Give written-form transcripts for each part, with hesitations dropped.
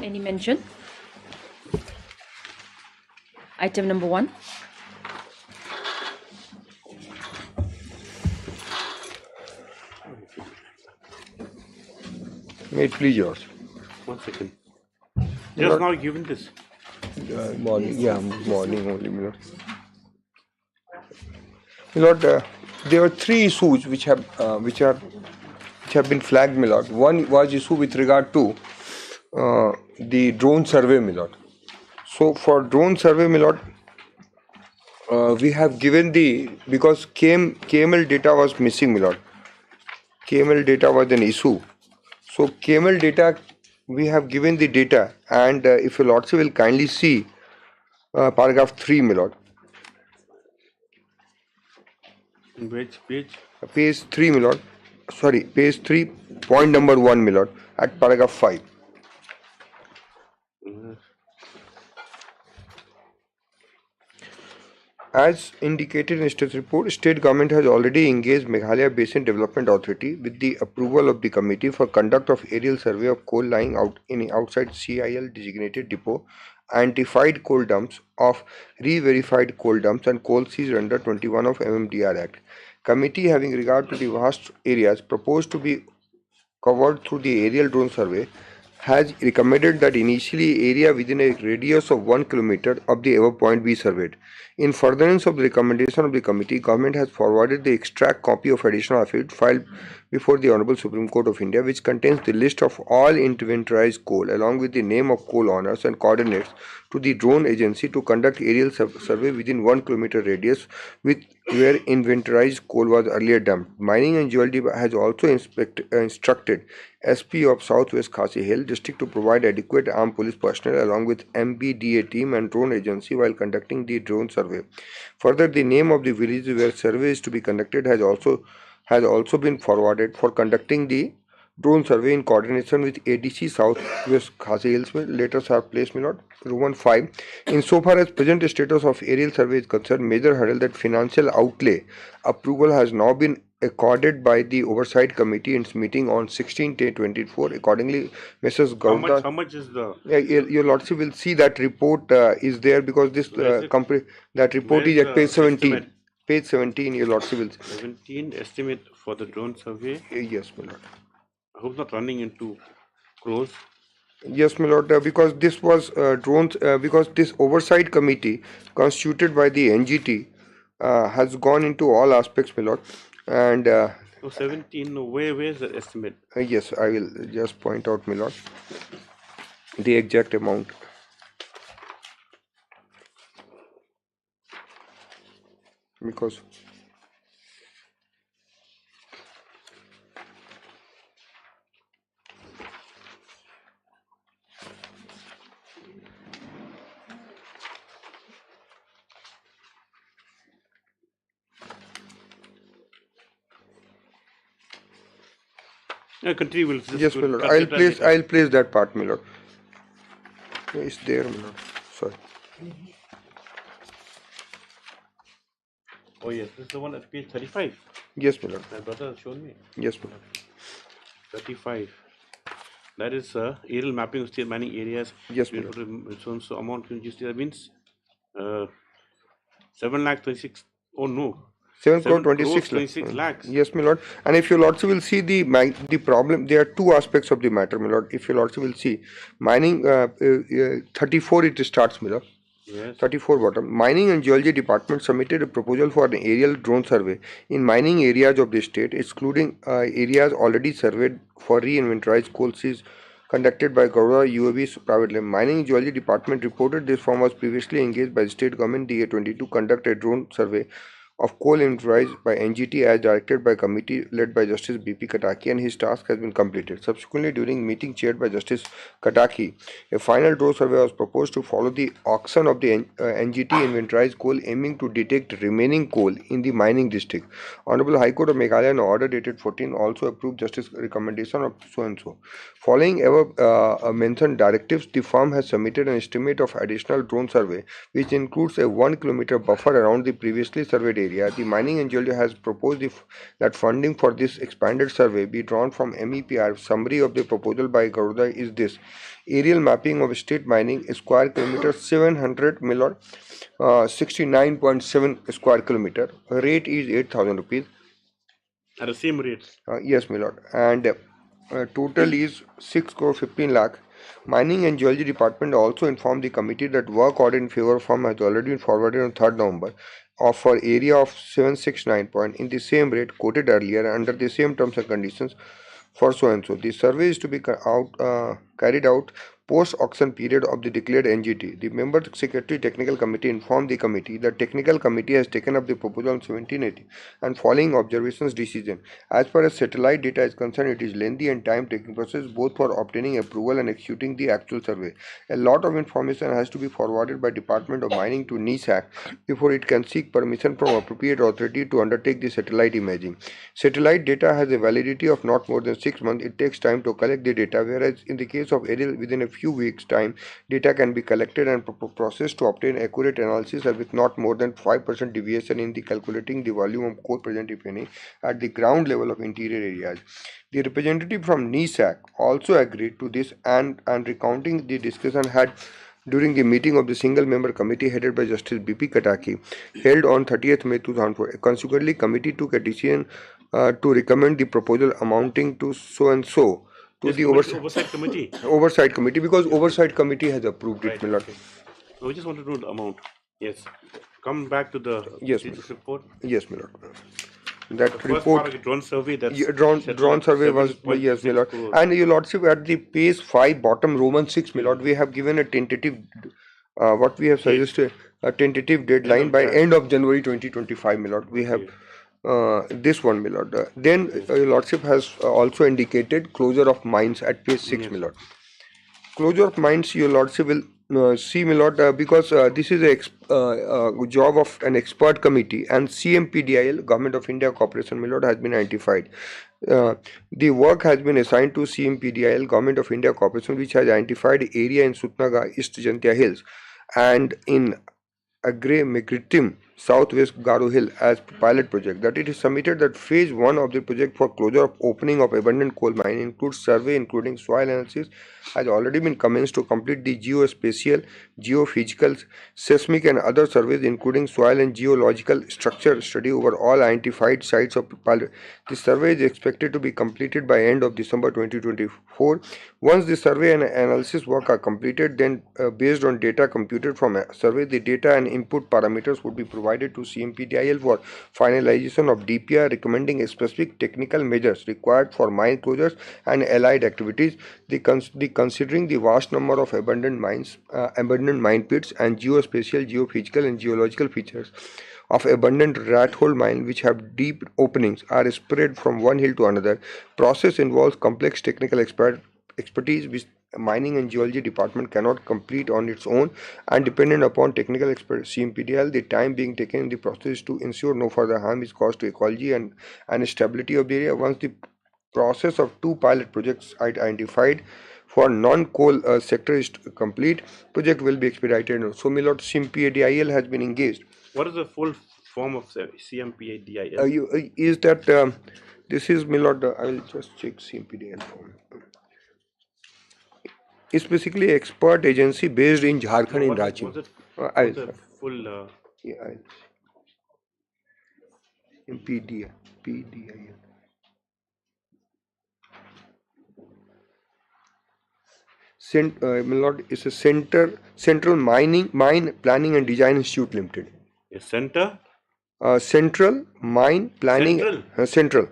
Any mention? Item number 1. May it please yours. 1 second. Just now given this. Morning, yeah, morning only, my lord. My lord, there are 3 issues which have been flagged, my lord. One was issue with regard to the drone survey, my lord. So for drone survey, my lord, we have given because KML data was missing, my lord. KML data was an issue. So KML data, we have given the data, and if your lordship will kindly see paragraph 3, my lord. Which page? Page 3, my lord. Sorry, page 3, point number 1, my lord, at paragraph 5. As indicated in state report, state government has already engaged Meghalaya Basin Development Authority with the approval of the committee for conduct of aerial survey of coal lying outside CIL designated depot, identified coal dumps of re-verified coal dumps and coal seized under 21 of MMDR Act. Committee, having regard to the vast areas proposed to be covered through the aerial drone survey, has recommended that initially area within a radius of 1 kilometer of the above point be surveyed. In furtherance of the recommendation of the committee, government has forwarded the extract copy of additional affidavit filed before the Honorable Supreme Court of India, which contains the list of all inventorized coal along with the name of coal owners and coordinates to the drone agency to conduct aerial survey within 1 kilometer radius with where inventorized coal was earlier dumped. Mining and Geology has also instructed SP of Southwest Khasi Hill District to provide adequate armed police personnel along with MBDA team and drone agency while conducting the drone survey. Further, the name of the village where survey is to be conducted has also been forwarded for conducting the drone survey in coordination with ADC Southwest Khasi Hills. Letters are placed, my lord. Roman 5. Insofar as present status of aerial survey is concerned, major hurdle that financial outlay approval has now been accorded by the Oversight Committee in its meeting on 16/10/24. Accordingly, Mrs. Gauda. How much is the? Your Lordship will see that report is there because this company that report is at page 17. Estimate? Page 17, your Lordship will 17 estimate for the drone survey. Yes, my lord. I hope not running into close. Yes, my lord, because this was drones, because this oversight committee constituted by the NGT has gone into all aspects, my lord, and So 17. No, where is the estimate? yes, I will just point out, my lord, the exact amount. Because Country will. yes, my lord, I'll place that part, my lord. It's there, my lord. Sorry. Oh yes, this is the one at page 35. Yes, my lord. My brother has shown me. Yes, my lord. 35. That is aerial mapping of state mining areas. Yes, my lord. So amount can just that means 7 lakh 26. Oh no. 7 crore 26 lakhs. Yes, my lord. And if your lordship will see the problem, there are 2 aspects of the matter, my lord. If your lordship will see, mining 34 it starts, my lord. Yes. 34 bottom. Mining and Geology Department submitted a proposal for an aerial drone survey in mining areas of the state, excluding areas already surveyed for re-inventorized coal seized conducted by Garuda UAV Private Limited. Mining and Geology Department reported this firm was previously engaged by the state government DA20 to conduct a drone survey of coal inventorized by NGT as directed by committee led by Justice BP Kataki, and his task has been completed. Subsequently, during meeting chaired by Justice Kataki, a final drone survey was proposed to follow the auction of the NGT inventorized coal, aiming to detect remaining coal in the mining district. Honorable High Court of Meghalaya, in order dated 14, also approved Justice recommendation of so and so. Following above mentioned directives, the firm has submitted an estimate of additional drone survey, which includes a 1 kilometer buffer around the previously surveyed area area. The mining and geology has proposed that funding for this expanded survey be drawn from MEPR. Summary of the proposal by Garuda is this: aerial mapping of state mining square kilometer 700 milor, 69.7 square kilometer. Rate is 8,000 rupees. At the same rate. Yes, my lord. And total is 6 crore 15 lakh. Mining and Geology Department also informed the committee that work order in favor of firm has already been forwarded on 3rd November for area of 769 point in the same rate quoted earlier under the same terms and conditions for so and so. The survey is to be carried out post-auction period of the declared NGT. The member secretary technical committee informed the committee that technical committee has taken up the proposal on 1780 and following observations decision. As far as satellite data is concerned, it is lengthy and time-taking process both for obtaining approval and executing the actual survey. A lot of information has to be forwarded by Department of Mining to NISAC before it can seek permission from appropriate authority to undertake the satellite imaging. Satellite data has a validity of not more than 6 months. It takes time to collect the data, whereas in the case of aerial, within a few weeks' time, data can be collected and processed to obtain accurate analysis with not more than 5% deviation in the calculating the volume of coal present, if any, at the ground level of interior areas. The representative from NISAC also agreed to this and recounting the discussion had during the meeting of the single-member committee headed by Justice B.P. Kataki, held on 30th May 2004. Consequently, committee took a decision to recommend the proposal amounting to so and so to the oversight committee. Oversight committee, because oversight committee has approved it, my lord. Okay. We just want to know the amount. Yes. Come back to the report. Yes, my lord. That the report, first part of the drone survey, that's drawn survey was, yes, my lord. And your lordship, at the page 5, bottom Roman 6, my lord, we have given a tentative, what we have suggested, a tentative deadline by end of January 2025, my lord. We have this one, my lord. Then your lordship has also indicated closure of mines at page 6, my lord. Closure of mines, your lordship will see, my lord, because this is a job of an expert committee, and CMPDIL, Government of India Corporation, my lord, has been identified. The work has been assigned to CMPDIL, Government of India Corporation, which has identified area in Sutnaga, East Jantia Hills, and in Agre Megritim, Southwest Garo Hill as pilot project. That it is submitted that phase 1 of the project for closure of opening of abandoned coal mine includes survey including soil analysis has already been commenced to complete the geospatial, geophysical, seismic and other surveys including soil and geological structure study over all identified sites of pilot. The survey is expected to be completed by end of December 2024. Once the survey and analysis work are completed, then based on data computed from a survey, the data and input parameters would be provided to CMPDIL for finalization of DPR, recommending specific technical measures required for mine closures and allied activities. Considering the vast number of abandoned mines, abandoned mine pits, and geospatial, geophysical, and geological features of abundant rat hole mine which have deep openings are spread from one hill to another. Process involves complex technical expertise which mining and geology department cannot complete on its own, and dependent upon technical expert CMPDL, the time being taken in the process to ensure no further harm is caused to ecology and stability of the area. Once the process of 2 pilot projects identified for non-coal sector is complete, project will be expedited. So, my lord, CMPDIL has been engaged. What is the full form of CMPDIL? Is that this is, my lord, I will just check CMPDIL form. It's basically expert agency based in Jharkhand, in Ranchi. What's the full? PDIL. My lord, it's a Central Mine Planning and Design Institute Limited. A center? Central Mine Planning. Central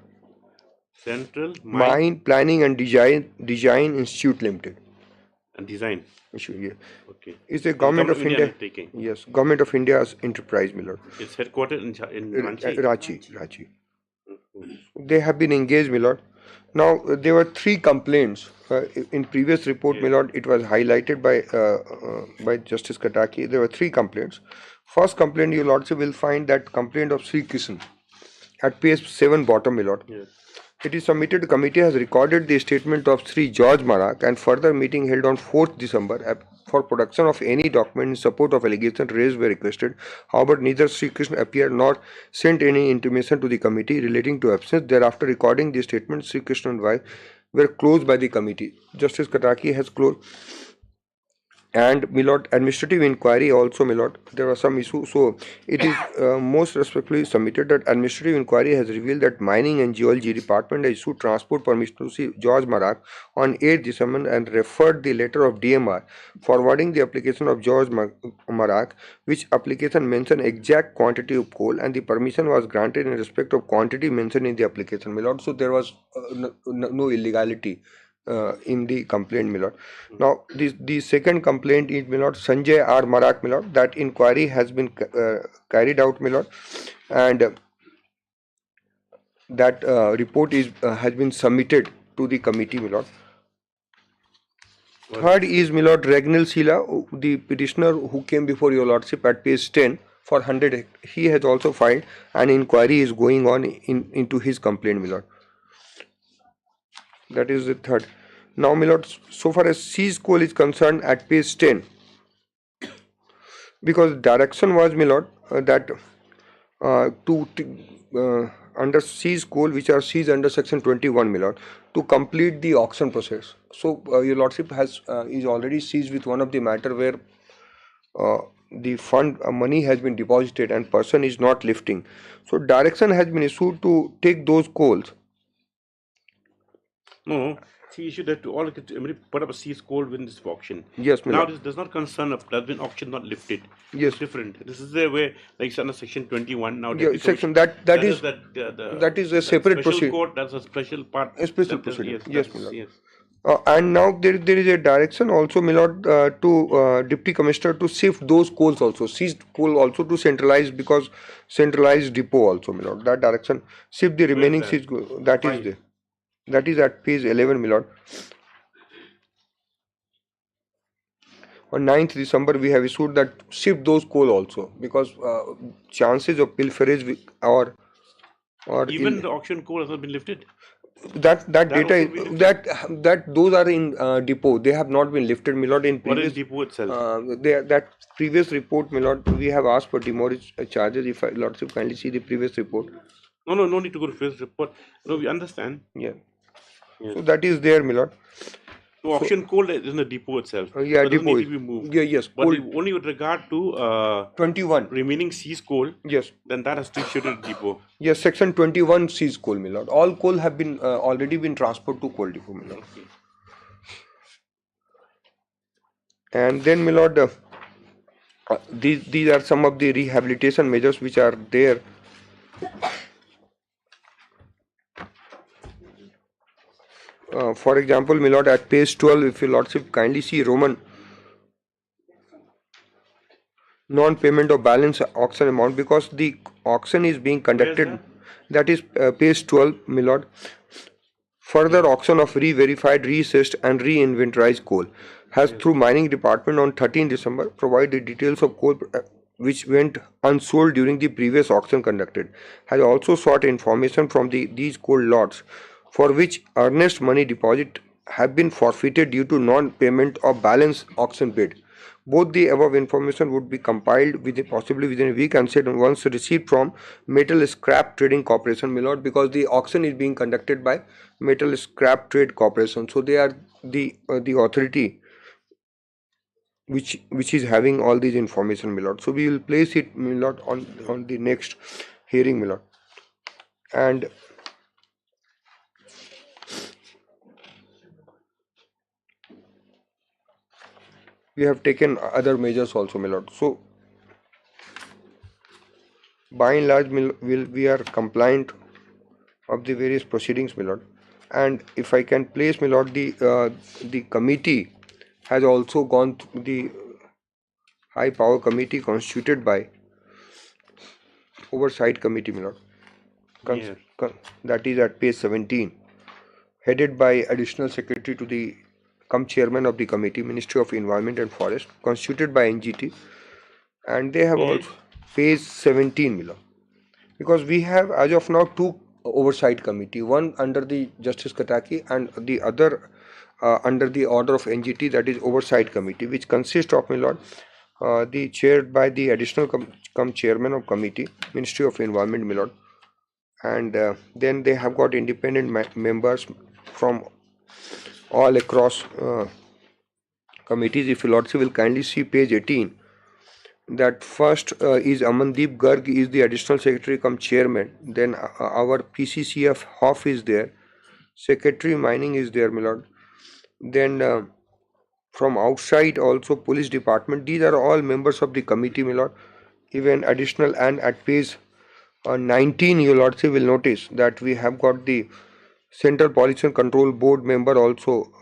Mine Planning and Design Institute Limited. And design. Yeah. Okay. It's a Government of India. Yes, Government of India's enterprise, my lord. It's headquartered in Ranchi. Ranchi. They have been engaged, my lord. Now there were 3 complaints in previous report, my lord. It was highlighted by Justice Kataki. There were 3 complaints. First complaint, your lordship will find that complaint of Sri Kishan at page 7 bottom, my lord. Yes. It is submitted. The committee has recorded the statement of Sri George Marak and further meeting held on 4th December for production of any document in support of allegations raised were requested. However, neither Sri Krishna appeared nor sent any intimation to the committee relating to absence. Thereafter, recording the statement, Sri Krishna and wife were closed by the committee. Justice Kataki has closed. And Milord, administrative inquiry also, Milord, there was some issue. So it is most respectfully submitted that administrative inquiry has revealed that Mining and Geology Department has issued transport permission to see George Marak on 8th December and referred the letter of DMR forwarding the application of George Marak, which application mentioned exact quantity of coal, and the permission was granted in respect of quantity mentioned in the application, Milord. So there was no illegality in the complaint, Milord. Now, the second complaint is, Milord, Sanjay R. Marak, Milord. That inquiry has been carried out, Milord, and that report is has been submitted to the committee, Milord. Third is, Milord, Regnal Sila, the petitioner who came before your lordship at page 10 for 100. He has also filed an inquiry is going on into his complaint, Milord. That is the third. Now, Milord, so far as seized coal is concerned at page 10, because direction was, Milord, that under seized coal which are seized under section 21, Milord, to complete the auction process. So your lordship has is already seized with one of the matter where the fund money has been deposited and person is not lifting. So direction has been issued to take those coals. No, she issued that to all put up a seized coal within this auction. Yes, Now Milord. this does not concern of that been auction not lifted. Yes. It's different. This is the way, like it's under section 21 now. Yeah, section that is a separate procedure. Court, that's a special part. A special procedure. Yes, Milord. Yes. And now there is a direction also, Milord, to Deputy Commissioner to shift those coals also, seized coal also to centralized, because centralized depot also, Milord. That direction, shift the remaining seized coal. That is there. That is at page 11, Milord. On 9th December, we have issued that shift those coal also, because chances of pilferage or even the auction coal has not been lifted. That data that those are in depot. They have not been lifted, Milord. In previous, what is depot itself? That previous report, Milord, we have asked for demurrage charges. If lordship kindly see the previous report. No need to go to previous report. No, we understand. Yeah. Yes. So that is there, Milord. So auction coal is in the depot itself. Yeah, so depot. Need to be moved. Yeah, yes. But only with regard to 21 remaining seized coal. Yes. Then that has to be shifted to depot. Yes, section 21 seized coal, Milord. All coal have been already been transferred to coal depot, Milord. Okay. And then, Milord, these are some of the rehabilitation measures which are there. For example, Milord, at page 12, if your lordship kindly see Roman non-payment of balance auction amount, because the auction is being conducted. That is page 12, Milord. Further auction of re-verified, reassessed and re-inventorized coal has through mining department on 13 December provided the details of coal which went unsold during the previous auction conducted. Has also sought information from these coal lots for which earnest money deposit have been forfeited due to non-payment of balance auction bid. Both the above information would be compiled possibly within a week and sent once received from Metal Scrap Trading Corporation, Milord, because the auction is being conducted by Metal Scrap Trade Corporation. So they are the authority which is having all these information, Milord. So we will place it, Milord, on the next hearing, Milord. And we have taken other measures also, Milord. So by and large, we are compliant of the various proceedings, Milord. And if I can place, Milord, the committee has also gone through the high power committee constituted by Oversight Committee, Milord. That is at page 17, headed by Additional Secretary to the Chairman of the Committee, Ministry of Environment and Forest, constituted by NGT, and they have also page 17, Milord. Because we have as of now two Oversight Committee, one under the Justice Kataki and the other under the order of NGT, that is Oversight Committee, which consists of, my lord, the chaired by the additional chairman of committee, Ministry of Environment, my lord, and then they have got independent members from all across committees. If your lordship will kindly see page 18, that first is Amandeep Garg is the additional secretary cum chairman. Then our PCCF Hoff is there. Secretary Mining is there, my lord. Then from outside also police department. These are all members of the committee, my lord. Even additional, and at page 19, your lordship will notice that we have got the Central Pollution Control Board member also.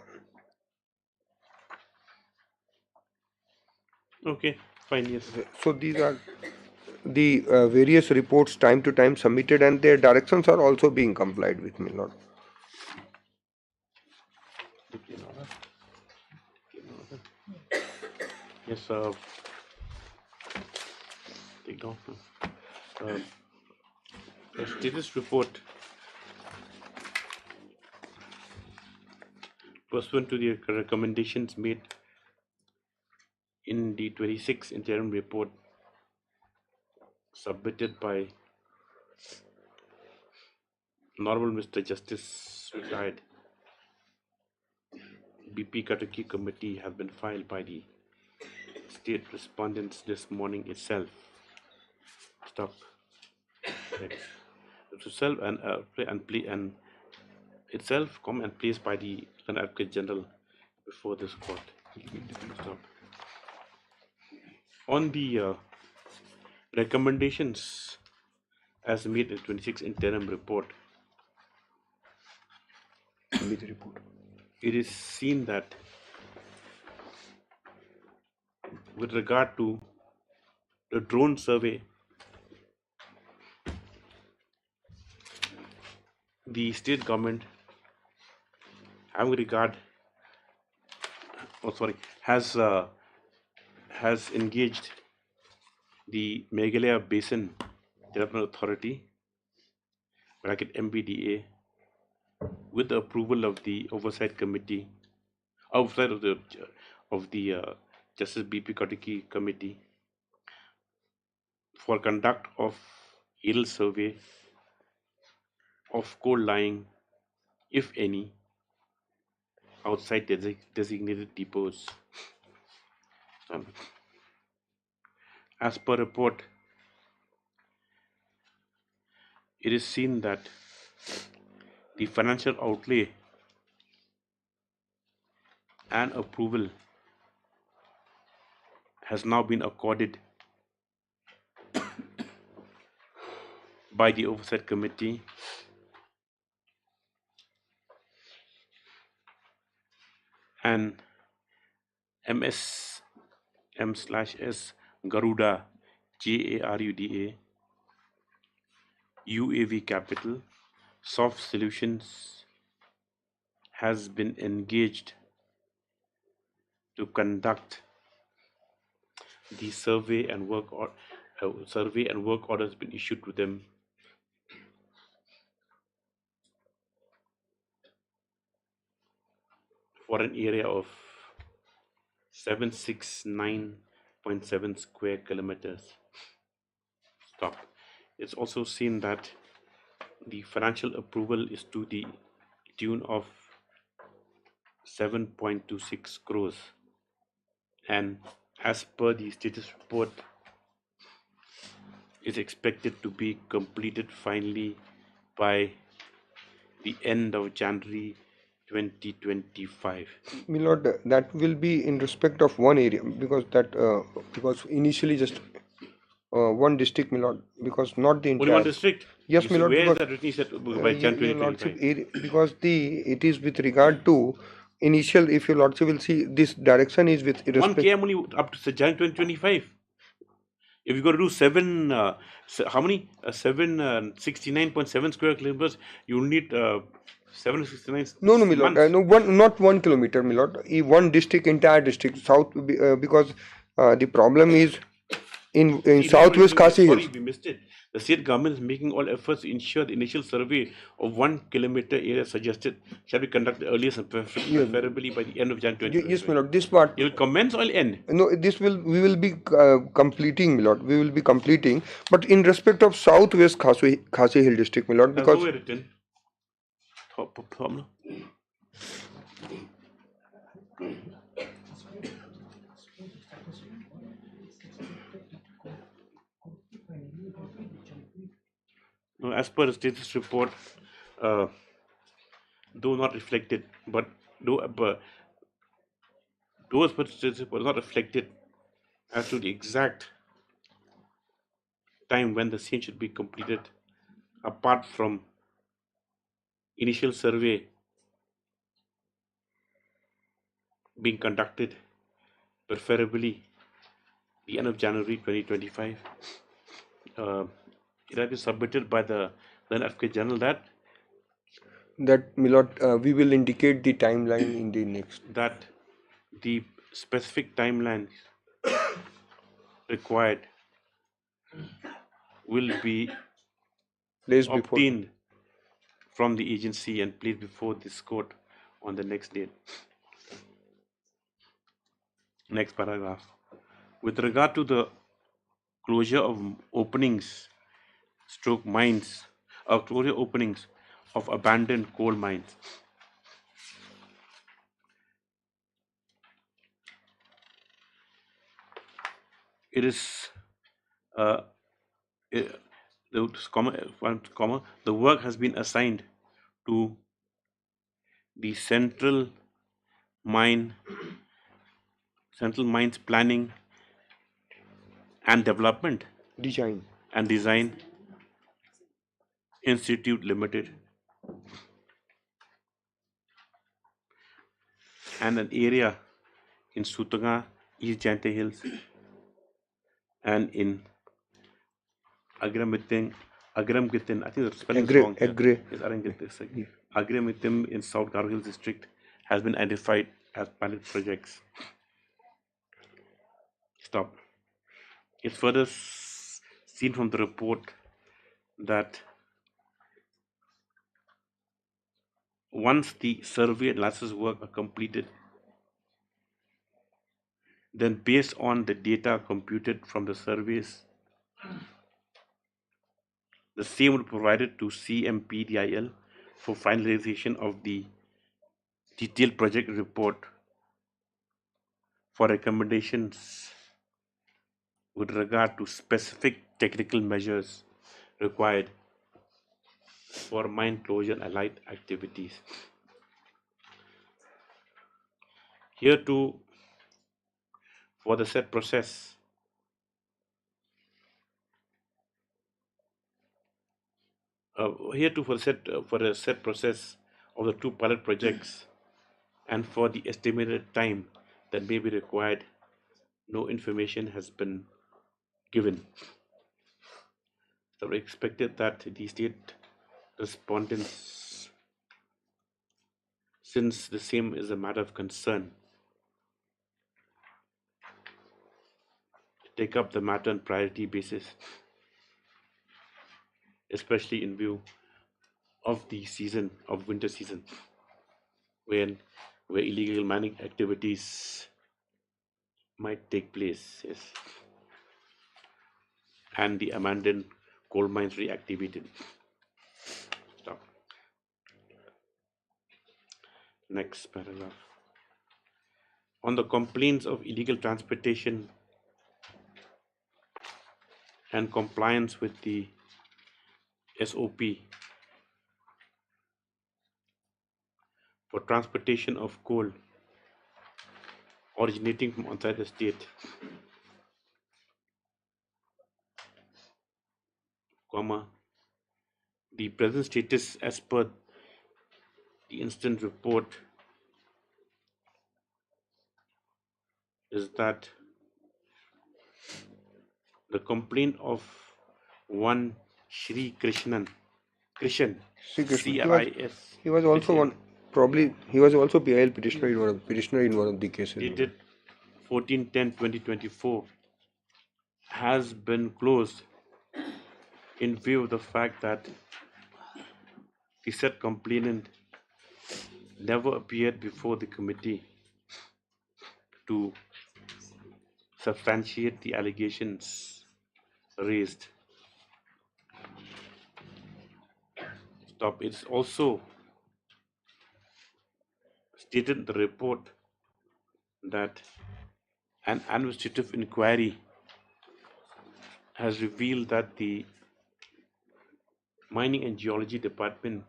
Okay, fine, yes. So these are the various reports time to time submitted, and their directions are also being complied with, my lord. Yes, take down. A status report pursuant to the recommendations made in the 26th interim report submitted by Honorable Mr. Justice Retired BP Kataki Committee has been filed by the state respondents this morning itself. Stop. To self and itself come and placed by the Advocate General before this court. Stop. On the recommendations as made in the 26th interim report, it is seen that with regard to the drone survey, the state government has engaged the Meghalaya Basin Development Authority (MBDA) with the approval of the Oversight Committee, outside of the Justice BP Kataki Committee, for conduct of aerial survey of coal lying, if any, outside designated depots. As per report, it is seen that the financial outlay and approval has now been accorded by the Oversight Committee and MS/S Garuda GARUDA UAV Capital Soft Solutions has been engaged to conduct the survey and work order has been issued to them for an area of 769.7 square kilometers. Stop. It's also seen that the financial approval is to the tune of 7.26 crores, and as per the status report, is expected to be completed finally by the end of January 2025. My lord, that will be in respect of one area, because initially just one district, my lord, because not the entire. Only one district? Yes, my lord. Where is Because, that written set by January your lordship, 2025? because it is with regard to initial. If your lordship will see, this direction is with 1 respect. km only up to January 2025. If you got to do 769.7 square kilometers, you will need 769 No, my lord. months. No, not 1 kilometer, my lord. One district, entire district, south, because the problem is in See, Southwest Khasi sorry, Hills. we missed it. The state government is making all efforts to ensure the initial survey of 1 kilometer area suggested shall be conducted earliest and preferably by the end of January Yes, 2025. my lord. This part. It will commence or end? No, we will be completing, my lord. We will be completing, but in respect of Southwest Khasi Hill district, my lord, That's because nowhere written. Problem. No, as per the status report, though not reflected, but those per status report not reflected as to the exact time when the scene should be completed, apart from initial survey being conducted, preferably the end of January 2025. It has been submitted by the then Advocate General that my lord, we will indicate the timeline in the next. that the specific timelines required will be Place before. obtained from the agency and placed before this court on the next date. Next paragraph. With regard to the closure of openings, mines, or closure openings of abandoned coal mines, it is the work has been assigned to the Central Mines Planning and Development Design. and Design Institute Limited, and an area in Sutanga, East Jante Hills, and in Agramgitin, I think the spelling is wrong here. Agramgitin in South Garo Hills district has been identified as pilot projects. Stop. It's further seen from the report that once the survey and analysis work are completed, then based on the data computed from the surveys, the same will be provided to CMPDIL for finalization of the detailed project report for recommendations with regard to specific technical measures required for mine closure and allied activities. Here too, for the said process, for the said process of the two pilot projects and for the estimated time that may be required, no information has been given. So we expected that the state respondents, since the same is a matter of concern, take up the matter on priority basis, especially in view of the season of winter season, where illegal mining activities might take place, yes, and the abandoned coal mines reactivated. Stop. Next paragraph. On the complaints of illegal transportation and compliance with the SOP for transportation of coal originating from outside the state, the present status as per the instant report is that the complaint of one Shri Krishan, Sri Krishna. CRIS, He was also one. Probably he was also PIL petitioner in one of the cases. dated 14/10/2024, has been closed in view of the fact that the said complainant never appeared before the committee to substantiate the allegations raised. Stop. It's also stated in the report that an administrative inquiry has revealed that the Mining and Geology Department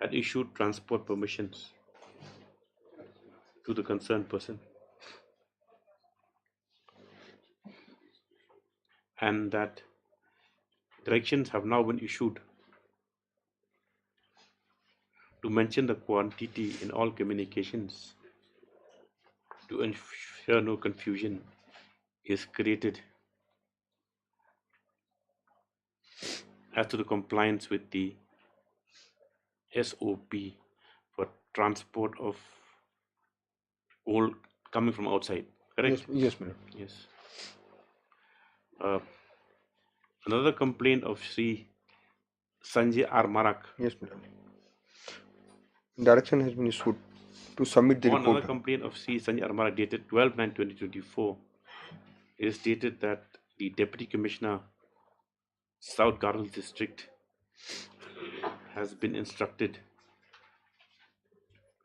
had issued transport permissions to the concerned person, and that directions have now been issued to mention the quantity in all communications to ensure no confusion is created as to the compliance with the SOP for transport of coal coming from outside. Correct? Yes, madam. Yes. Another complaint of Sri Sanjay R. Marak. Yes, madam. Direction has been issued to submit the On report. another complaint of Sri Sanjay R. Marak dated 12/9/2024, it is stated that the Deputy Commissioner, South Garhwal District, has been instructed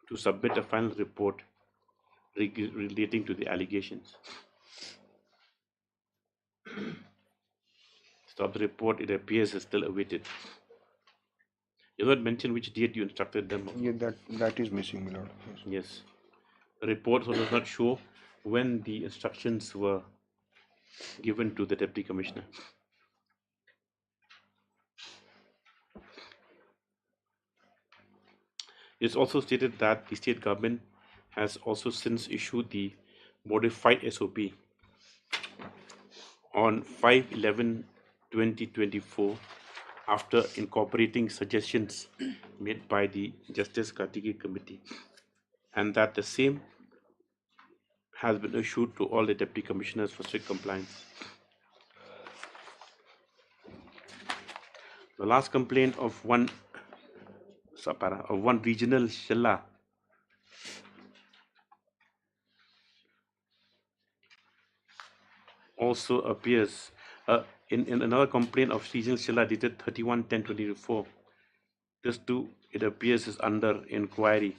to submit a final report relating to the allegations. Stop the report, it appears, is still awaited. You don't mention which date you instructed them. Yeah, that is missing, my lord. Yes. Yes. The report also does not show when the instructions were given to the Deputy Commissioner. It's also stated that the state government has also since issued the modified SOP on 5/11/2024 after incorporating suggestions made by the Justice Kartikeya Committee, and that the same has been issued to all the Deputy Commissioners for strict compliance. The last complaint of one regional Shilla also appears in another complaint of regional Shilla dated 31/10/2024. This too, it appears, is under inquiry.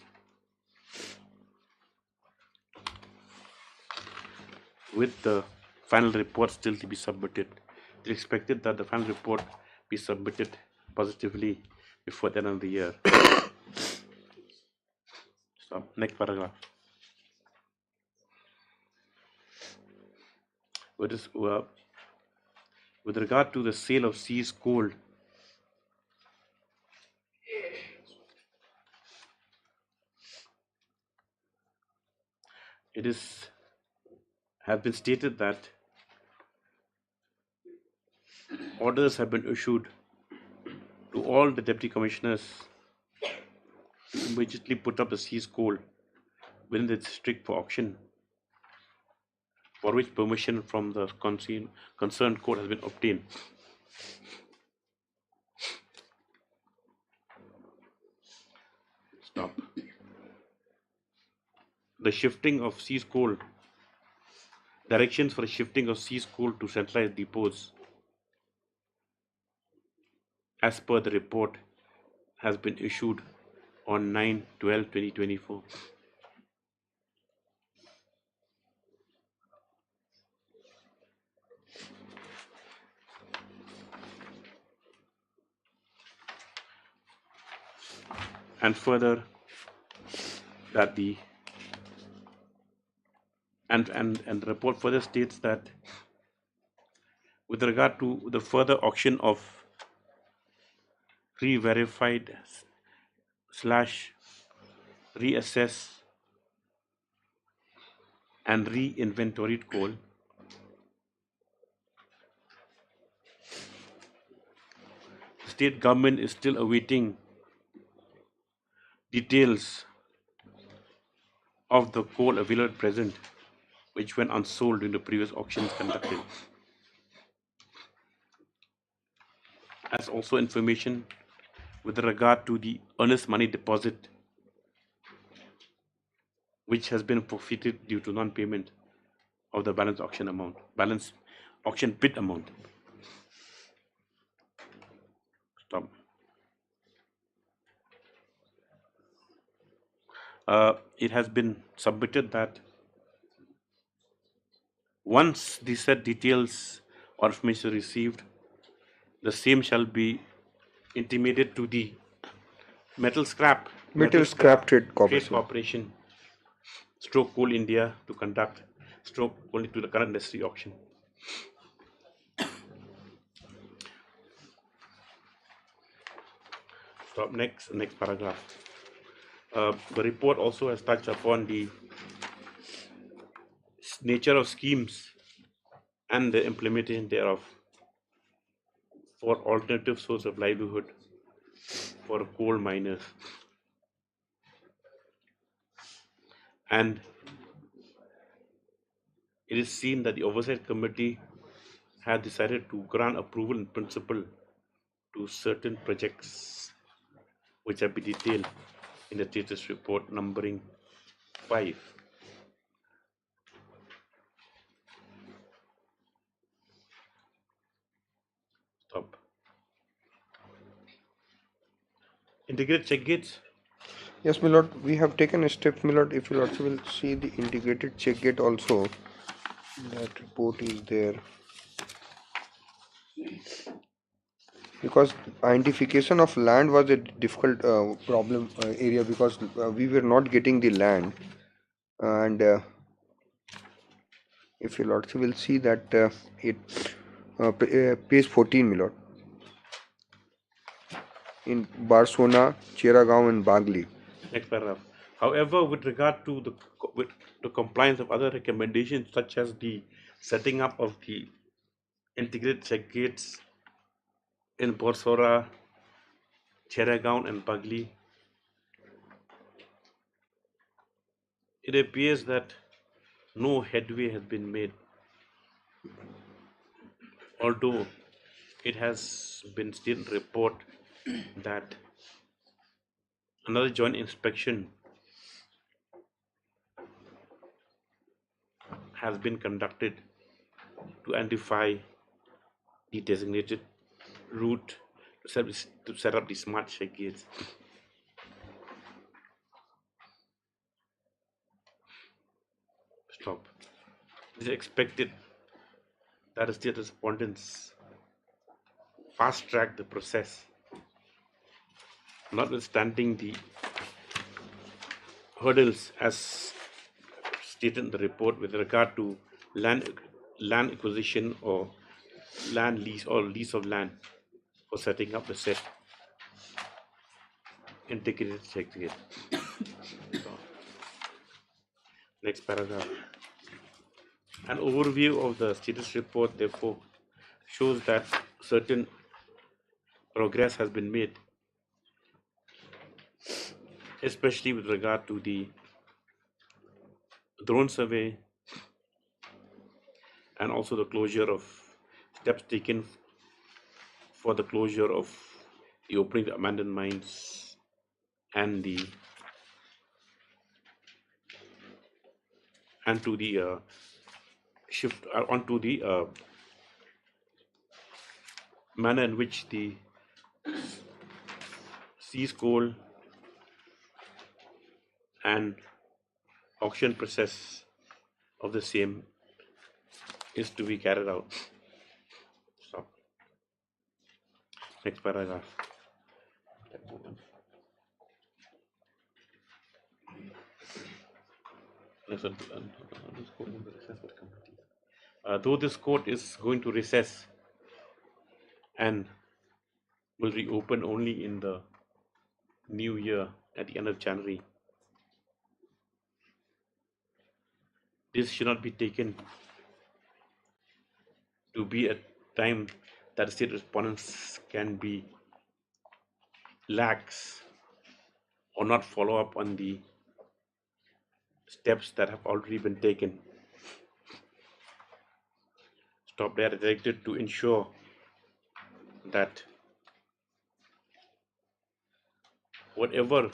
With the final report still to be submitted. It is expected that the final report be submitted positively before the end of the year. So, next paragraph. With regard to the sale of seized gold, it have been stated that orders have been issued to all the Deputy Commissioners to immediately put up the seized gold within the district for auction, for which permission from the concerned court has been obtained. Stop. The shifting of seized coal, directions for the shifting of seized coal to centralized depots, as per the report, has been issued on 9/12/2024. And further, that the the report further states that with regard to the further auction of re-verified / reassess and re-inventoried coal, the state government is still awaiting details of the coal available at present which went unsold in the previous auctions conducted, as also information with regard to the earnest money deposit which has been forfeited due to non-payment of the balance auction bid amount. Stop. It has been submitted that once the said details or information received, the same shall be intimated to the Metal Scrap Trade Trade Corporation. Corporation stroke Coal India to conduct stroke only to the current industry auction. Stop. Next paragraph. The report also has touched upon the nature of schemes and the implementation thereof for alternative source of livelihood for coal miners, and it is seen that the Oversight Committee has decided to grant approval in principle to certain projects which have been detailed in the status report numbering 5. Stop. Integrated check gates. Yes, my lord, we have taken a step, my lord. If you also will see the integrated check gate also, that report is there. Because identification of land was a difficult problem area, because we were not getting the land, and if you also will see that page 14, my lord, in Barsona, Cheragaon and Bagli. Next paragraph. However, with regard to the compliance of other recommendations such as the setting up of the integrated check gates in Borsora, Cheragaon and Bagli, it appears that no headway has been made, although it has been stated in the report that another joint inspection has been conducted to identify the designated route to set up the smart check gates. Stop. It is expected that the state respondents fast track the process, notwithstanding the hurdles as stated in the report with regard to land acquisition or land lease or lease of land for setting up the said integrated check gate. Next paragraph. An overview of the status report therefore shows that certain progress has been made, especially with regard to the drone survey and also the closure of steps taken for the closure of the opening the abandoned mines and to the shift onto the manner in which the seize coal and auction process of the same is to be carried out. Stop. Next paragraph. Though this court is going to recess and will reopen only in the new year at the end of January, this should not be taken to be a time that the state respondents can be lax or not follow up on the steps that have already been taken. They are directed to ensure that whatever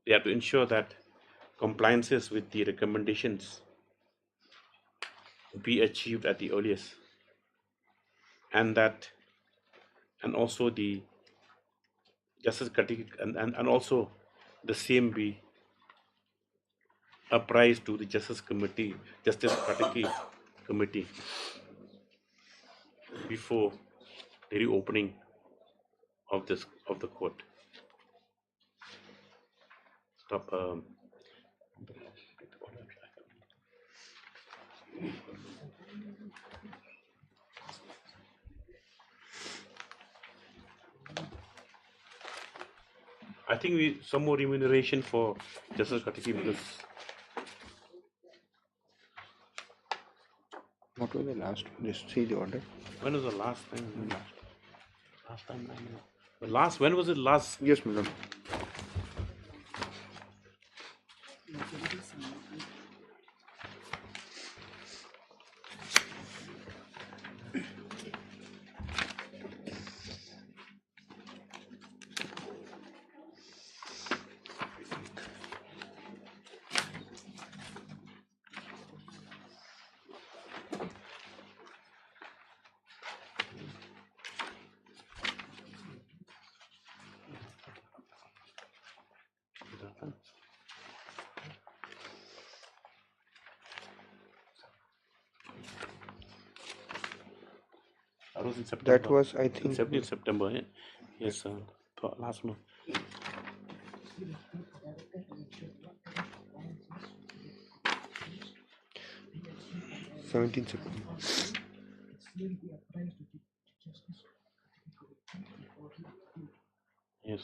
they have to ensure that compliances with the recommendations be achieved at the earliest, and also the justice critique and also the same be apprised to the justice critique committee before the reopening of the court. Stop. I think some more remuneration for justice critique, because What was the last one? Just see the order. when was the last time? Last time I know. The last, when was it last? Yes, madam. That was in September. That was, I think, in September. Yeah? Yes, last month. September. Yes.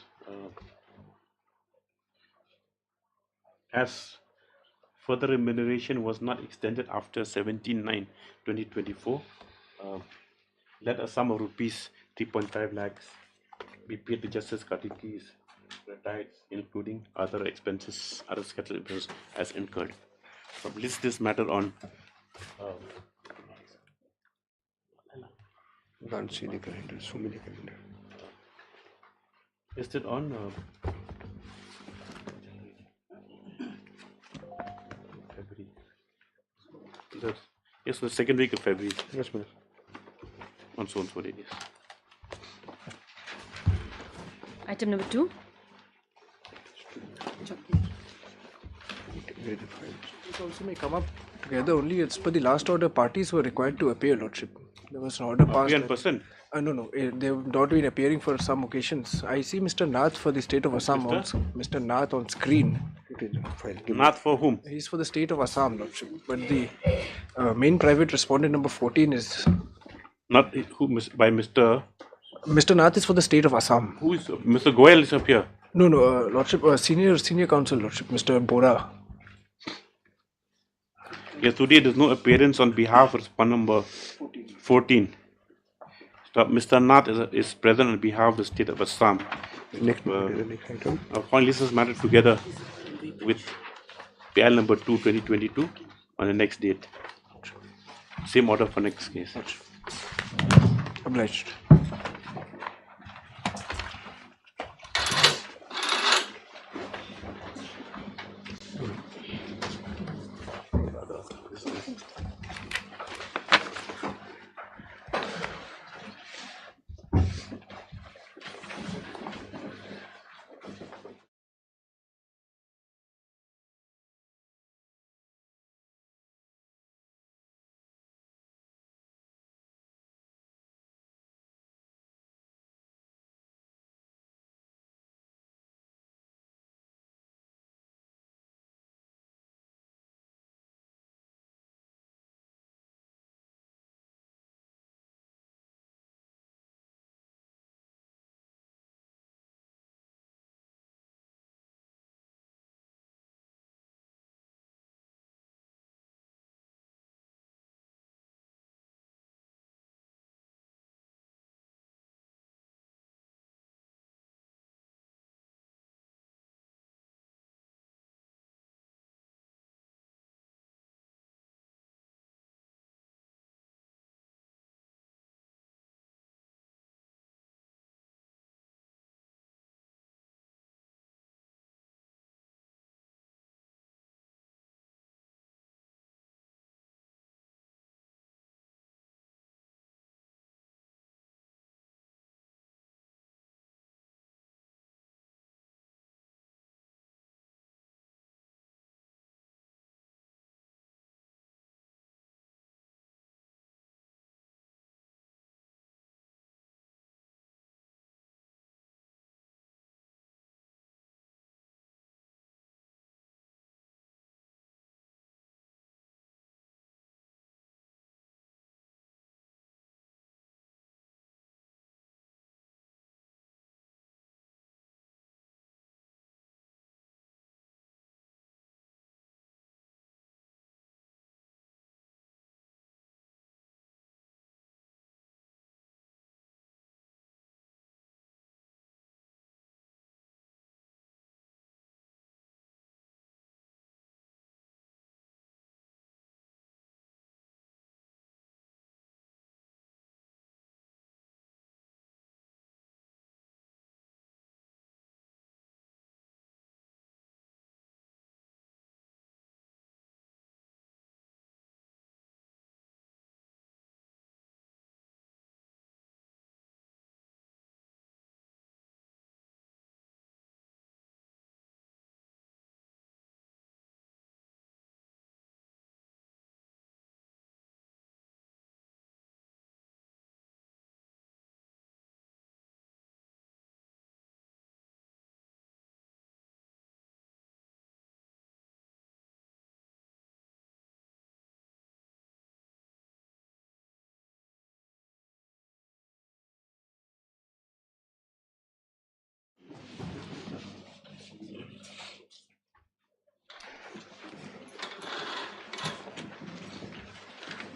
As further remuneration was not extended after 17/9/2024, let a sum of rupees 3.5 lakhs be paid to Justice Katikis retired, including other expenses, other scheduled expenses as incurred. So list this matter on. Can't see the calendar. So many calendar. Listed on February. Yes, the second week of February. Yes, madam. On so and so days. Item number 2. Where the files? It also may come up together only. It's per the last order, parties were required to appear, Lordship. There was an order passed. Appear in person. No, they have not been appearing for some occasions. I see Mr. Nath for the state of Assam. Mr. Nath on screen. It is a file. Not for whom? He's for the state of Assam, Lordship. But the main private respondent number 14 is. Not who by Mr. Mr. Nath is for the state of Assam. Who is Mr. Goyal is up here. No, Lordship, senior counsel, Lordship, Mr. Bora. Yes, today there's no appearance on behalf of respondent number 14. Stop. Mr. Nath is present on behalf of the state of Assam. Next item. I'll find this matter together with PL number 2 2022 on the next date. Same order for next case. Obliged.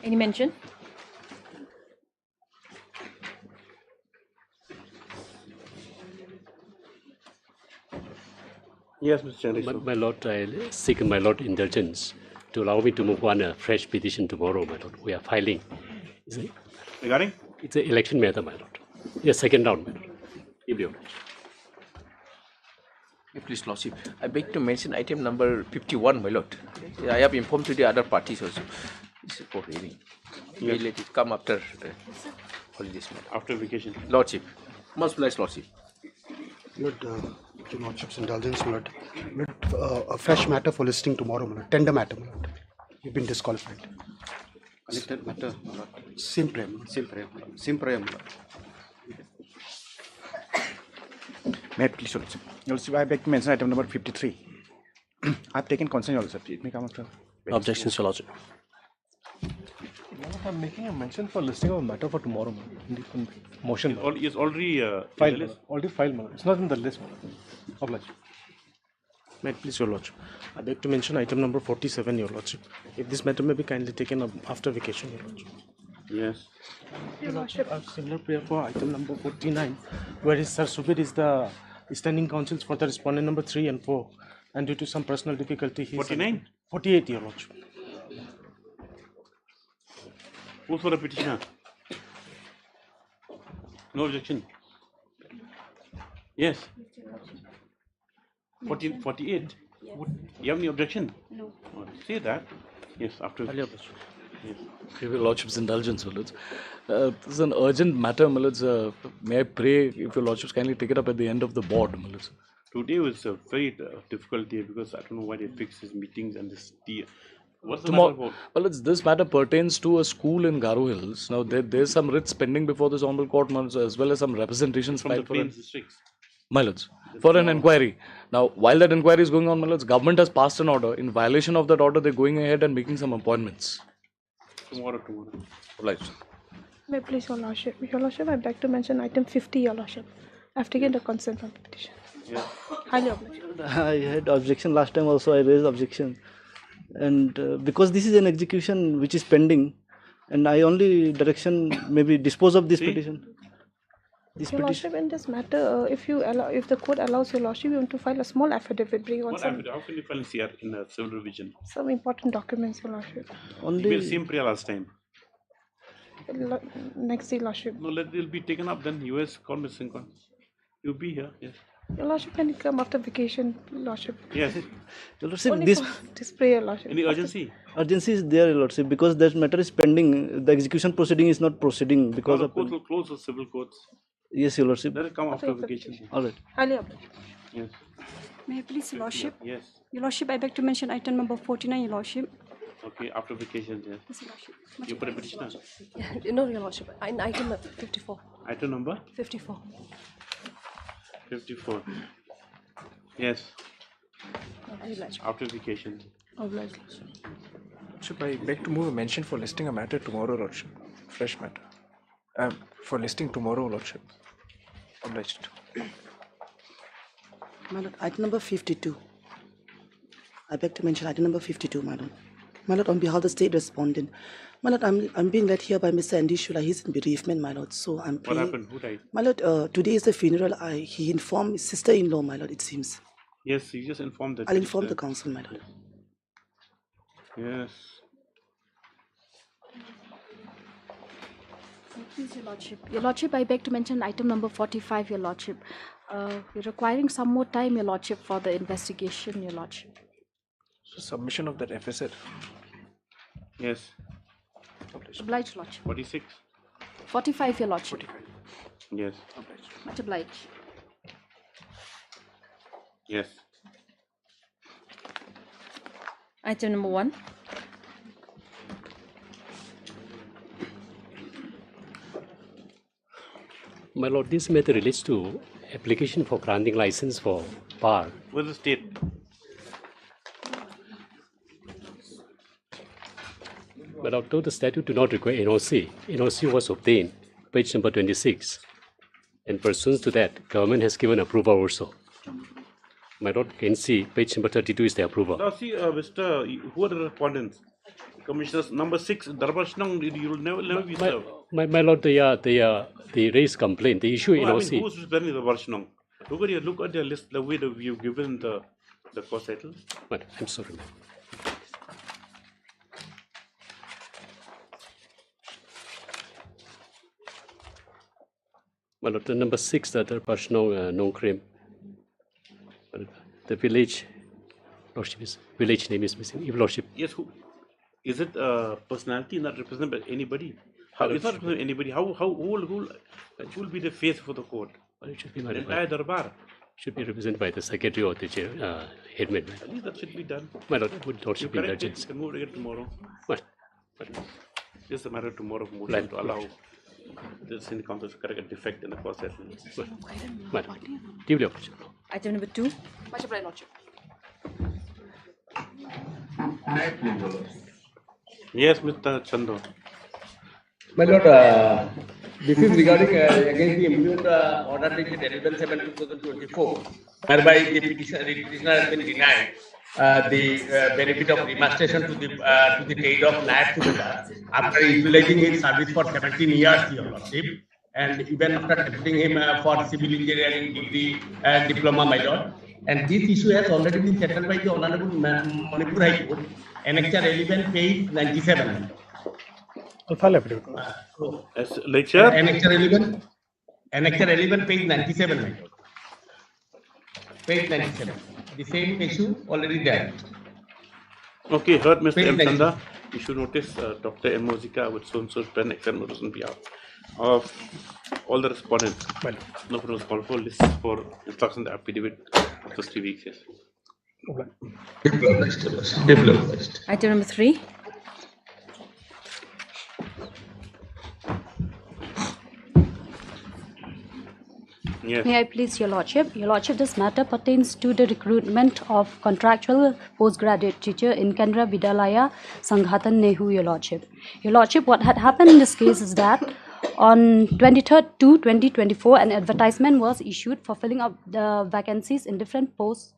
Any mention? Yes, Mr. Chandra. My Lord, I seek my Lord indulgence to allow me to move on a fresh petition tomorrow, my Lord. We are filing. Regarding? It's an election matter, my Lord. Yes, second round, my Lord. If you Please, Lordship, I beg to mention item number 51, my Lord. I have informed to the other parties also. This is for hearing. May let it come after holidays, my Lord. After vacation. Lordship. Most blessed, Lordship. Lord, Your Lordship's indulgence, my Lord. Lord, a fresh matter for listing tomorrow, my Lord. Tender matter, my Lord. You've been disqualified. Connected matter, my Lord. Same prayer, my Lord. Same prayer, my Lord. Same prayer, my Lord. May I please, Your Lordship? Your Lordship, I beg to mention item number 53. I have taken consent, Your Lordship. It may come after. Objections, Your Lordship. I'm making a mention for listing of a matter for tomorrow, man. Motion. It's already Filed, in the list. already filed, man. It's not in the list, man. Obliged. May it please, Your Lordship. I beg to mention item number 47, Your Lordship. If this matter may be kindly taken up after vacation, Your Lordship. Yes. Your Lordship, I have similar prayer for item number 49, where Sir Subir is the standing counsels for the respondent number 3 and 4. And due to some personal difficulty, he 49? 48, Your Lordship. Who's for the petitioner? No objection. Yes. 48? You have any objection? No. Oh, say that. Yes, after. Yes. Your Lordship's indulgence, my Lords. This is an urgent matter, my Lords. May I pray if Your Lordships kindly take it up at the end of the board, my Lords. Today was a very difficult day because I don't know why they fixed his meetings and this tea. What's the Tomorrow, matter about? well, this matter pertains to a school in Garo Hills. Now, there's some writs pending before this honorable court, my Lords, as well as some representations From the filed for Plains districts. my Lords, for an inquiry. Now, while that inquiry is going on, my Lords, government has passed an order. In violation of that order, they're going ahead and making some appointments. Tomorrow. Right. May please, Your Lordship. Your Lordship, I beg to mention item 50, Your Lordship. I have taken the consent from the petition. Yeah. Highly obliged. I had objection last time also. I raised objection, and because this is an execution which is pending, and I only direction maybe dispose of this petition. Your Lordship, in this matter, if the court allows, Your Lordship, you want to file a small affidavit, bring on What some, affidavit? How can you file CR in a civil revision? some important documents, Your Lordship. We made the same prayer last time. Next day, Lordship. No, it'll be taken up then. US call missing con. You'll be here. Yes. Your Lordship, can you come after vacation, Lordship? Yes. Your Lordship, Only this for this prayer, Lordship. Any urgency? urgency is there, Your Lordship, because that matter is pending. The execution proceeding is not proceeding because the of. court will close the civil courts. Yes, Your Lordship. Let it come after vacation. All right. Highly obliged. Yes. May I please, Your Lordship? Yes. Your Lordship, I beg to mention item number 49, Your Lordship. Okay, after vacation, yes. Yes, Your Lordship. You put a petitioner. Yeah, no, Your Lordship. Item 54. Item number? 54. 54. Yes. Obliged. After vacation. Obliged. Lordship, I beg to move a mention for listing a matter tomorrow, Lordship. Fresh matter. For listing tomorrow, Lordship. Obliged. My Lord, item number 52. I beg to mention item number 52, my Lord. My Lord, on behalf of the state respondent, my Lord, I'm being led here by Mr. Andy Shula. He's in bereavement, my Lord. So I'm praying. What happened? Who died? My Lord, today is the funeral. He informed his sister-in-law, my Lord, it seems. Yes, you just informed that. I'll inform the council, my Lord. Yes. Please, Your Lordship. Your Lordship, I beg to mention item number 45, Your Lordship. We're requiring some more time, Your Lordship, for the investigation, Your Lordship. So submission of that FSR. Yes. Obliged, Lordship. 46. 45, Your Lordship. 45. Yes. Much obliged. Yes. Item number 1. My Lord, this matter relates to application for granting license for bar. Where's the state? But although the statute do not require NOC, NOC was obtained, page number 26. And pursuant to that, government has given approval also. My Lord, can see page number 32 is the approval. Now see, Mr. Who are the respondents? Commissioners, number 6, Darbashnang, you will never be served. My lord, they raised complaint. The issue No, I mean, NOC. who's representing the Darbashnang? Look at the list, the way that you've given the cost title. But I'm sorry. My lord, the number 6, the Darbashnang no claim. The village name is missing. If lordship. Yes, who? Is it a personality not represented by anybody? How it's not represented by anybody? Who will be the face for the court? Well, it should be the entire Darbar. Should be represented by the secretary or the headman. At least that should be done. My lord, would lordship be correct it, urgent. you can move it tomorrow. What? Just a matter of tomorrow of motion to allow the Senate Council to correct a defect in the cost settlement. Madam, duly obliged. Item number 2. Much obliged, Lordship. Yes, Mr. Chando. My lord, this is regarding against the immediate order dated 11/7/2024, whereby the petitioner has been denied the benefit of remuneration to the trade of lab together after utilizing his service for 17 years, Your Lordship, and even after accepting him for civil engineering degree and diploma, my lord. And this issue has already been settled by the Honorable Manipur High Court, Annexure 11, page 97. I'll file affidavit. Lecture? Annexure 11, page 97, my lord. Page 97. The same issue already there. Okay, heard Mr. Page M. 97. Chanda. You should notice Dr. M. Mozika with so-and-so pen extend notice on behalf of all the respondents. No problem call for list for instruction the affidavit after 3 weeks. Yes. Item number 3. Yes. May I please, Your Lordship? Your Lordship, this matter pertains to the recruitment of contractual postgraduate teacher in Kendra Vidyalaya, Sanghatan Nehu, Your Lordship. Your Lordship, what had happened in this case is that on 23rd to 2024, an advertisement was issued for filling up the vacancies in different posts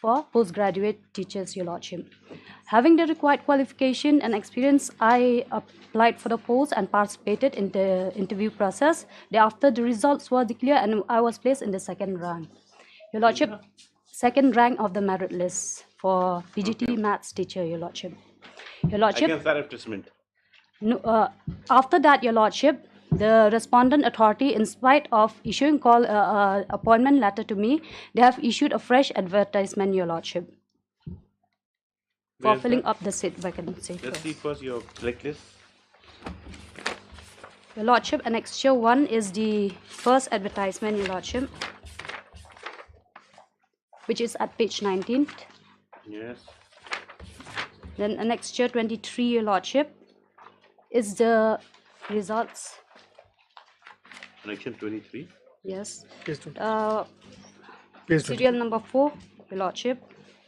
for postgraduate teachers, Your Lordship. Having the required qualification and experience, I applied for the post and participated in the interview process. Thereafter, the results were declared and I was placed in the second rank. Your Lordship, second rank of the merit list for PGT maths teacher, Your Lordship. Your Lordship. Against that advertisement. No, after that, Your Lordship, the respondent authority, in spite of issuing appointment letter to me, they have issued a fresh advertisement, Your Lordship, for Where's filling that? up the seat vacancy. Let's see first your blacklist. Your Lordship, Annexure 1 is the first advertisement, Your Lordship, which is at page 19. Yes. Then Annexure 23, Your Lordship, is the results. Section 23. Yes. Page 20. Serial 20. number 4, Your Lordship.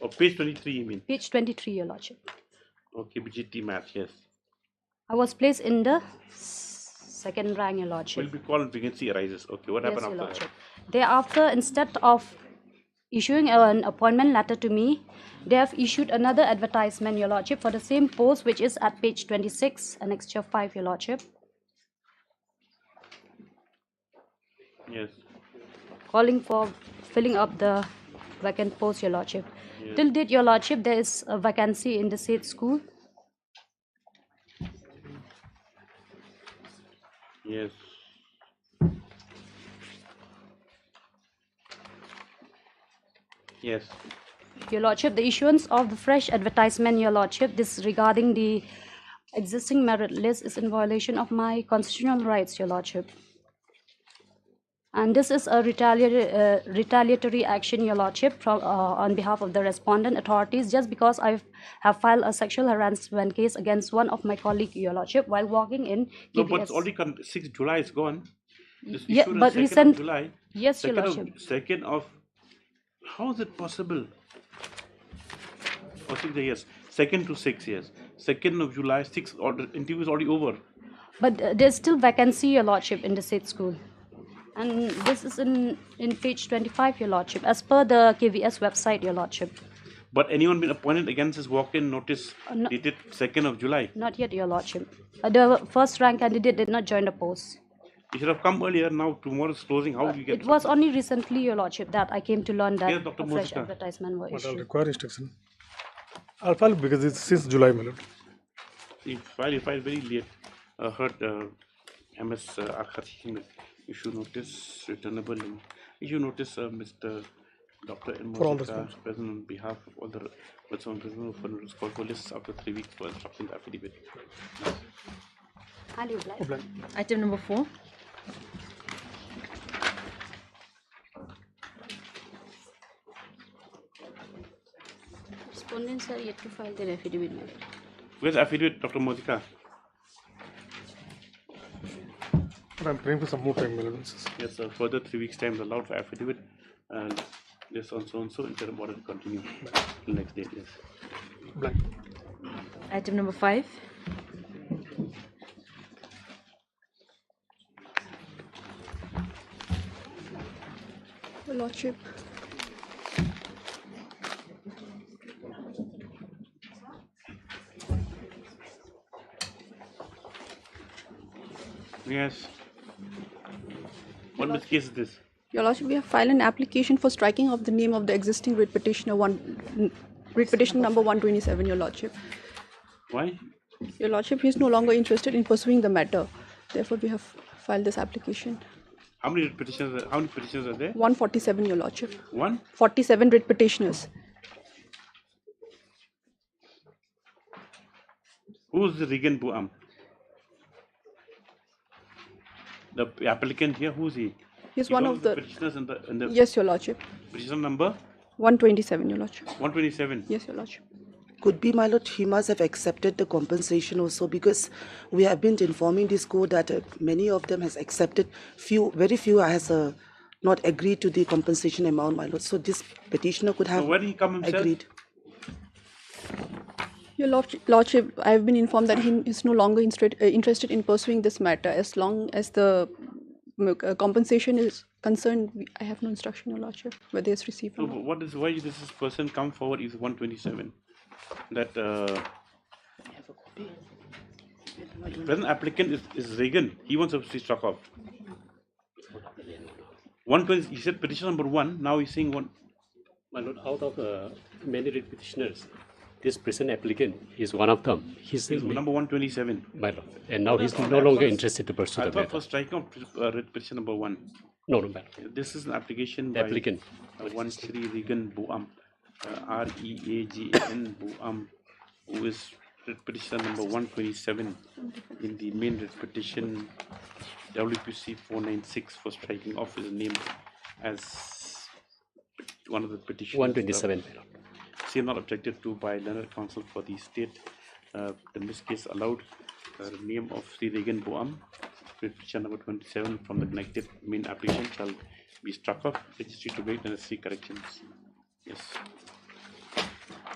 Oh, page 23 you mean? Page 23, Your Lordship. Okay, BGT math, yes. I was placed in the second rank, Your Lordship. Will be called vacancy arises. Okay, what Yes, happened Your after Lordship. Thereafter, instead of issuing an appointment letter to me, they have issued another advertisement, Your Lordship, for the same post, which is at page 26, Annexure 5, Your Lordship, that? Yes. calling for filling up the vacant post, Your Lordship. Yes. Till date, Your Lordship, there is a vacancy in the said school. Yes. Yes. Your Lordship, the issuance of the fresh advertisement, Your Lordship, this regarding the existing merit list is in violation of my constitutional rights, Your Lordship. And this is a retaliatory action, Your Lordship, from, on behalf of the respondent authorities, just because I have filed a sexual harassment case against one of my colleagues, Your Lordship, while working in No, KBS. but it's already 6th July is gone. This Yeah, issue is but 2nd recent- of July. Yes, Your 2nd Lordship. 2nd of, how is it possible? Oh, 6 years. 2nd to 6 years. 2nd of July, 6th order, interview is already over. But there's still vacancy, Your Lordship, in the said school. And this is in page 25, Your Lordship, as per the KVS website, Your Lordship. But anyone been appointed against his walk-in notice no. dated 2nd of July? Not yet, Your Lordship. The first rank candidate did not join the post. You should have come earlier. Now tomorrow's closing. How do you get? It was only recently, Your Lordship, that I came to learn that Yes, Dr. a fresh Mosika. advertisement were But I'll issued. require instruction. I'll file because it's since July, my lord. You filed very late. Heard MS Archival issue notice returnable. Issue notice, Mr. Dr. For all the Mosika, present on behalf of all the responsible for notice call for lists after 3 weeks for instructing the affidavit. Highly obliged. Item number 4. Respondents are yet to file their affidavit. Where's the affidavit, Dr. Mosika? But I'm praying for some more time, my lord. Yes, sir. Further 3 weeks' time is allowed for affidavit, and this on so and so interim order to continue till next date. Yes. Blank. Item number 5. Your Lordship. Yes. What case is this? Your Lordship, we have filed an application for striking of the name of the existing writ petitioner writ petition number 127, Your Lordship. Why? Your Lordship, he is no longer interested in pursuing the matter. Therefore, we have filed this application. How many petitions? How many petitions are there? 147, Your Lordship. 147 writ petitioners. Who's the Regan Buam? The applicant here, who's he? He's one of the petitioners in the Yes, Your Lordship. petitioner number 127, Your Lordship. 127. Yes, Your Lordship. Could be, my lord, he must have accepted the compensation also, because we have been informing this court that many of them has accepted, very few has not agreed to the compensation amount, my lord. So this petitioner could have So where did he come himself? agreed. Your Lordship, I have been informed that he is no longer interested in pursuing this matter. As long as the compensation is concerned, I have no instruction, Your Lordship, whether it's received So or not. what is why does this person come forward is 127? That present applicant is Regan. He wants to be struck off. 120. He said petition number 1. Now he's saying one. My lord, out of many writ petitioners, this present applicant is one of them. He's number 127. My lord, and now he's no longer interested to pursue I the thought matter. for striking off writ petition number 1. No, my lord. This is an application The applicant. by one Sri Regan Buam, REAGAN Buam, who is writ petition number 127 in the main writ petition WPC 496 for striking off his name as one of the petitions. 127. See, not objected to by learned counsel for the state. In this case, allowed the name of Sri Regan Buam, petition number 27 from the connected main application shall be struck off, registry to make necessary corrections. Yes.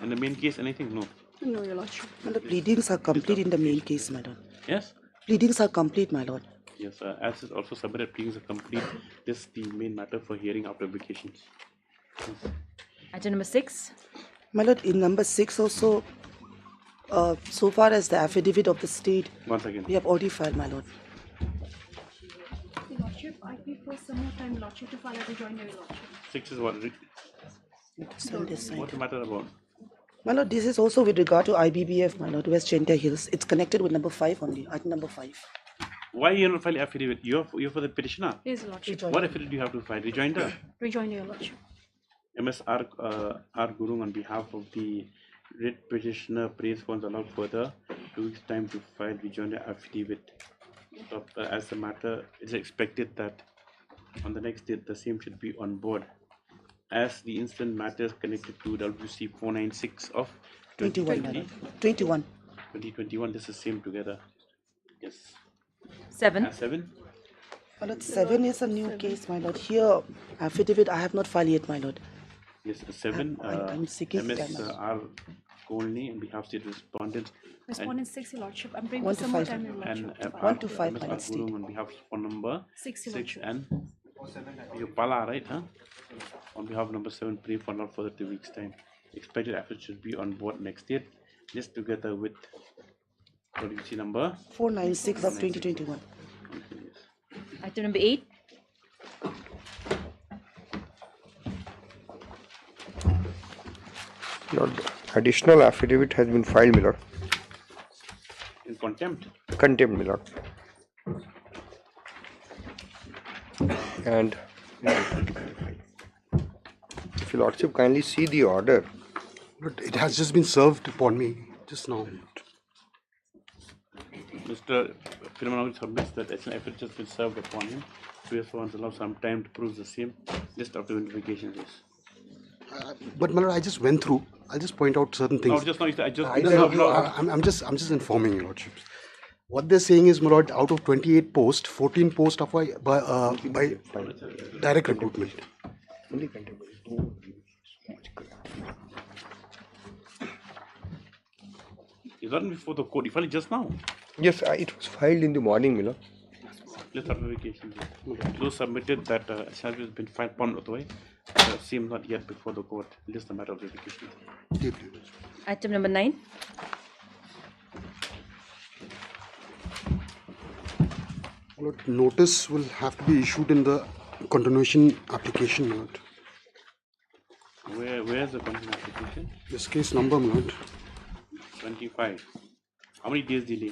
In the main case, anything? No. No, Your Lordship. And the pleadings are complete in the main case, my lord. Yes? Pleadings are complete, my lord. Yes, as is also submitted, pleadings are complete. This is the main matter for hearing after applications. Yes. Item number 6. My lord, in number 6 also, so far as the affidavit of the state, Once again. we have already filed, my lord. Your Lordship, I prefer some more time, Lordship, to file a rejoinder, Your Lordship. 6 is what? Send this side. What's the matter about? My lord, this is also with regard to IBBF, my lord, West Chentia Hills. It's connected with number 5 only, item number 5. Why you not file affidavit? You're for the petitioner. Yes, Your Lordship. What affidavit do you have to file? Rejoinder. Rejoinder, Your Lordship. MSR R. Gurung on behalf of the writ petitioner prays funds allowed further 2 weeks time to file rejoinder affidavit. So, as the matter is expected that on the next date the same should be on board, as the incident matters connected to WC 496 of 2020. 2021. This is same together. Yes. 7. 7. My lord, 7 is a new case, my lord. Here, affidavit I have not filed yet, my lord. Yes, 7. I'm seeking MSR Golney on behalf of the respondent. Respondent 6, Your Lordship. I'm praying 1 for to some more 5. time, Your Lordship. And 1 to 5, my MSR lord, state. Gurung on behalf of phone number 6, Your 6 Lordship. and you Pala, right? Huh? On behalf of number 7, pray for not further 2 weeks time. expected efforts should be on board next year. This together with policy number 496 of 2021. Item number 8. Lord, additional affidavit has been filed, my lord. in contempt. Contempt, my lord. And if your lordship kindly see the order. But it has just been served upon me just now. Mr. Philomena submits that additional effort has been served upon him. PS wants allow some time to prove the same. List of the identifications is. But my lord, I just went through. I'll just point out certain things. No, just no. I'm just informing your lordships. What they're saying is, my lord, out of 28 posts, 14 posts are by direct recruitment. Only contempt. Is that before the court? You filed it just now. Yes, it was filed in the morning, my lord. List of identifications. Those submitted that charge has been filed upon authority. Seem not yet before the court. List the matter of verification. Item number 9. Lord, notice will have to be issued in the continuation application, my lord. Where is the continuation application? This case number, my lord. 25. How many days delay?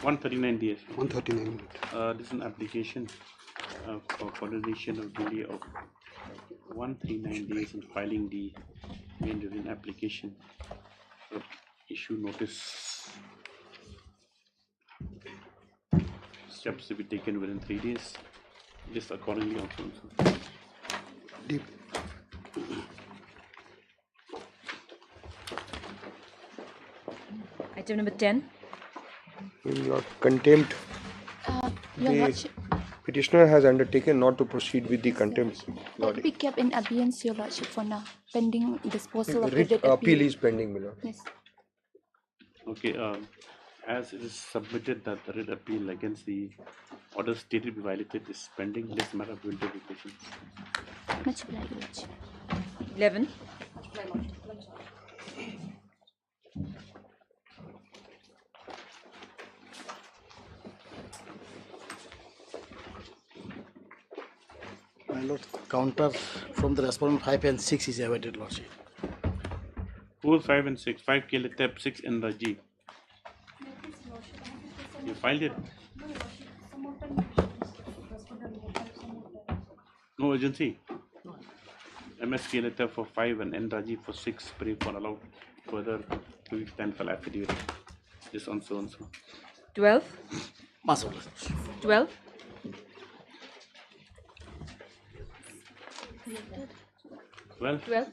139 days. 139. This is an application for coordination of delay of 139 days in filing the main written application. So issue notice. Steps to be taken within 3 days. List accordingly also. Deep. Item number 10. In your contempt, Your the Lordship, petitioner has undertaken not to proceed with the contempt. let it be kept in abeyance, Your Lordship, for now, pending disposal of the Writ writ appeal is pending, my lord. Yes. Okay, as it is submitted that the writ appeal against the order stated to be violated is pending, this matter of interpretation. Much obliged, Your Lordship. 11. My lord, counter from the respondent 5 and 6 is awaited, Lordship. Who 5 and 6? 5 K 6 in the G. You filed it? No urgency. MSK letter for 5 and NRG for 6. Pray for allowed further 2 weeks time for affidavit. This on so and so. 12. 12. 12.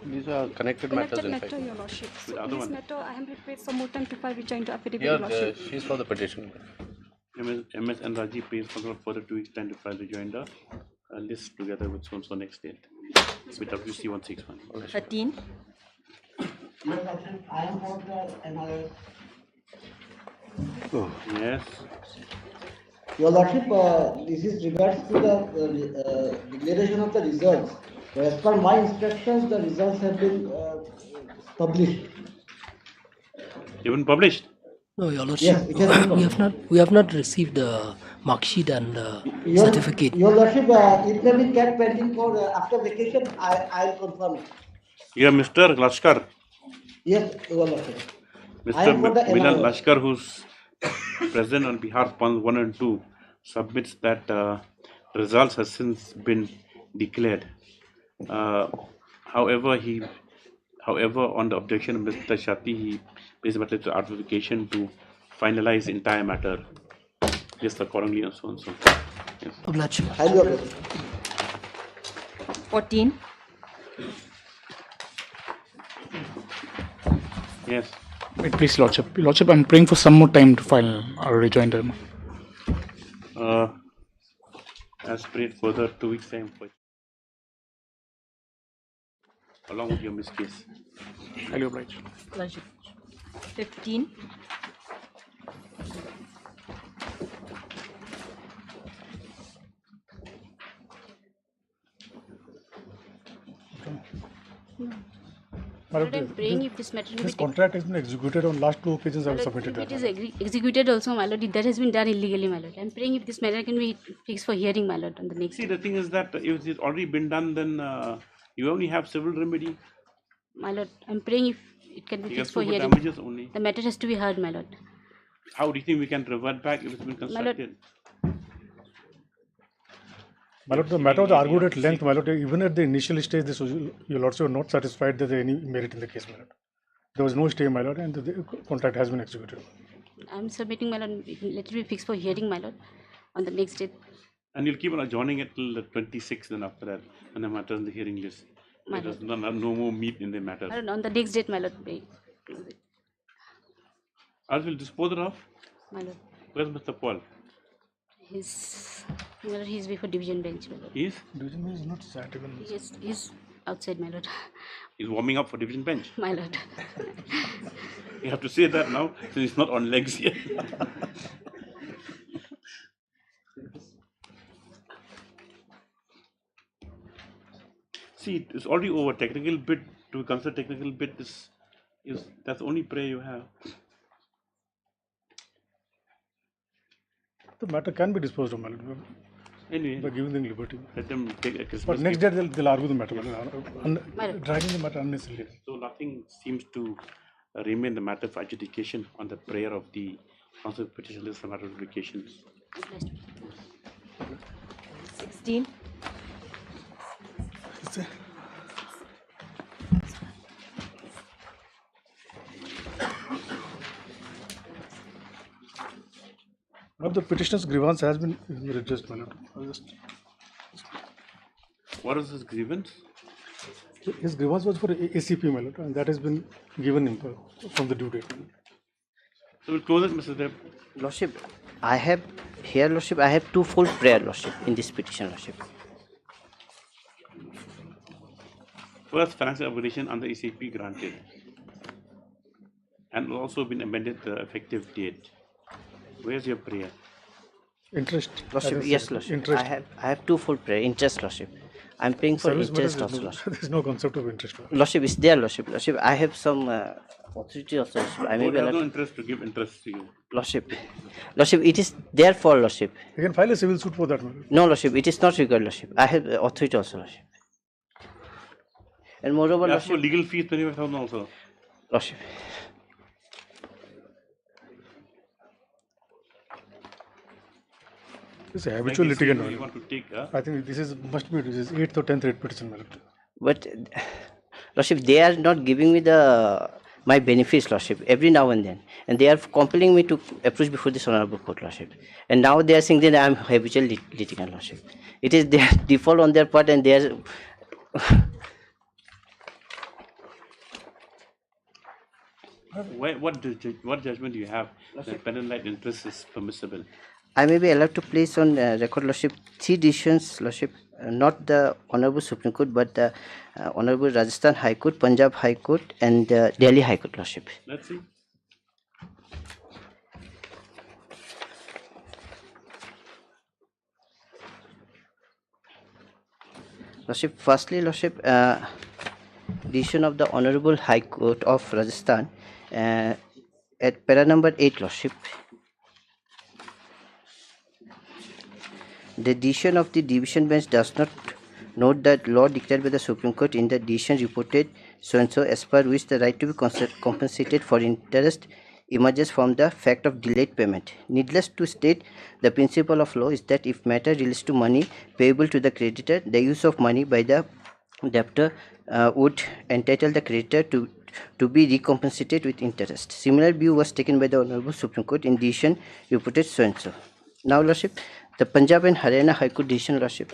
These are connected matters, in fact. Your Lordship. The So other in this one. matter, I am requested some more time to file rejoin to affidavit, Yeah, Your Lordship. she's for the petition. MS and Raji pays for further 2 weeks time to file rejoinder. List together with so and so next date. With WC 161. 13. I am for the NRS. Yes. Your Lordship, this is regards to the declaration of the results. As per my instructions, the results have been published. Even published? No, Your Lordship, Yes, it has been we have not received the mark sheet and certificate. Your Lordship, it may be kept pending for after vacation. I'll confirm it. You are Mr. Lashkar. Yes, Your Lordship. I am for the Mr. Milan NRS. Lashkar, who's present on behalf of Ponds 1 and 2, submits that results has since been declared. However, on the objection of Mr. Shati, he placed a matter to adjudication to finalize entire matter. Just accordingly and so and so. Yes. Obliged. 14. Yes. Wait, please, Lordship. Lordship, I'm praying for some more time to file our rejoinder. As prayed further 2 weeks time for along with your miss case. Highly obliged. 15. Lord, I'm praying if this matter will be This taken. contract has been executed on last 2 occasions. I have submitted If that. it is executed also, my lord, that has been done illegally, my lord. I'm praying if this matter can be fixed for hearing, my lord, on the next See, day. the thing is that if it's already been done, then you only have civil remedy. My lord, I'm praying if it can be You can fixed for sue for hearing. damages only. The matter has to be heard, my lord. How do you think we can revert back if it's been My lord, constructed? My lord, the matter was argued at length, my lord. Even at the initial stage, your lordship were not satisfied that there is any merit in the case, my lord. There was no stay, my lord, and the contract has been executed. I'm submitting, my lord. Let it be fixed for hearing, my lord, on the next day. And you'll keep on adjourning it till the 26th, then after that, when the matter is in the hearing list. My There is lord. no more meat in the matter. My lord, on the next date, my lord, may close it. Else we'll dispose it off. My lord. Where's Mr. Paul? My lord, he's before division bench, my lord. He's? Division bench is not sat even. He's outside, my lord. He's warming up for division bench. My lord. You have to say that now, since he's not on legs yet. See, it's already over. Technical bit, to consider technical bit is that's the only prayer you have. The matter can be disposed of, my lord, Anyway, by giving them liberty. let them take a Christmas But next gift. day they'll argue the matter, dragging the matter unnecessarily. So nothing seems to remain the matter of adjudication on the prayer of the council petition list and ratifications. 16. One of the petitioner's grievance has been redressed, my lord. What is his grievance? His grievance was for ACP, my lord, and that has been given him from the due date. So we'll close it, Mr. Deb. Lordship, I have here, Lordship, I have twofold prayer, Lordship, in this petition, Lordship. First, financial obligation under ECP granted, and also been amended the effective date. Where's your prayer? Interest. Lordship, yes, Lordship. Interest. I have twofold prayer, interest, Lordship. I'm praying for Service interest matters, also, Lordship. there's no concept of interest. Lordship is there, Lordship. Lordship, I have some authority also, Lordship. I may Court be has allowed no to- interest to give interest to you. Lordship. Lordship, it is there for Lordship. You can file a civil suit for that, my lord. No, Lordship, it is not required, Lordship. I have authority also, Lordship. And moreover, As for Lordship, legal fees, 25,000 also. Lordship. This is a habitual Like you litigant. say, my you lord. want to take, I think this is must be this is 8th or 10th rate petition, my lord. But Lordship, they are not giving me the my benefits, Lordship, every now and then, and they are compelling me to approach before this honourable court, Lordship. And now they are saying that I am habitual litigant, Lordship. It is their default on their part, and they are. What judgment do you have that penal right interest is permissible? I may be allowed to place on record, Lordship, 3 decisions, Lordship, not the Honourable Supreme Court, but the Honourable Rajasthan High Court, Punjab High Court, and Delhi High Court, Lordship. Let's see. Lordship, firstly, Lordship, decision of the Honourable High Court of Rajasthan at para number 8, Lordship. The decision of the division bench does not note that law declared by the Supreme Court in the decision reported so-and-so, as per which the right to be compensated for interest emerges from the fact of delayed payment. Needless to state, the principle of law is that if matter relates to money payable to the creditor, the use of money by the debtor would entitle the creditor to be recompensated with interest. Similar view was taken by the Honourable Supreme Court in decision reported so-and-so. Now, Lordship, the Punjab and Haryana High Court decision, Lordship,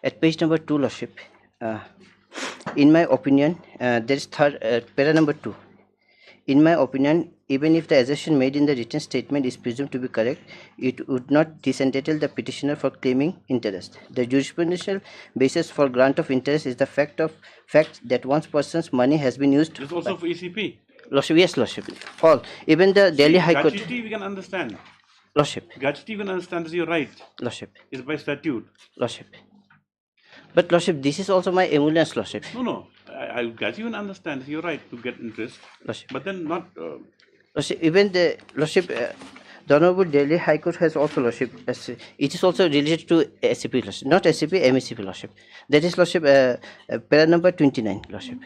at page number 2, Lordship, in my opinion, there is para number 2. In my opinion, even if the assertion made in the written statement is presumed to be correct, it would not disentitle the petitioner for claiming interest. The jurisprudential basis for grant of interest is the fact that one person's money has been used. This is also for ECP. Lordship, yes, Lordship. All, even the Delhi High Court. Gratuity we can understand. Lordship. Gratuity we can understand is your right. Lordship. It's by statute. Lordship. But Lordship, this is also my emollients, Lordship. No. I get you and understand. You're right to get interest. Lordship. But then not. Lordship, even the Lordship, the Honorable Delhi High Court has also Lordship. It is also related to SCP, Lordship, not SCP, MSCP, Lordship. That is Lordship, para number 29, Lordship.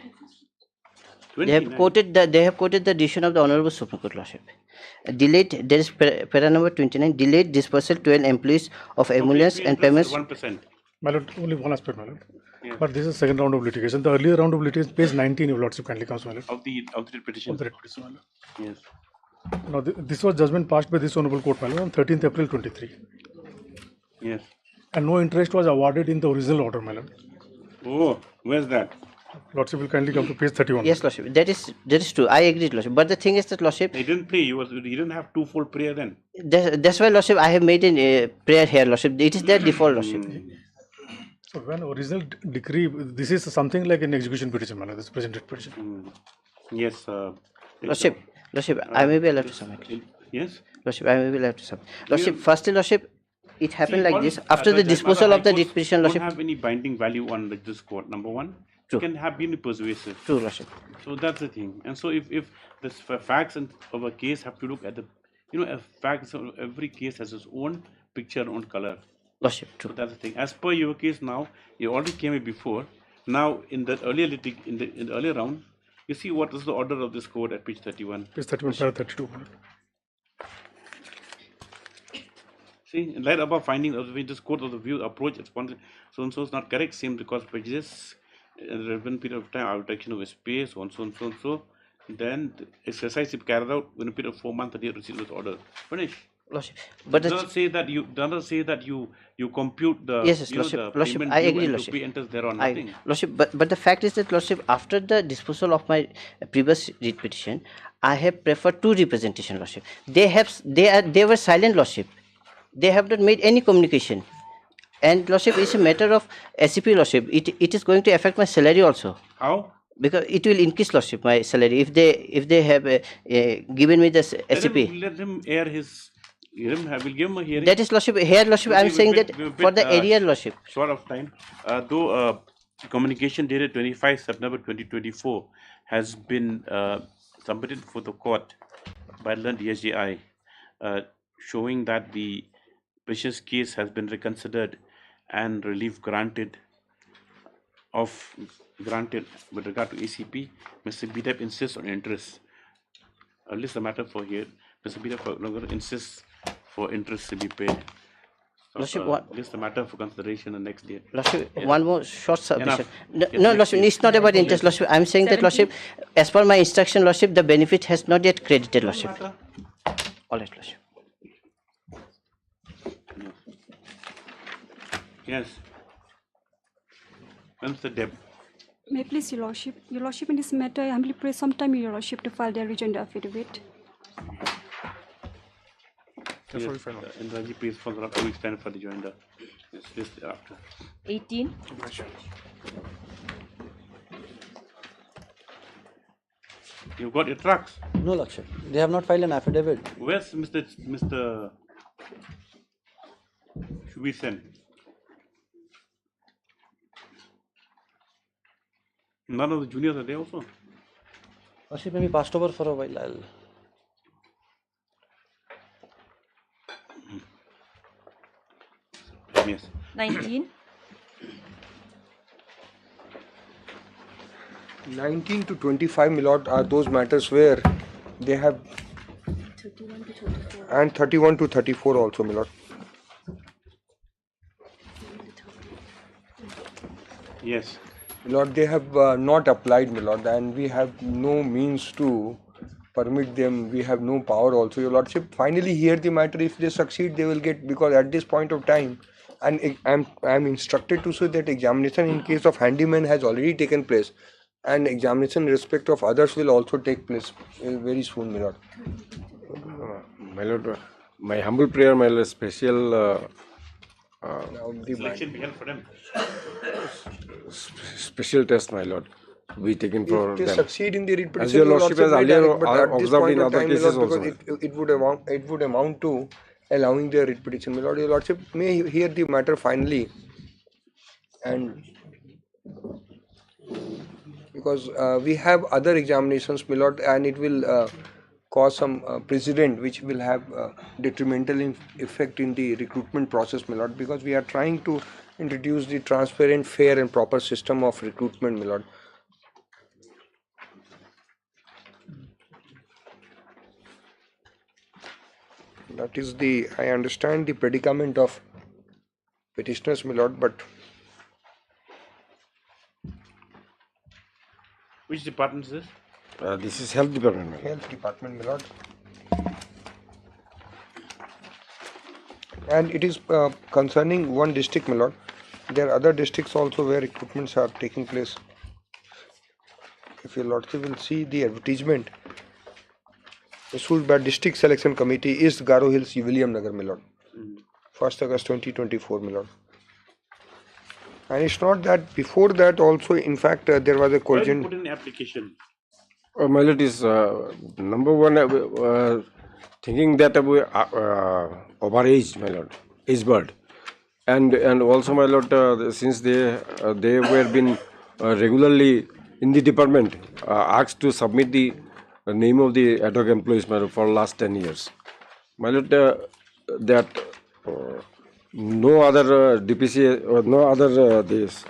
29. They have quoted the decision of the Honorable Supreme Court, Lordship. Delayed. There is para number 29. Delayed dispersal to 12 employees of emollients and payments. 1%. My lord, only one aspect, my lord. Yeah. But this is second round of litigation. The earlier round of litigation, page 19, your lordship kindly comes, my lord. Of the writ petition. Of the writ petition, my lord. Yes. Now, this was judgment passed by this honorable court, my lord, on 13th April 23. Yes. And no interest was awarded in the original order, my lord. Oh, where's that? Lordship will kindly come to page 31. Yes, Lordship. That is true. I agree, Lordship. But the thing is that, Lordship, he didn't pray. He didn't have twofold prayer then. That's why, Lordship, I have made a prayer here, Lordship. It is their default, Lordship. So when original decree, this is something like an execution petition, man. This present petition. Yes. Lordship, I may be allowed to submit. Yes. Lordship, I may be allowed to submit. Lordship, firstly, Lordship, it happened like this. After the disposal of the writ petition, Lordship, don't have any binding value on this court. Number one. True. It can have been persuasive. True, Lordship. So that's the thing. And so if the facts of a case have to look at the, facts of every case has its own picture, own color. Lordship, true. So that's the thing. As per your case now, you already came in before. Now in the earlier in the earlier round, you see what is the order of this court at page 31. Page 31, para 32. See, in light above findings of this court of the view approach responsive so and so is not correct, same because prejudice in the relevant period of time, allocation of space, so and so. Then the exercise is carried out within a period of 4 months. The date received with order. Finish. Lordship, but it doesn't say that you compute the Lordship, the Lordship, payment I due agree, and Lordship. to pay enters there or nothing. Lordship, but the fact is that, Lordship, after the disposal of my previous writ petition, I have preferred two representation, Lordship. They were silent, Lordship. They have not made any communication. And Lordship, it's a matter of SCP, Lordship. It is going to affect my salary also. How? Because it will increase, Lordship, my salary if they have given me this SCP. Let him air his. We'll give him a hearing. That is, Lordship. Here, Lordship, I am saying that for the area, Lordship. Short of time. Though communication dated 25 September 2024 has been submitted for the court by the DSJI, showing that the petitioner's case has been reconsidered and relief granted with regard to ACP. Mr. BDEP insists on interest. List the matter for here. Mr. BDEP insists for interest to be paid. So, list the matter for consideration the next day. Lordship, one more short submission. No, Lordship, it's not about interest, Lordship. I'm saying that, Lordship, as per my instruction, Lordship, the benefit has not yet credited, Lordship. All right, Lordship. Yes. Mr. Deb. May I please, Your Lordship? Your Lordship, in this matter, I humbly pray some time, Your Lordship, to file their rejoinder affidavit. Yes, and Raji, please for the 2 weeks time for the rejoinder. Yes, this after. 18. You've got your trucks? No, Lordship. They have not filed an affidavit. Where's Mr. Should we send? None of the juniors are there also? Lordship, maybe passed over for a while. Yes. 19. 19 to 25, my lord, are those matters where they have 31 to 34. and 31 to 34 also, my lord. Yes. My lord, they have not applied, my lord, and we have no means to permit them. We have no power also, your lordship. Finally, hear the matter. If they succeed, they will get, because at this point of time, and I'm instructed to say that examination in case of handyman has already taken place, and examination in respect of others will also take place very soon, my lord. My lord, my humble prayer, my lord, special selection be held for them. Special test, my lord, be taken for if they them. Succeed in the writ petition, as your lordship has earlier observed in other time, cases lord, also. Because it would amount to allowing their writ petition, my lord. Your lordship may hear the matter finally, and Because we have other examinations, my lord, and it will cause some precedent which will have detrimental effect in the recruitment process, my lord, because we are trying to introduce the transparent, fair and proper system of recruitment, my lord. That is the, I understand the predicament of petitioners, my lord, but Which department is this? This is health department. Madam. Health department, my lord. And it is concerning one district, my lord. There are other districts also where recruitments are taking place. If your lordship will see the advertisement issued by District Selection Committee, East Garo Hills, William Nagar, my lord. 1st August 2024, my lord. And it's not that, before that also, in fact, there was a Why you collision. put in application? My lord is number one, thinking that overage, my lord, age bird, and also, my lord, since they were been regularly in the department asked to submit the name of the ad hoc employees, my lord, for last 10 years, my lord, that no other DPC or no other this.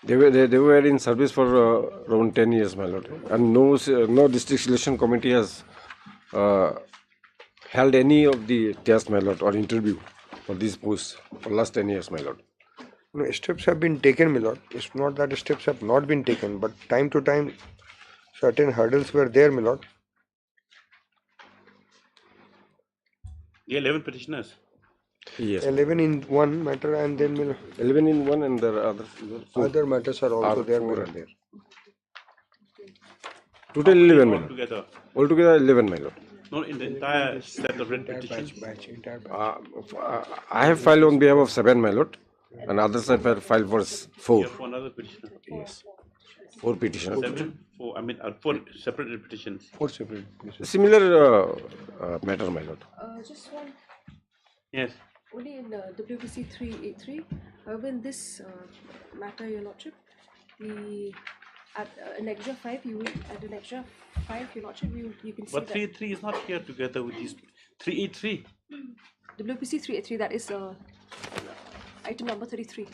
They were in service for around 10 years, my lord, and no district selection committee has held any of the test, my lord, or interview for these posts for last 10 years, my lord. No, steps have been taken, my lord. It's not that steps have not been taken, but time to time certain hurdles were there, my lord. The 11 petitioners. Yes. 11 in one matter, and then 11 in one, and there are other matters are also there, my four lord. are there. Total 11, my lord. Altogether? Altogether 11, my lord. No, in the entire set of written petitions. I have filed on behalf of 7, my lord, and others have filed for 4. Yeah, for another petitioner. Yes. 4 petitions. 7, 4, I mean 4 separate petitions. 4 separate petitions. Similar matter, my lord. Just one. Yes. Only in WPC 383. However, in this matter, your lordship, we at an extra 5, you at an extra 5, your lordship, you can see But that 383 is not here together with these 383. WPC 383. That is item number 33.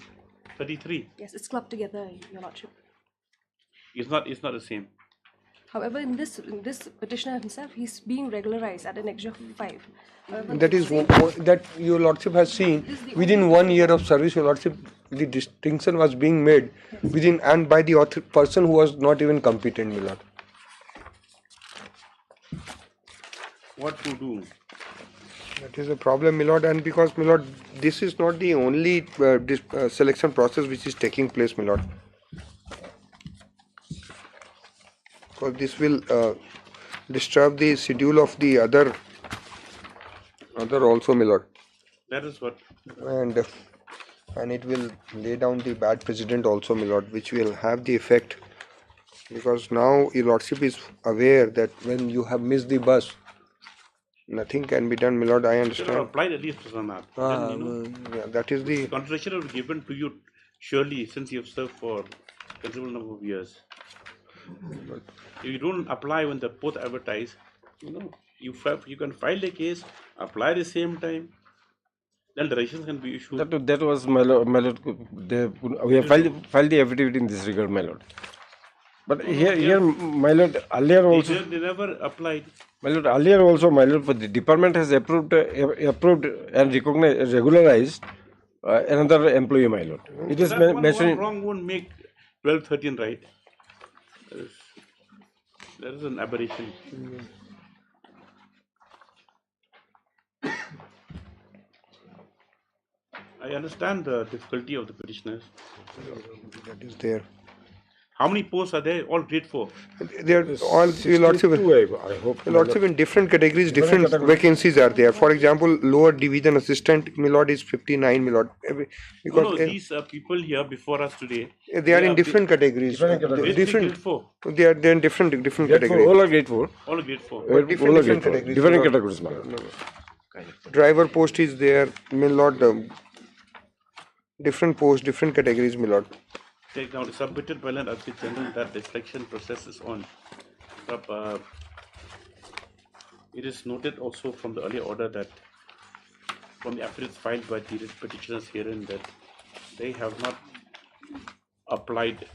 33. Yes, it's clubbed together, your lordship. It's not the same. However, in this petitioner himself, he's being regularized at an extra 5. That is that your lordship has seen within 1 year of service, your lordship, the distinction was being made within and by the person who was not even competent, my lord. What to do? That is a problem, my lord, and because, my lord, this is not the only selection process which is taking place, my lord. Because this will disturb the schedule of the other also, my lord. That is what. And it will lay down the bad precedent also, my lord, which will have the effect, because now your lordship is aware that when you have missed the bus, nothing can be done, my lord. I understand. Should have applied at least for that. Yeah, that is the consideration will be given to you surely, since you have served for a considerable number of years. If you don't apply when the post advertise, you can file the case, apply the same time, then directions can be issued. That was, my lord, we have filed the affidavit in this regard, my lord. But here, my lord, earlier also. They never applied. My lord, earlier also, my lord, the department has approved and recognized, regularized another employee, my lord. It is mentioned. One wrong won't make 12, 13 right. That is an aberration. I understand the difficulty of the petitioners. That is there. How many posts are there? All grade 4. They are all, Your Lordship, I hope. Your Lordship, in different categories, Different different categories. vacancies are there. For example, lower division assistant, my lord, is 59, my lord. Because No, these people here before us today. they are in different categories. Different categories. Different. Grade 4. They are in different Grade 4, categories. all are grade 4. All grade 4. But different categories. Different my lord. categories, my lord. No. Driver post is there, my lord. Different posts, different categories, my lord. Take down submitted by land Architect General that the selection process is on. It is noted also from the earlier order that from the affidavits filed by the petitioners herein that they have not applied.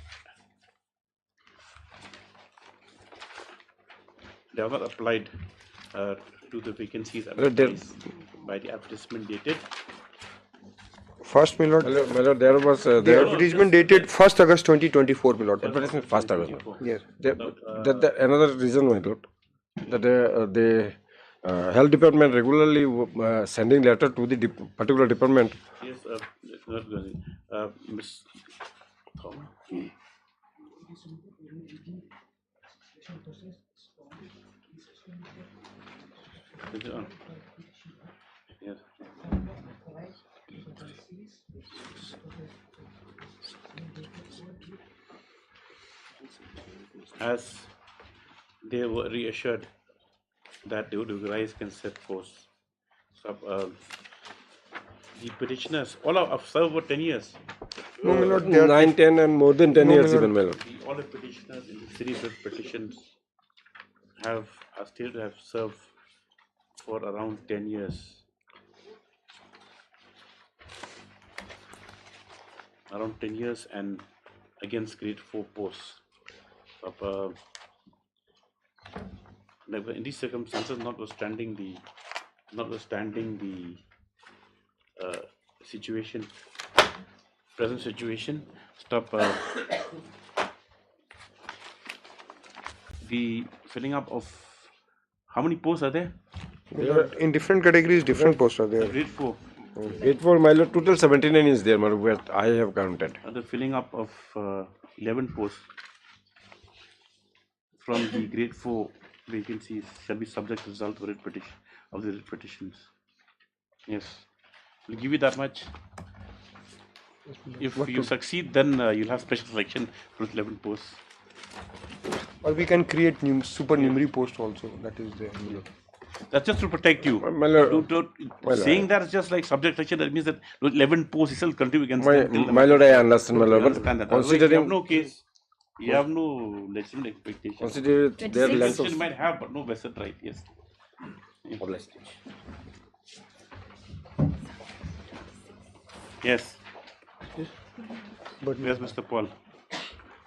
They have not applied to the vacancies advertised by the advertisement dated. First, my lord. My lord, there was The advertisement dated 1st August 2024, my lord. Advertisement 1st August. Yes. Another reason, my lord, that the health department regularly sending letter to the particular department. Yes, Miss Thomas. Yes. As they were reassured that they would regularize consent force. So, the petitioners, all have served for 10 years. No, my lord, 9, 10 and more than 10 years even, my lord. All the petitioners in the series of petitions are still have served for around 10 years. Around 10 years and against grade 4 posts. In these circumstances, notwithstanding the situation, present situation, the filling up of how many posts are there? In different categories, different posts are there. Grade 4. Grade 4, my lord, total 79 is there, my lord, where I have counted. The filling up of 11 posts from the grade 4 vacancies shall be subject to result of the writ petitions. Yes, we'll give you that much. If you succeed, then you'll have special selection for 11 posts. Or we can create supernumerary post also. That is there. That's just to protect you. Saying that is just like subject selection. That means that 11 posts still continue against them. My lord, I understand, my lord. But considering you have no case, you have no legitimate expectation. Consider their length of... You might have, but no vested right. Yes. Yes. But yes, Mr. Paul.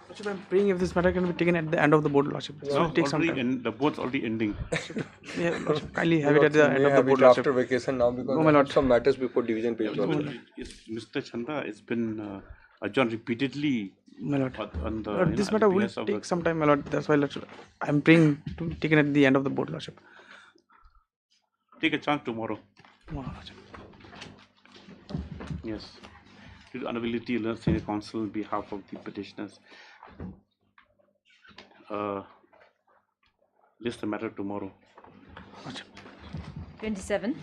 Lordship, I'm praying if this matter can be taken at the end of the board, Lordship. It will take some time. The board's already ending. Yeah, Lordship, kindly have it at the end of the board, After vacation now, because my lord. some matters before division page. Mr. Chanda, it's been adjourned repeatedly. My lord. On the, Lord, this matter will take some time, my lord. That's why, Lordship, I'm praying to be taken at the end of the board, Lordship. Take a chance tomorrow. Tomorrow, Lordship. Yes. Due to inability, learn senior counsel on behalf of the petitioners. List the matter tomorrow. 27.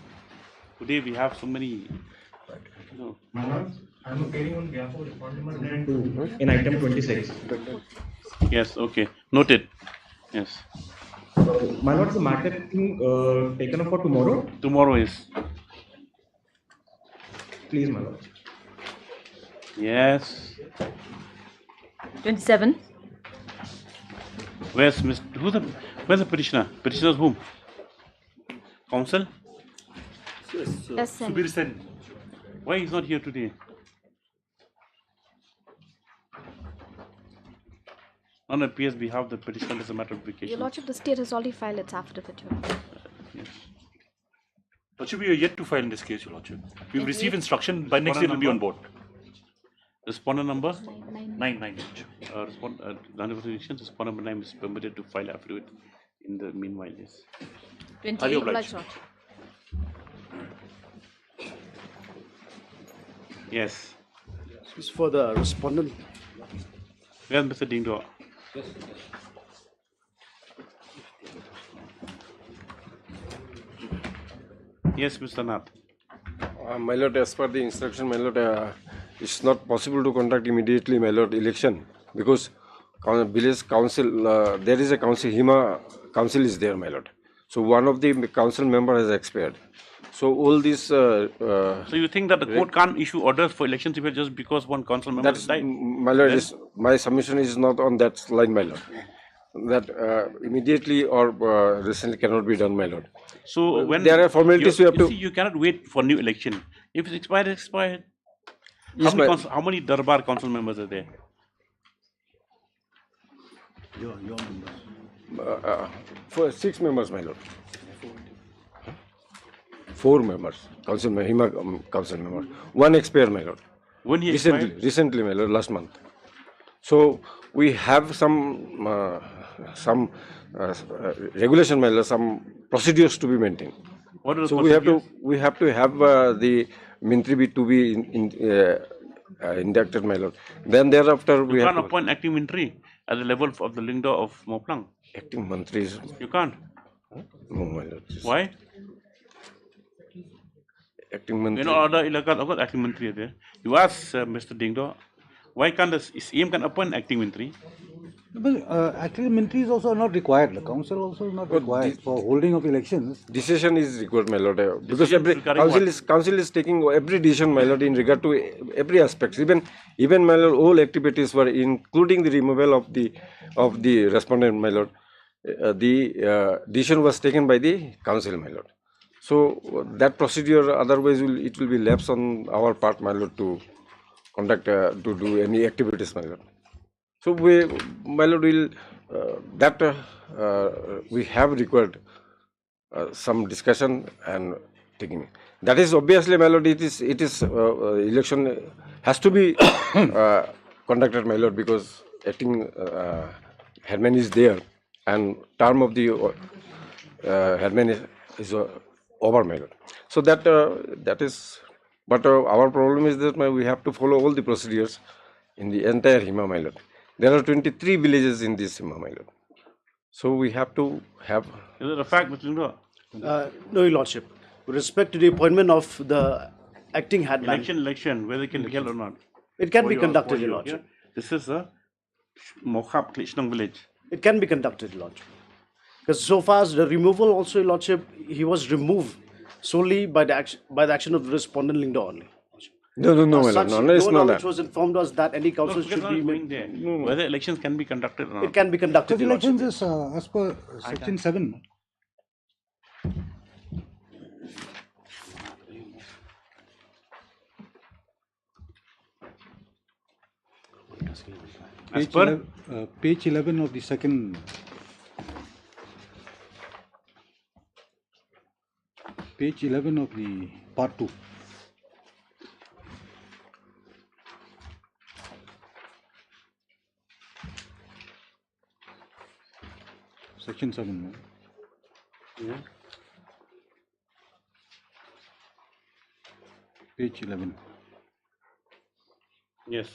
Today we have so many. No. I'm appearing on behalf of Department number 2 in item 26. Yes, okay. Noted. Yes. My lord, the matter being taken up for tomorrow? Tomorrow is. Please, my lord. Yes. 27. Where's the petitioner? Petitioner's whom? Counsel? Yes, sir. Subir Sen. Why he's not here today? On a PS behalf, the petitioner is a matter of vacation. Your Lordship, the state has already filed its affidavit. Yes. Lordship, we are yet to file in this case, Your Lordship. We've received instruction by next year will be on board. Respondent number? 9. Respondent number 9 is permitted to file affidavit in the meanwhile, yes. 28. Yes. This is for the respondent. Yes, Mr. Dingdo. Yes, Mr. Nath. My lord, as per the instruction, my lord, it's not possible to conduct immediately, my lord, election because village council, there is a council, HIMA council is there, my lord. So one of the council member has expired. So all this. So you think that the court can't issue orders for elections if just because one council member has died? My lord, my submission is not on that line, my lord. That immediately or recently cannot be done, my lord. So when there are formalities we have to. See, you cannot wait for new election. If it's expired, it's expired. Yes, How many Darbar council members are there? Your for 6 members, my lord. 4 members, council member. 1 expired, my lord. When he expired? Recently, my lord, last month. So we have some regulation, my lord, some procedures to be maintained. What are the so procedures? we have to have the ministry to be inducted, my lord. Then thereafter we You have can't appoint acting ministry at the level of the Lingdo of Moplang. acting mantris. You can't. No, my lord. Why? Acting mantri. You know, other ilakas, of course, acting ministry are there. You ask Mr. Dingdo, why can't the CM can appoint acting ministry? But actually, ministry is also not required. The council also is not required for holding of elections. Decision is required, my lord, because Decision every regarding council is taking every decision, my lord, in regard to every aspect. Even my lord, all activities were including the removal of the respondent, my lord. The decision was taken by the council, my lord. So that procedure, otherwise, it will be lapse on our part, my lord, to conduct to do any activities, my lord. So we, my lord, will we have required some discussion and taking. That is obviously, my lord. It is election has to be conducted, my lord, because acting Headman is there, and term of the Headman is over, my lord. So that is. But our problem is that we have to follow all the procedures in the entire HIMA, my lord. There are 23 villages in this HIMA, my lord. So we have to have. Is it a fact, Mr. Lingdo? No, Your Lordship. With respect to the appointment of the acting headman. Election, whether it can be held or not. It can be conducted, Your Lordship. Yeah? This is a Mokhap Krishnang village. It can be conducted, Your Lordship. Because so far as the removal also, Your Lordship, he was removed solely by the action of the respondent Lingdo only. No, my lord. No, it's not that. Which was informed us that any council should be going there. Whether elections can be conducted or not. It can be conducted. So elections is as per Section 7. As per page 11 of the second. Page 11 of the part 2. Section 7. Yeah. Page 11. Yes.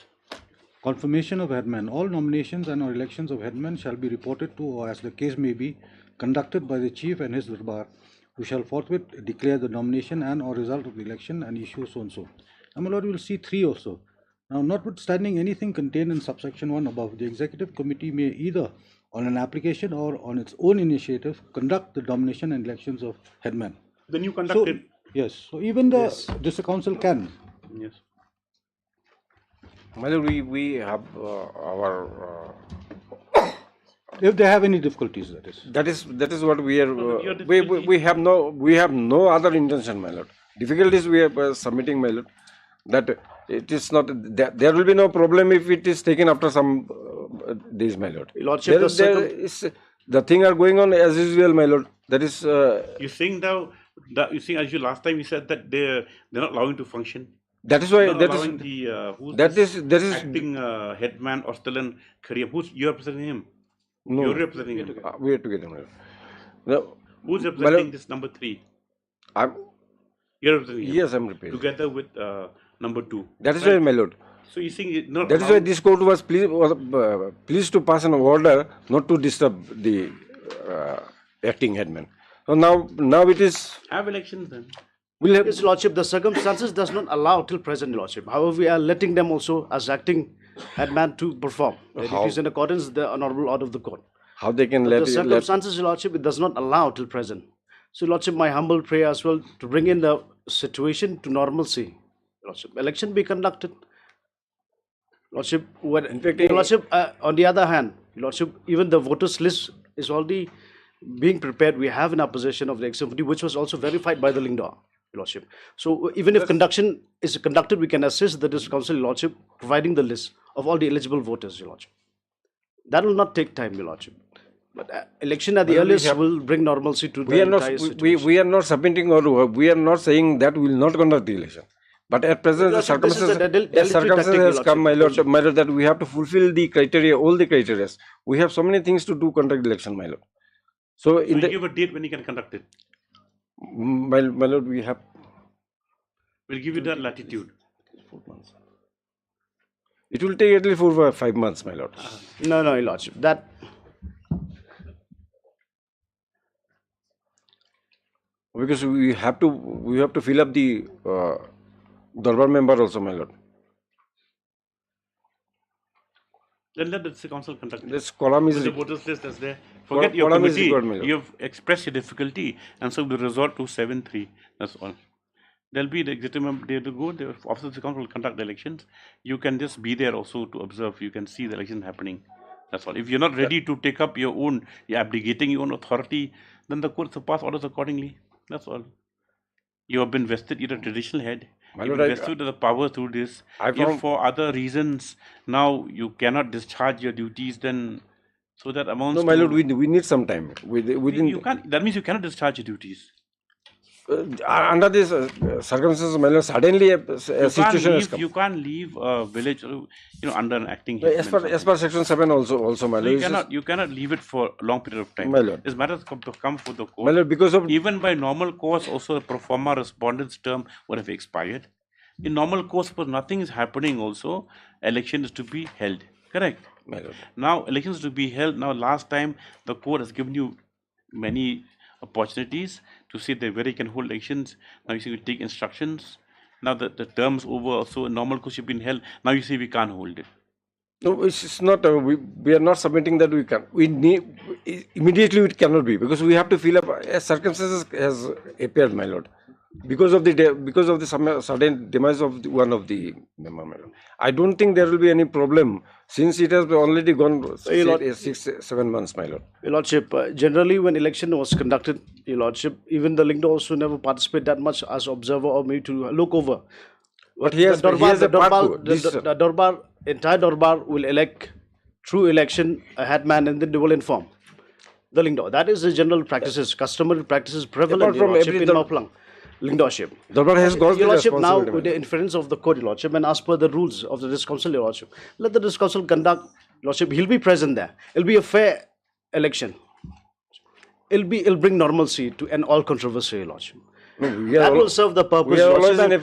Confirmation of Headman. All nominations and or elections of Headman shall be reported to, or as the case may be, conducted by the Chief and his Darbar, who shall forthwith declare the nomination and or result of the election and issue so and so. And my lord, you will see 3 also. Now, notwithstanding anything contained in subsection 1 above, the Executive Committee may either on an application or on its own initiative conduct the nomination and elections of Headman. Then you conducted. So, yes. So even the council can. Yes. Well, we have our. If they have any difficulties, that is what we are. We have no other intention, my lord. Difficulties we are submitting, my lord. That it is not. There will be no problem if it is taken after some days, my lord. Lordship, the thing are going on as usual, my lord. That is. You think now that you think as you last time you said that they're not allowing to function. That is why that is acting Headman or still in Korea. Who's you representing him? No, you're representing him. We are together, my lord. No, who's representing this number 3? You're representing him. Yes, I'm representing. Together with number 2. That is why, my lord. So you think it, no, that is why this court was pleased to pass an order not to disturb the acting headman. So now it is. Have elections then. We'll have, His Lordship, the circumstances does not allow till present, Your Lordship. However, we are letting them also as acting headman to perform. It is in accordance with the honourable order of the court. How they can The circumstances, Your Lordship, it does not allow till present. So, Your Lordship, my humble prayer as well to bring in the situation to normalcy. Your Lordship, election be conducted. Lordship, Your Lordship, on the other hand, Your Lordship, even the voters list is already being prepared. We have in our possession of the executive, which was also verified by the Lingdor, Your Lordship. So even if conduction is conducted, we can assist the District Council, Your Lordship, providing the list of all the eligible voters, Your Lordship. That will not take time, Your Lordship. But election at the earliest will bring normalcy to the entire situation. We are not submitting or we are not saying that we will not conduct the election. But at present, the circumstances has come, my lord, that we have to fulfill the criteria, all the criteria. We have so many things to do conduct the election, my lord. So in give a date when you can conduct it. My lord, we have. We'll give you that latitude. 4 months. It will take at least 4 or 5 months, my lord. No, Your Lordship. That. Because we have to fill up the Darbar member also, my lord. Then let the council conduct it. This column is the voters list that's there. Forget your committee. You have expressed your difficulty, and so we resort to 7-3. That's all. There'll be the executive. They will go. The officers of the council will conduct the elections. You can just be there also to observe. You can see the election happening. That's all. If you're not ready to take up your own, you're abdicating your own authority, then the courts will pass orders accordingly. That's all. You have been vested. You're a traditional head. You've been vested with the power through this. If for other reasons now you cannot discharge your duties, then so that amounts. No, my lord, we need some time. You can't. That means you cannot discharge your duties. Under these circumstances, my lord, suddenly a situation has come. You can't leave a village, under an acting. As per Section 7 also, my lord. You cannot leave it for a long period of time. My lord. This matter has come for the court. My lord, because of even by normal course, also a pro forma respondent's term would have expired. In normal course, because nothing is happening, also election is to be held. Correct. My lord. Now elections to be held. Now last time the court has given you many opportunities to see where you can hold elections. Now you see we take instructions. Now the terms over, so a normal course should be held. Now you say we can't hold it. No, it's not. We are not submitting that we can. We need immediately. It cannot be because we have to fill up. Circumstances has appeared, my lord. Because of the sudden demise of one of the member, my lord. I don't think there will be any problem since it has already gone 6-7 months, my lord. Your Lordship, generally when election was conducted, Your Lordship, even the Lingdor also never participate that much as observer or maybe to look over. But he has the Darbar, entire Darbar will elect through election a headman and then they will inform the Lingdor. That is the general practices, customary practices prevalent in Maplang. Lingdorship. Darbar has got Your Lordship, now with the inference of the court, Your Lordship, and as per the rules of the District Council, Your Lordship, let the District Council conduct, Your Lordship, he'll be present there. It'll be a fair election. It'll bring normalcy to end all controversy, Your Lordship. That will serve the purpose. We are always in a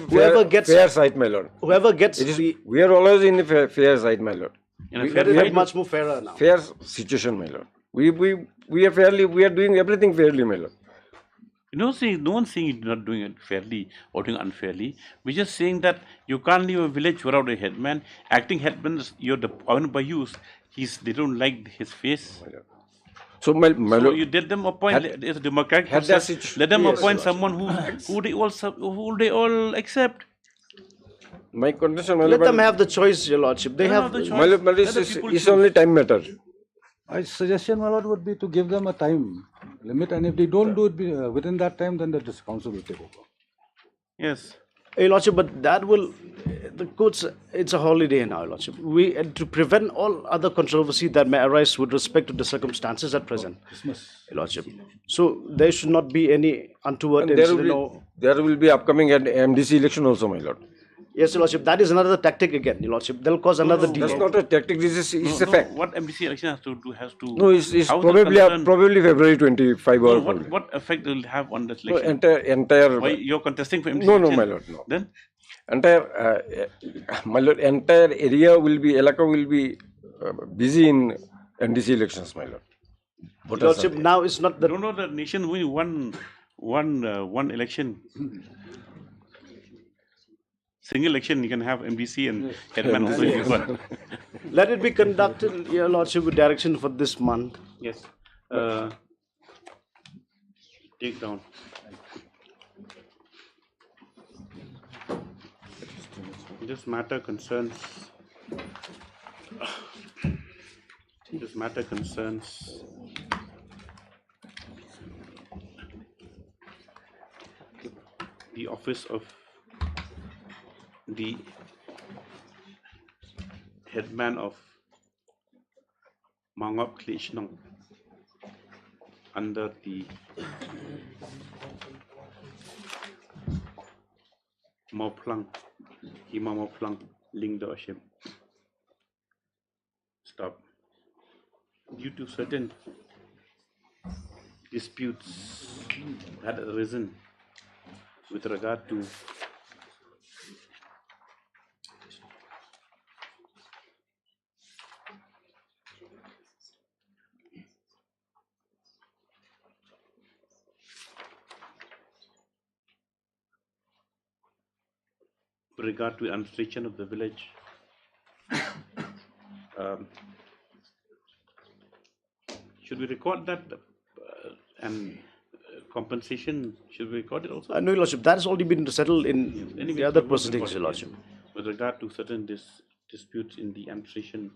fair side, my lord. Whoever gets we are always in a fair side, my lord. We are much more fairer now. Fair situation, my lord. We are doing everything fairly, my lord. No one saying you're not doing it fairly or doing unfairly. We're just saying that you can't leave a village without a headman. Acting headman, you're appointed by you. They don't like his face. So my lord, you let them appoint. It's a democratic process. Let them appoint someone who they all accept. My condition, let them have the choice, Your Lordship. They have the choice. My lord, it's only time matter. My suggestion, my lord, would be to give them a time limit, and if they don't do it within that time, then the council will take over. Yes. Your Lordship, but that will, the courts, it's a holiday now, Your Lordship. To prevent all other controversy that may arise with respect to the circumstances at present, Your Lordship. So there should not be any untoward incident. There will be upcoming MDC election also, my lord. Yes, Your Lordship, that is another tactic again, Your Lordship. They'll cause another delay. That's not a tactic, it's a fact. What MDC election has to do No, it's probably February 25 or what effect will it have on this election? No, entire. Why you're contesting for MDC No, election? my lord, no. Then? my lord, entire area will be, Elaka will be busy in NDC elections, my lord. Your Voters are Lordship, there. now it's not the... No, no, the nation win one election. Single election, you can have MDC and Headman also if you want. Let it be conducted, Your Lordship, with direction for this month. Yes. Take down. This matter concerns the office of the Headman of Mangop Klishnong under the Moplang, Hima Moplang leadership. Stop. Due to certain disputes that had arisen with regard to administration of the village. Should we record that and compensation? Should we record it also? No, Your Lordship, that has already been settled in the other proceedings, Your Lordship. With regard to certain disputes in the administration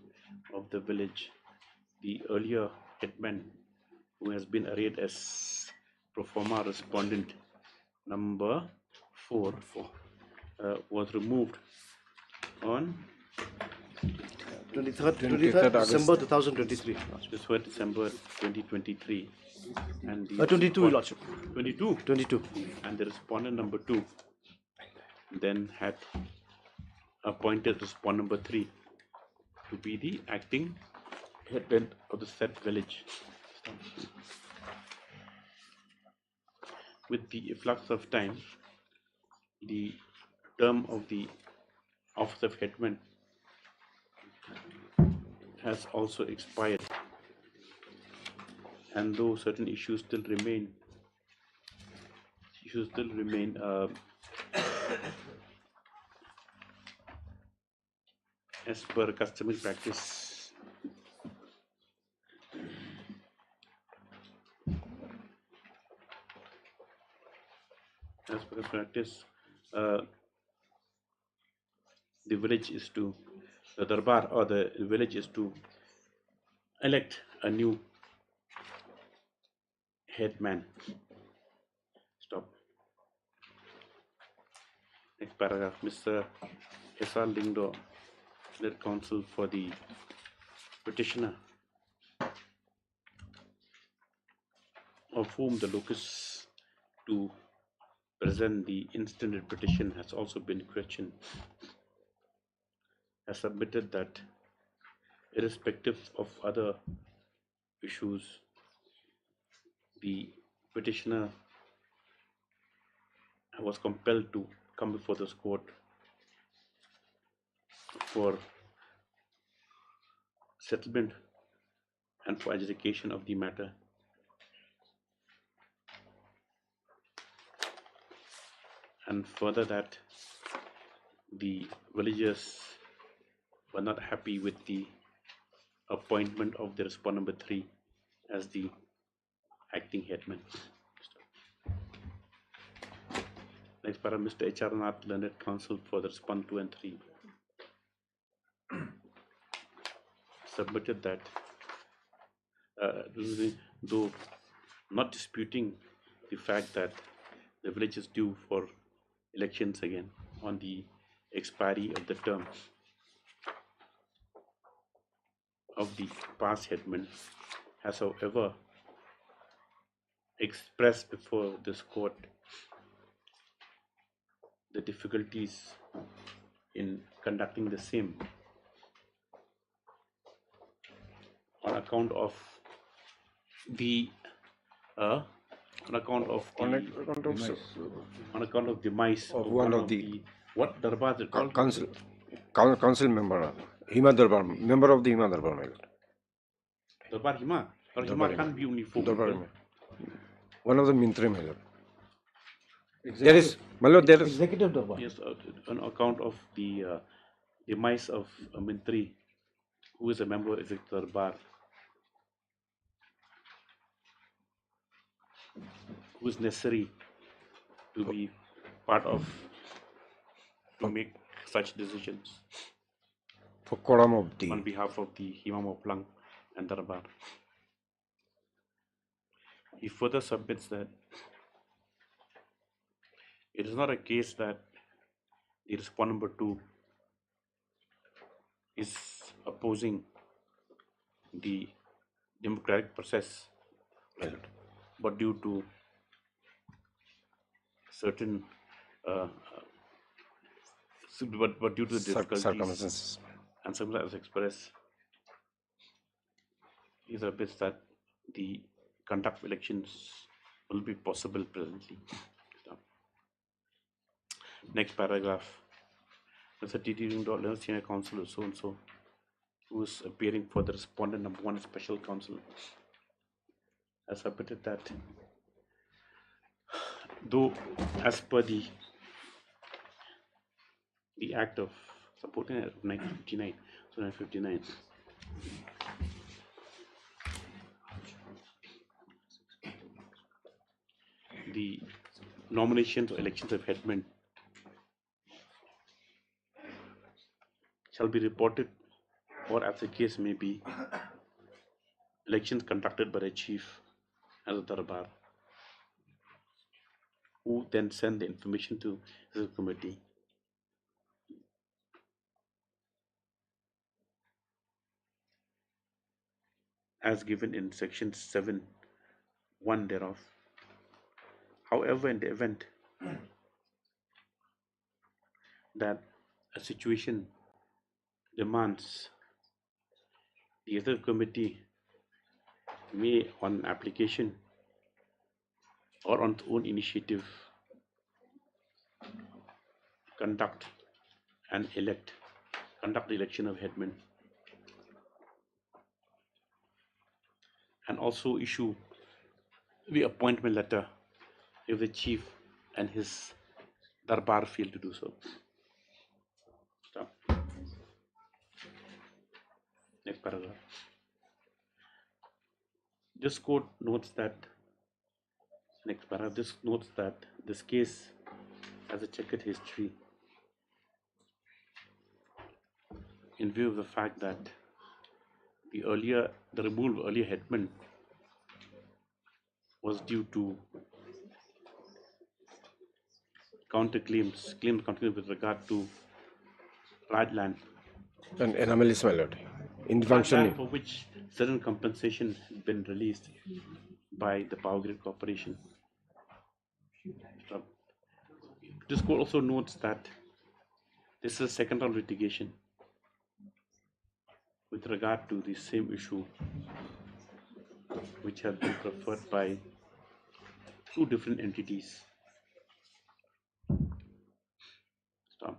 of the village, the earlier Headman, who has been arrayed as pro forma respondent number 4, was removed on 23rd December 2023. This was December 2023. And the 22, Your Lordship. 22? 22. And the respondent number 2 then had appointed respondent number 3 to be the acting headman of the said village. With the efflux of time, the term of the office of Headman has also expired, and though certain issues still remain, as per customary practice. As per practice, the village is to, the darbar or the village is to elect a new headman. Stop. Next paragraph. Mr. S.R. Lingdo, led counsel for the petitioner, of whom the locus to present the instant petition has also been questioned, has submitted that irrespective of other issues, the petitioner was compelled to come before this court for settlement and for adjudication of the matter. And further, that the villagers were not happy with the appointment of the respondent number 3 as the acting headman. Next para Mr. H.R. Nath, learned counsel for the respondent 2 and 3, submitted that though not disputing the fact that the village is due for elections again on the expiry of the term of the past headman, has however expressed before this court the difficulties in conducting the same on account of the demise of one of the What Darbar is it called? Council member, Hima Darbar, member of the Hima Darbar, my lord. Darbar Hima? Or Darbar Hima can't be only 4 Darbar people. Hima. One of the Mintre, my lord. There is, my lord, there is. Executive Darbar. Yes, on account of the demise of Mintri, who is a member of Executive Darbar, who is necessary to be part of, to make such decisions For quorum of the. on behalf of the Hima Moplang and Darbar. He further submits that it is not a case that the respondent number 2 is opposing the democratic process, but due to certain but due to the difficulties Circumstances. and sometimes express, he submits that the conduct of elections will be possible presently. Next paragraph. Mr. T.T. Senior Counsel so and so, who is appearing for the respondent number 1 special counsel, has submitted that though as per the Act of supporting 1959, so 1959, the nominations or elections of headmen shall be reported, or as the case may be, elections conducted by the chief as a darbar, who then send the information to the committee. As given in section 7(1) thereof. However, in the event that a situation demands, the other committee may, on application or on its own initiative, conduct the election of headmen, and also issue the appointment letter if the chief and his darbar fail to do so. Stop. Next paragraph. This court notes that this case has a checkered history in view of the fact that the removal of earlier headman was due to claims with regard to right land An anomalous, my lord. In land functioning. for which certain compensation had been released by the Power Grid Corporation. This court also notes that this is a second round litigation with regard to the same issue, which has been preferred by 2 different entities. Stop.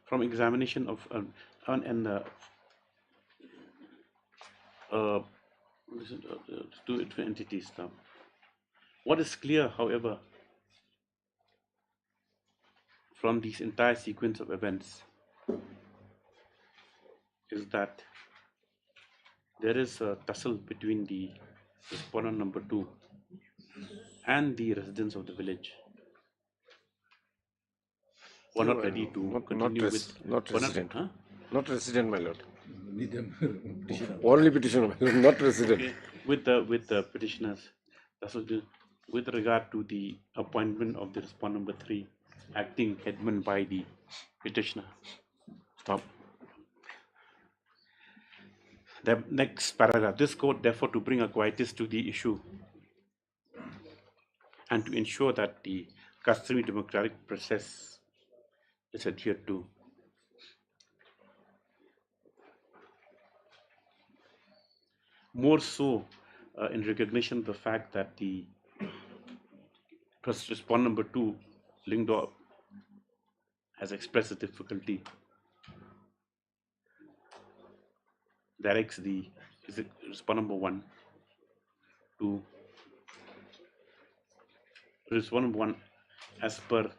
From examination of two entities. Now, what is clear, however, from this entire sequence of events is that there is a tussle between the respondent number 2 and the residents of the village, who are not ready to continue not resident. Huh? Not resident, my lord. Only petitioner, my lord, not resident. Okay. With the petitioners, with regard to the appointment of the respondent number 3, acting headman by the petitioner. Stop. The next paragraph. This court, therefore, to bring a quietus to the issue and to ensure that the customary democratic process is adhered to. More so in recognition of the fact that the respondent number 2 Lingdo has expressed a difficulty, directs the respondent number 1 to respondent number 1 as per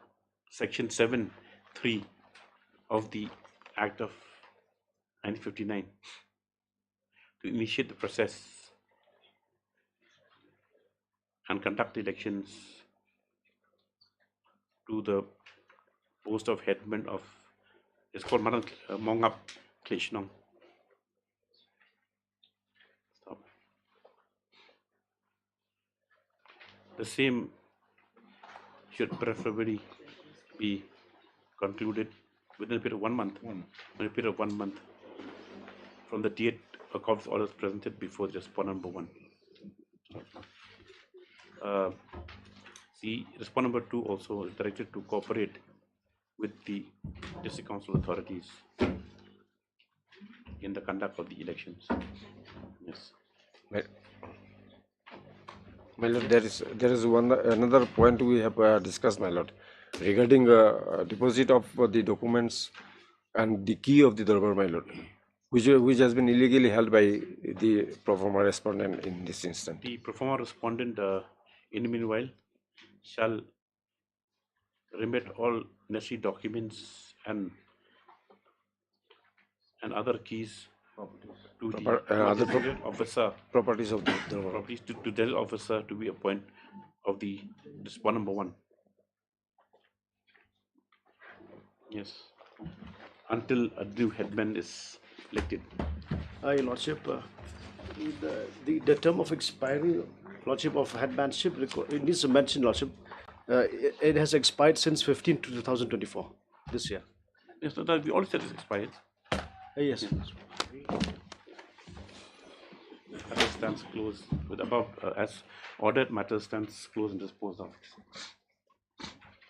section 7(3) of the Act of 1959 to initiate the process and conduct elections to the post of Headman of it's called Mongap Kleshnong. The same should preferably be concluded within a period of 1 month. Within a period of 1 month from the date a copy of orders presented before the respondent number 1. The respondent number 2 also is directed to cooperate with the district council authorities in the conduct of the elections. Yes. My lord, there is another point we have discussed, my lord, regarding deposit of the documents and the key of the Darbar, my lord, which has been illegally held by the pro forma respondent in this instance. The pro forma respondent, in the meanwhile, shall remit all necessary documents and other keys to the officer, properties of the properties to the officer to be appointed of the respondent number 1. Yes, until a new headman is elected. Your Lordship, the term of expiry, Lordship, of headmanship, it needs to mention, Lordship, it has expired since 15 to 2024, this year. Yes, so that we all said it's expired. Yes. Matter stands closed with above as ordered. Matter stands closed and disposed of.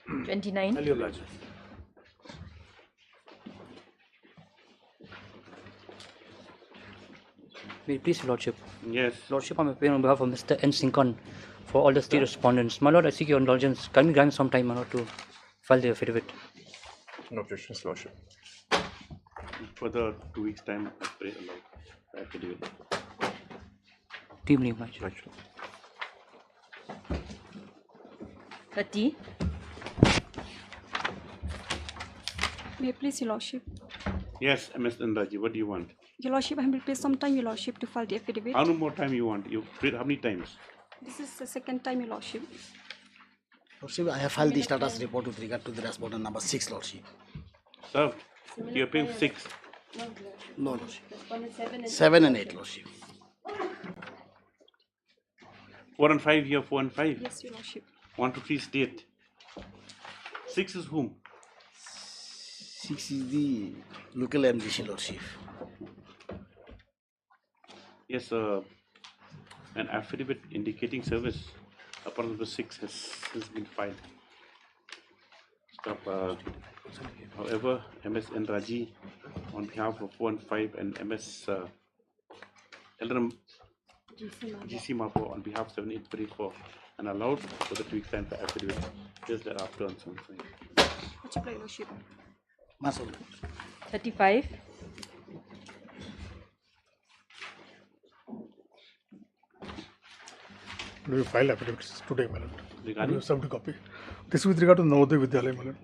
29. Please, Lordship. Yes. Lordship, I'm appearing on behalf of Mr. N. Sinkan for all the state respondents. My Lord, I seek your indulgence. Can you grant some time, my Lord, to file the affidavit? No objections, Lordship. For the 2 weeks' time, I pray allow affidavit. Team leave, my Lord. 30. May I please, Your Lordship? Yes, MS Indraji, what do you want? Your Lordship, I will please some time, Your Lordship, to file the affidavit. How more time you want? You prayed how many times? This is the second time, Your Lordship. Lordship, I have filed the status report with regard to the respondent number 6, Lordship. Served. You're paying 6. No, Lordship. 7 and 8, Lordship. 4 and 5 here, 4 and 5. Yes, Your Lordship. 1 to 3 state. 6 is whom? 6 is the local MDC, Lordship. Yes, an affidavit indicating service upon number 6 has been filed. Stop. However, MS Raji on behalf of 4 and 5 and MS Elram GC Mapo on behalf of 7834 and allowed for the 2 weeks time for affidavit just thereafter on some time. What's your pleasure, Lordship? 35. Do you file affidavits today, my lord? Regarding? You have to copy. This is with regard to Navodaya Vidyalaya, my lord.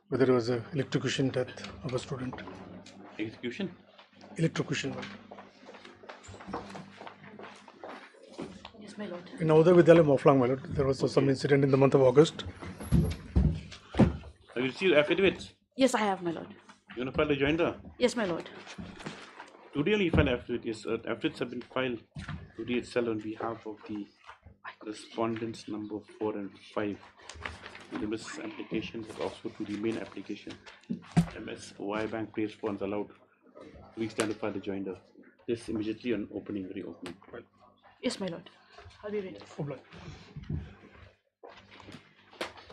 Whether it was an electrocution death of a student. Execution? Electrocution, my lord. Yes, my Lord. In Navodaya Vidyalaya, Moflang, my lord, there was some incident in the month of August. Have you received affidavits? Yes, I have, my Lord. You want to file the joinder? Yes, my Lord. Today only you file affidavit. Yes, affidavits have been filed today itself on behalf of the respondents number 4 and 5. The MS application is also to the main application. MS Y Bank pays funds allowed 2 weeks time to file the joinder. This immediately on opening, reopening. Yes, my Lord. I'll be ready.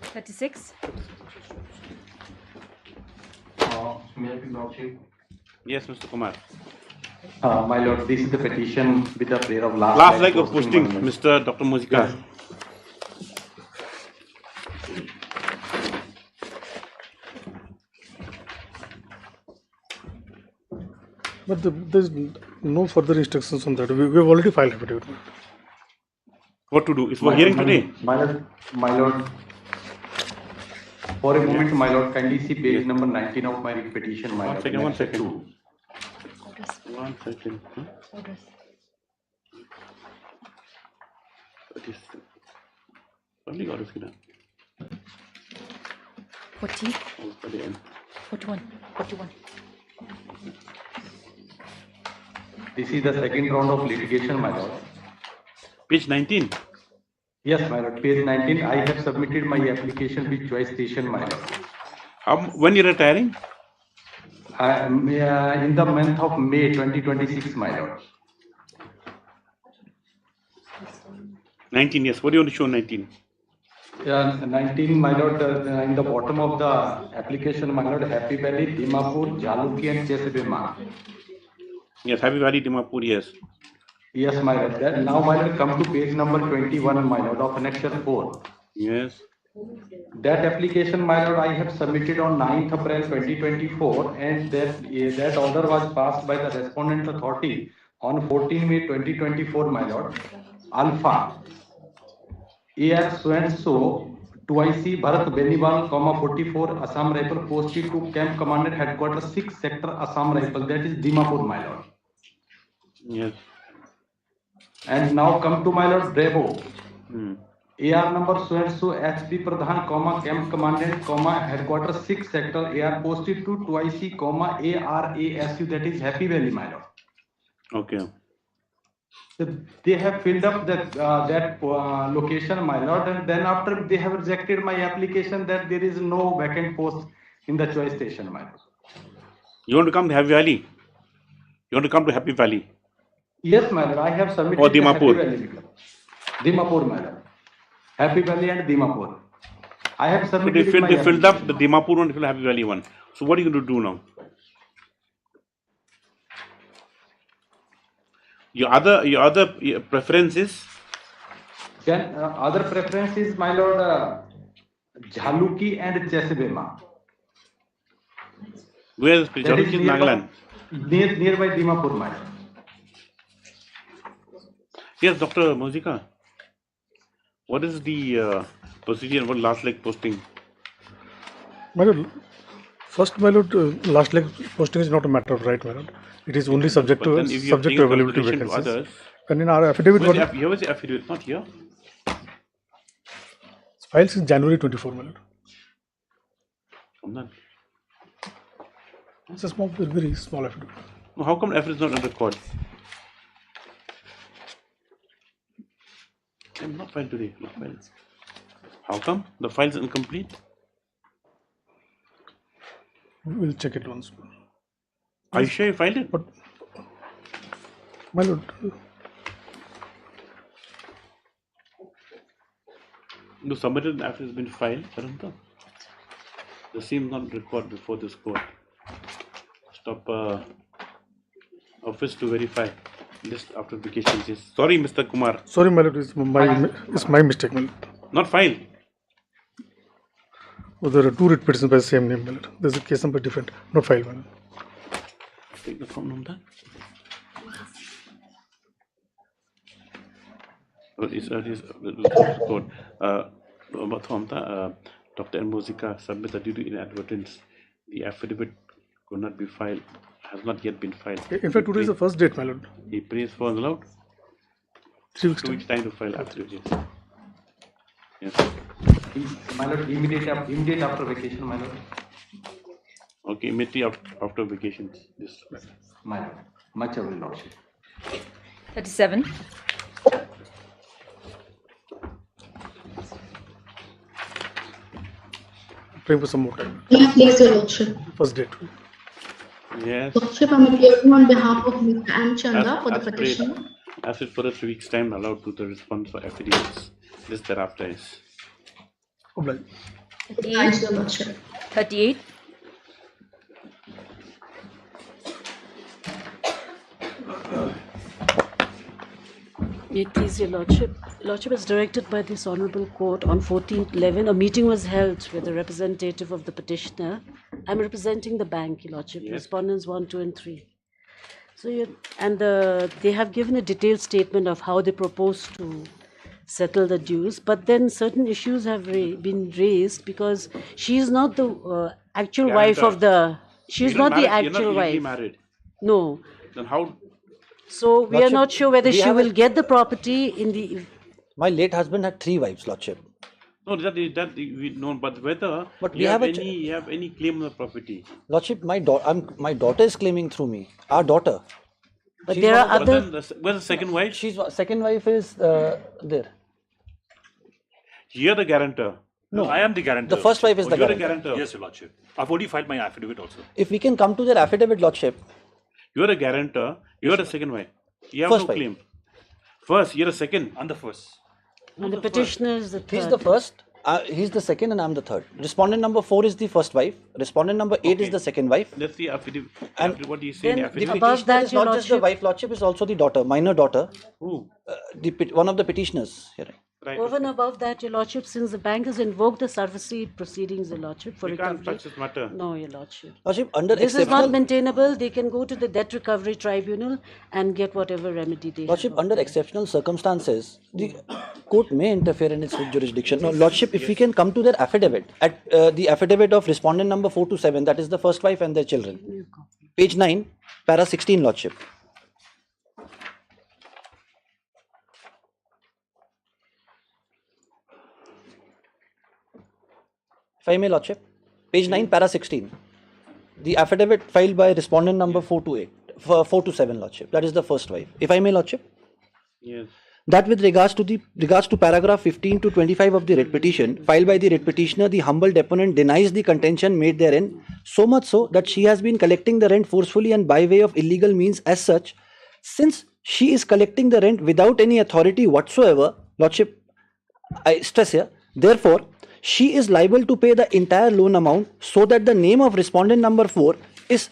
36. May I be Lordship? Yes, Mr. Kumar. My Lord, this is the petition with the prayer of last leg of posting, Mr. Dr. Muzika. But there's no further instructions on that. We've already filed affidavit. What to do? Is for hearing today? My lord, for a moment, my lord, kindly see page number 19 of my petition, my lord. One Next second. two. 1 second. What is only orders given? 40, 41, 41. This is the second round of litigation, my lord. Page 19. Yes, my lord. Page 19. I have submitted my application with choice station, my lord. When you're retiring? In the month of May 2026, my lord. 19, yes. What do you want to show 19? 19, my lord, in the bottom of the application, my lord, Happy Valley, Dimapur, Jaluki and Chesabema. Yes, Happy Valley, Dimapur, yes. Yes, my lord. Now, my lord, come to page number 21, my lord, of annexure 4. Yes. That application, my lord, I have submitted on 9th April 2024, and that order was passed by the respondent authority on 14 May 2024, my lord. Alpha. AR so twice Bharat Benibal, 44, Assam Rifle, posted to Camp Commandant Headquarters 6 Sector, Assam Rifle, that is Dimapur, my lord. Yes. And now come to my lord Bravo. AR number so HP Pradhan, Camp Commandant, Headquarters 6 Sector, AR posted to twice, ARASU, that is Happy Valley, my lord. Okay. So they have filled up that location, my lord, and then after they have rejected my application that there is no vacant post in the choice station, my lord. You want to come to Happy Valley? You want to come to Happy Valley? Yes, my lord. I have submitted or Dimapur? Happy Valley. Dimapur, my lord. Happy Valley and Dimapur. I have submitted. So they filled up the Dimapur one, the Happy Valley one. So what are you going to do now? Your other preference is? Then other preference is, my lord, Jhaluki and Chesabema. Where is Jhaluki? Is Nagaland? Nearby Dimapur, my lord. Yes, Dr. Mozika. What is the procedure for last leg posting? My lord, first, my lord, last leg posting is not a matter of right, my lord. It is only subject to availability vacancies. And in our affidavit, Here was the affidavit, not here. Files in January 24, my lord. From that. It's a small, very small affidavit. No, how come affidavit is not on record? I'm not filed today. Not filed. How come the file is incomplete? We'll check it once. Are you sure you filed it? But, my lord, you submitted after it's been filed, Paranta. The same not record before this court. Stop office to verify list after vacation. Sorry, Mr. Kumar. Sorry, my lord, it's my mistake, my lord. Not filed. Oh, there are two writ petitions by the same name, my lord. There's a case number different, not filed, my lord. Take the phone number. Dr. Mozika submitted due to inadvertence. The affidavit could not be filed, has not yet been filed. In fact, today is the first date, my lord. He prays for allowed 3 weeks. 2 weeks time to file affidavit. Yes. My lord, immediate after vacation, my lord. Okay, immediately after vacations. This. My lord, much of lordship. 37. Praying for some more time. Yeah, please, Your Lordship. First date. Yes. Lordship, I'm appearing on behalf of Mr. M. Chanda for the petition. As it for a 3 weeks time allowed to the response for affidavits. This thereafter is. Obliged, Your Lordship. 38. Please, Your Lordship. Lordship, as directed by this Honourable Court on 14/11, a meeting was held with a representative of the petitioner. I'm representing the bank, Your Lordship, Yes. respondents 1, 2, and 3. So they have given a detailed statement of how they propose to settle the dues, but then certain issues have been raised because she is not the actual wife of the. She is not the actual wife. Married. No. Then how? So we are not sure whether she will get the property in the. My late husband had 3 wives, Lordship. No, that we know, but whether But we you have you have any claim on the property. Lordship, my daughter is claiming through me. Our daughter. But She's there one are of the- other. Where's the second wife? Second wife is there. You're the guarantor. No, I am the guarantor. The first wife is the you're guarantor. the guarantor. Yes, Your Lordship. I've already filed my affidavit also. If we can come to their affidavit, Lordship. You're a guarantor. You're the second wife. You have First no wife. claim. First, you're a second. I'm the first. And the petitioner is the third. He's the first. He's the second, and I'm the third. Respondent number 4 is the first wife. Respondent number 8 is the second wife. That's the affidavit. And what do you say in the The affidavit? petitioner is not just the wife, Lordship, is also the daughter, minor daughter. Who? One of the petitioners. Here. Right. Over and above that, Your Lordship, since the bank has invoked the surface proceedings, Your Lordship, for We can't recovery. touch this matter. No, Your Lordship. Lordship, under This is not exceptional, maintainable. They can go to the debt recovery tribunal and get whatever remedy they Lordship, have. under exceptional circumstances, the court may interfere in its jurisdiction. Now, Lordship, if we can come to their affidavit, at the affidavit of respondent number 4 to 7, that is the first wife and their children. Page 9, para 16, Lordship. If I may, Lordship, page 9, para 16. The affidavit filed by respondent number 4 to 7, Lordship. That is the first wife. If I may, Lordship. Yes. That with regards to paragraph 15 to 25 of the writ petition filed by the writ petitioner, the humble deponent denies the contention made therein, so much so that she has been collecting the rent forcefully and by way of illegal means as such. Since she is collecting the rent without any authority whatsoever, Lordship, I stress here, therefore, she is liable to pay the entire loan amount, so that the name of respondent number 4 is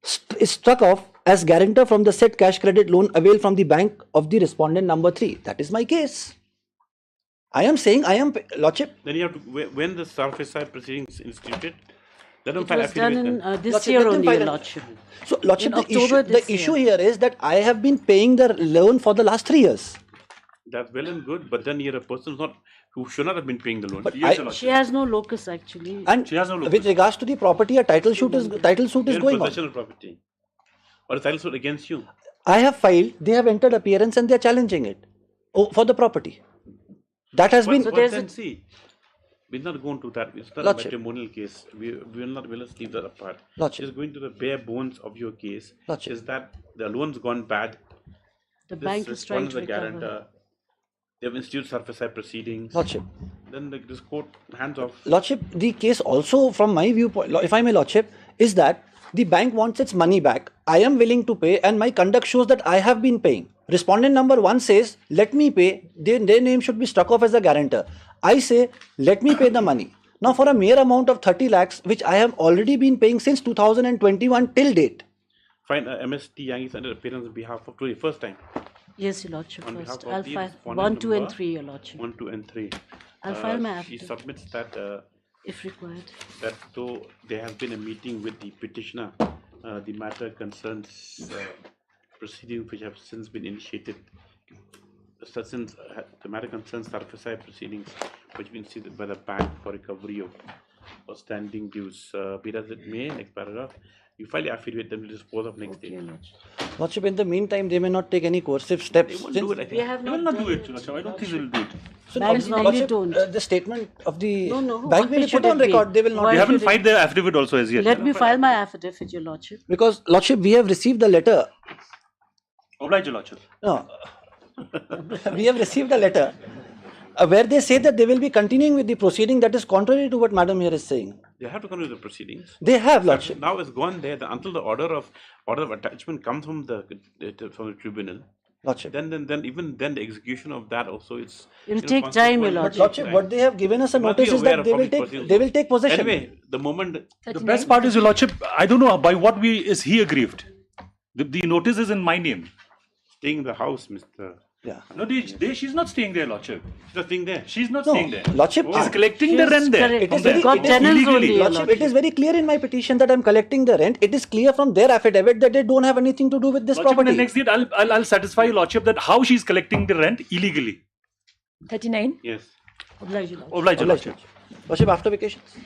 struck off as guarantor from the said cash credit loan availed from the bank of the respondent number 3. That is my case. I am saying, Lordship. Then you have to, when the surface side proceedings instituted, let them It file was done affidavit in then. this Lordship, year let them only, file Your an- Lordship. So, Lordship, In October the this issue year. here is that I have been paying the loan for the last 3 years. That's well and good, but then you're a person who should not have been paying the loan. But Yes, I- Your She Lordship. has no locus actually. And She has no locus. with regards to the property, a title suit is You're going in on. possession of property. Or a title suit against you. I have filed, they have entered appearance and they are challenging it for the property. That has been. But then see, we're not going to that. It's not Lordship. a matrimonial case. We will not. We'll leave that apart. Lordship. Just going to the bare bones of your case. Lordship. Is that the loan's gone bad? The This bank is trying respondent to is the recover. guarantor. They've instituted surface side proceedings. Lordship. Then this court hands off. Lordship, the case also from my viewpoint, if I may, Lordship, is that the bank wants its money back. I am willing to pay and my conduct shows that I have been paying. Respondent number 1 says, let me pay. Their name should be struck off as a guarantor. I say, let me pay the money. Now for a mere amount of 30 lakhs, which I have already been paying since 2021 till date. Fine, MST Yang is under appearance on behalf of today, first time. Yes, Your Lordship. On First, behalf of I'll the file respondent 1, 2, and number 3, Your Lordship. 1, 2, and 3. I'll file my She affidavit. submits that If required. that though there has been a meeting with the petitioner, the matter concerns proceedings which have since been initiated. Since the matter concerns surface side proceedings which have been initiated by the bank for recovery of outstanding dues. Be that as it may, next paragraph, you file your affidavit, then we'll dispose of next day. Lordship, in the meantime, they may not take any coercive steps. They won't do it, I think. have They will not do it, Lordship. I don't think they will do it. So, Banks normally Lordship, don't. the statement of the No, bank why may be should put on it be? record. They will not. Why They haven't should it filed their affidavit also as yet. Let me file my affidavit, Your Lordship. Because, Lordship, we have received the letter. Oblige, Your Lordship. No, we have received a letter where they say that they will be continuing with the proceeding that is contrary to what Madam here is saying. They have to continue the proceedings. They have, Lordship. Now it's gone there until the order of attachment comes from the tribunal. Lordship. Then even then the execution of that also it's. It will take time, Your But Lordship. Lordship, what they have given us a You must be notice is aware that of they how will these take proceedings possession. Anyway, the moment The best part is, Your Lordship, I don't know by what way is he aggrieved. The notice is in my name. staying in the house, Mr. Yeah. No, she's not staying there, Lordship. She's not staying there. She's not No, staying there. Lordship, She's collecting the rent there. It is from very, there. it is Illegally. Lordship, it is very clear in my petition that I'm collecting the rent. It is clear from their affidavit that they don't have anything to do with this Lordship, property. in the next date, I'll satisfy you, Lordship, that how she's collecting the rent illegally. 39. Yes. Oblige, Lordship. Lordship, after vacations.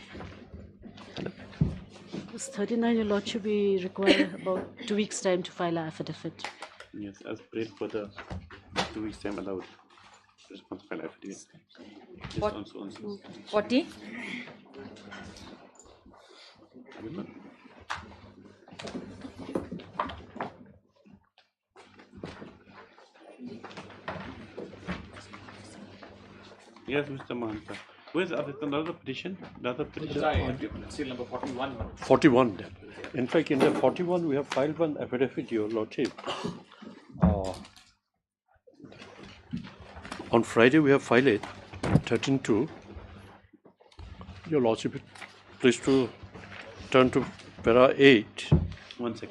This 39, Your Lordship, we require about 2 weeks' time to file our affidavit. Yes, as prayed for the 2 weeks time allowed. Response file affidavit. Yes, What? also. 40. Yes, Mr. Mahanta. Where's another petition? Another petition? Seal number 41. 41. In fact, in the 41, we have filed one affidavit, Your Lordship. On Friday, we have filed it, 13-2. Your Lordship, please to turn to para 8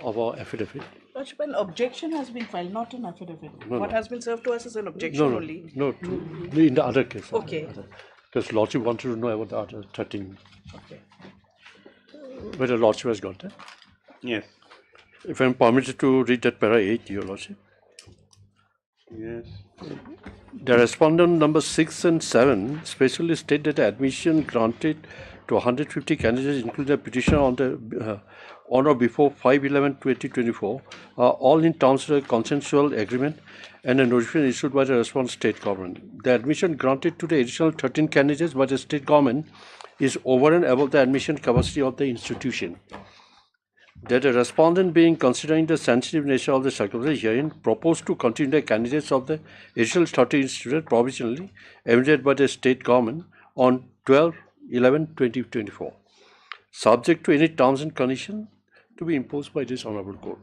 of our affidavit. Lordship, an objection has been filed, not an affidavit. No, What no. has been served to us is an objection only. No, in the other case. Okay. Because Lordship wanted to know about the other 13. Okay. Whether Lordship has got that? Yes. If I'm permitted to read that para 8, Your Lordship. Yes. The respondent number 6 and 7 specially state that the admission granted to 150 candidates, including the petitioner on or before 5/11/2024, are all in terms of a consensual agreement and a notification issued by the responsible state government. The admission granted to the additional 13 candidates by the state government is over and above the admission capacity of the institution. That the respondent, being considering the sensitive nature of the circumstances herein, proposed to continue the candidates of the additional 30 instituted provisionally admitted by the state government on 12/11/2024, subject to any terms and conditions to be imposed by this honorable court.